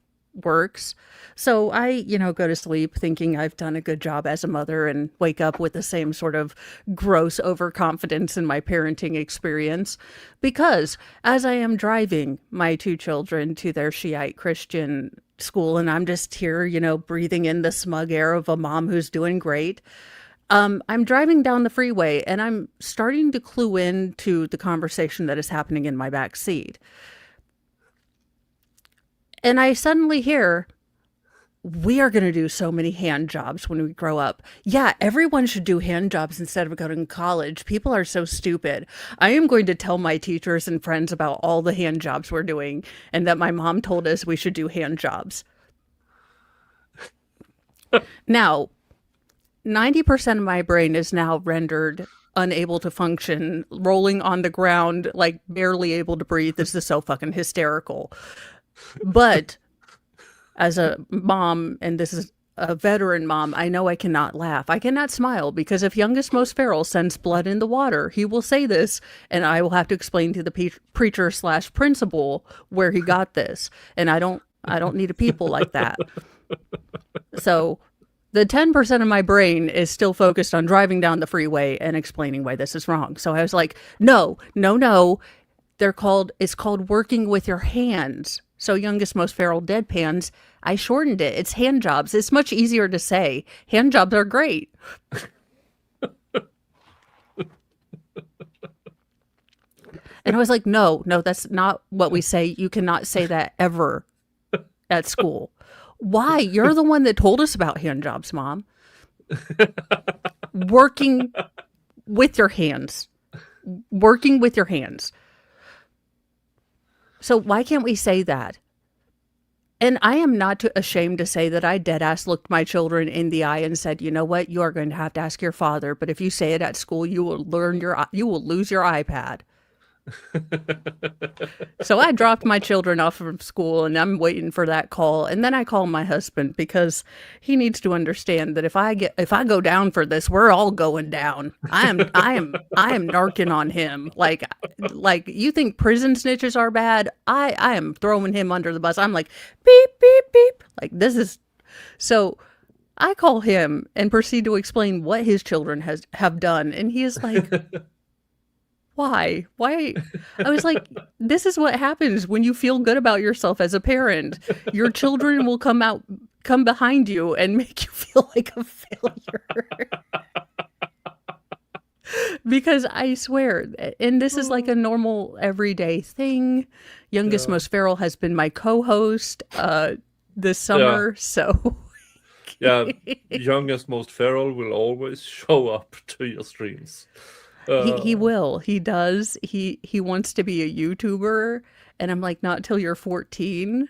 works. So I, go to sleep thinking I've done a good job as a mother and wake up with the same sort of gross overconfidence in my parenting experience, because as I am driving my 2 children to their Shiite Christian school, and I'm just here, breathing in the smug air of a mom who's doing great. I'm driving down the freeway and I'm starting to clue in to the conversation that is happening in my back seat. And I suddenly hear, "We are going to do so many hand jobs when we grow up. Yeah, everyone should do hand jobs instead of going to college. People are so stupid. I am going to tell my teachers and friends about all the hand jobs we're doing and that my mom told us we should do hand jobs." Now, 90% of my brain is now rendered unable to function, rolling on the ground, like barely able to breathe. This is so fucking hysterical. But as a mom, and this is a veteran mom, I know I cannot laugh. I cannot smile because if youngest most feral sends blood in the water, he will say this, and I will have to explain to the preacher / principal where he got this. And I don't need a people like that. So the 10% of my brain is still focused on driving down the freeway and explaining why this is wrong. So I was like, no. It's called working with your hands. So youngest most feral deadpans, I shortened it. It's hand jobs. It's much easier to say. Hand jobs are great. And I was like, no, that's not what we say. You cannot say that ever at school. Why? You're the one that told us about hand jobs, Mom. Working with your hands. Working with your hands. So why can't we say that? And I am not ashamed to say that I deadass looked my children in the eye and said, you know what? You are going to have to ask your father. But if you say it at school, you will lose your iPad. So I dropped my children off from school and I'm waiting for that call. And then I call my husband because he needs to understand that if I go down for this, we're all going down. I am narking on him. Like you think prison snitches are bad? I am throwing him under the bus. I'm like, beep, beep, beep. Like this is so I call him and proceed to explain what his children have done. And he is like, why? I was like, this is what happens when you feel good about yourself as a parent. Your children will come behind you and make you feel like a failure. Because I swear, and this is like a normal everyday thing. Youngest most feral has been my co-host this summer, so yeah, youngest most feral will always show up to your streams. He will. He does. He wants to be a YouTuber, and I'm like, not till you're 14.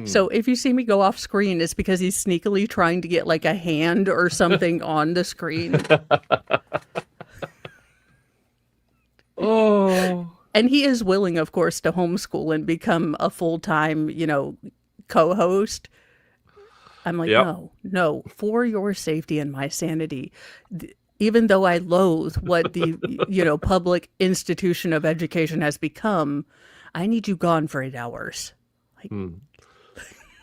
So if you see me go off screen, it's because he's sneakily trying to get like a hand or something on the screen. Oh. And he is willing, of course, to homeschool and become a full-time, co-host. I'm like, no, for your safety and my sanity. Even though I loathe what the, public institution of education has become, I need you gone for 8 hours. Like,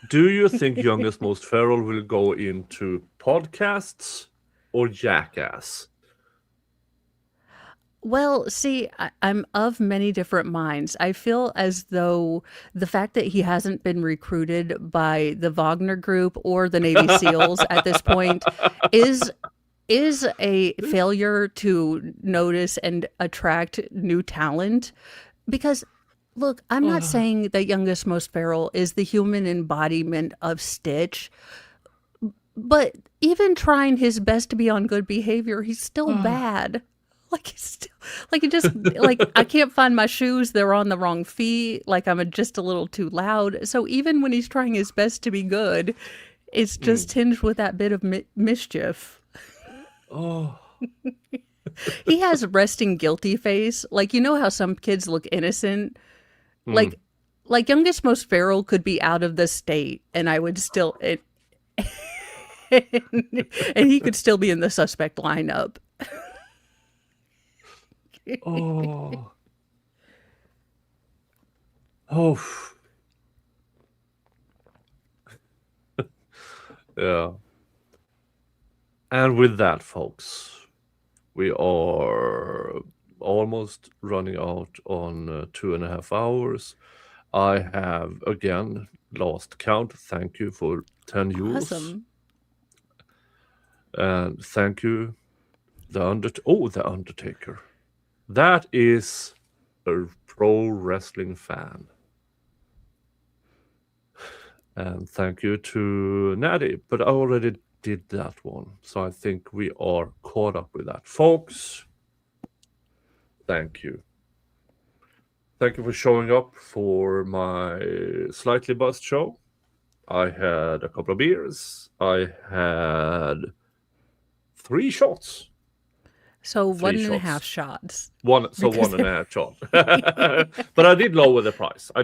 Do you think youngest most feral will go into podcasts or Jackass? Well, see, I'm of many different minds. I feel as though the fact that he hasn't been recruited by the Wagner Group or the Navy SEALs at this point is a failure to notice and attract new talent. Because, look, I'm not saying that youngest most feral is the human embodiment of Stitch, but even trying his best to be on good behavior, he's still bad. Like he's still, like it just like I can't find my shoes; they're on the wrong feet. Like I'm just a little too loud. So even when he's trying his best to be good, it's just tinged with that bit of mischief. Oh. He has resting guilty face. Like, how some kids look innocent? Like youngest most feral could be out of the state and I would still and he could still be in the suspect lineup. Oh. Yeah. And with that, folks, we are almost running out on 2.5 hours. I have, again, lost count. Thank you for 10 euros. Awesome. And thank you, the Undertaker. That is a pro wrestling fan. And thank you to Natty, but I already did that one. So I think we are caught up with that. Folks, thank you. Thank you for showing up for my Slightly Buzzed show. I had a couple of beers. I had 3 shots. So 3 1.5 shots. shots. One Because- and a half shot. But I did lower the price. For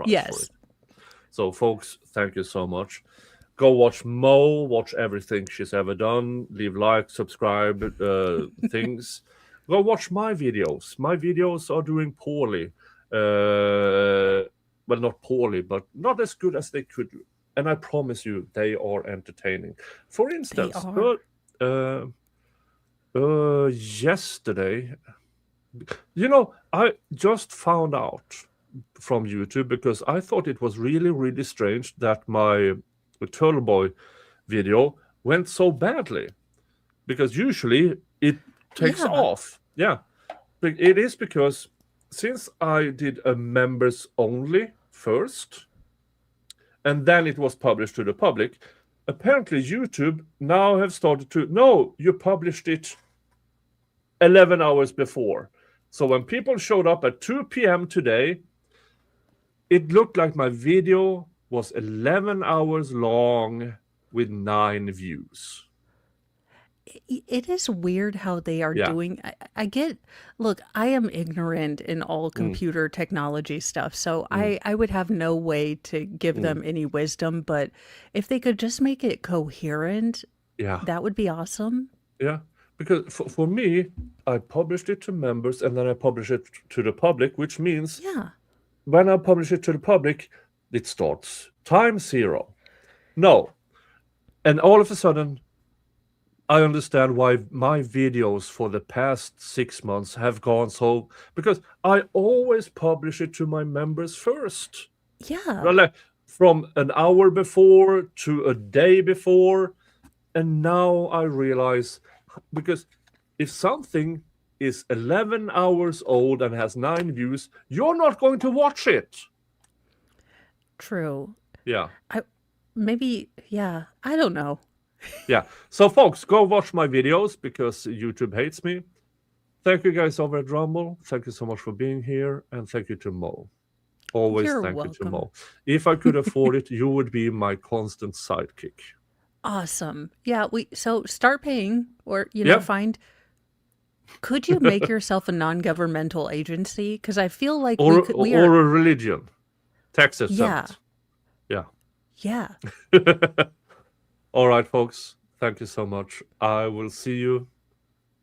Yes. it. So, folks, thank you so much. Go watch Mo, watch everything she's ever done. Leave like, subscribe, things. Go watch my videos. My videos are doing poorly. Well, not poorly, but not as good as they could. And I promise you, they are entertaining. For instance, yesterday, I just found out from YouTube, because I thought it was really, really strange that my Turtle Boy video went so badly, because usually it takes off. Yeah, but it is because since I did a members only first, and then it was published to the public, apparently YouTube now have started to, no, you published it 11 hours before. So when people showed up at 2 p.m. today, it looked like my video was 11 hours long with 9 views. It is weird how they are doing. I get, look, I am ignorant in all computer technology stuff, so I would have no way to give them any wisdom, but if they could just make it coherent, that would be awesome. Yeah, because for me, I published it to members and then I published it to the public, which means when I publish it to the public, it starts time 0. No. And all of a sudden, I understand why my videos for the past 6 months have gone so, because I always publish it to my members first. Yeah. Well, like from an hour before to a day before. And now I realize, because if something is 11 hours old and has 9 views, you're not going to watch it. True. Yeah. I don't know. Yeah. So, folks, go watch my videos because YouTube hates me. Thank you guys over at Rumble. Thank you so much for being here. And thank you to Mo. Always You're thank welcome. you to Mo. If I could afford it, you would be my constant sidekick. Awesome. Yeah, so start paying, or Yeah. could you make yourself a non-governmental agency? Because I feel like Or we a are. religion. Tax Yeah. exempt. Yeah. Yeah. All right, folks. Thank you so much. I will see you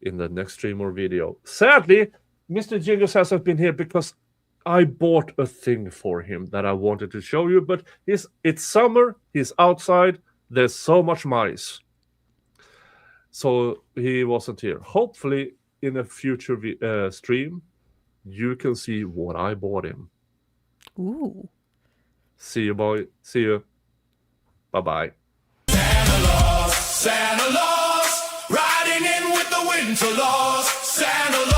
in the next stream or video. Sadly, Mr. Jingles hasn't been here because I bought a thing for him that I wanted to show you, but it's summer, he's outside, there's so much mice. So he wasn't here. Hopefully, in a future stream, you can see what I bought him. Ooh. See you, boy. See you. Bye-bye. Santa Claus, riding in with the winter laws. Santa Claus.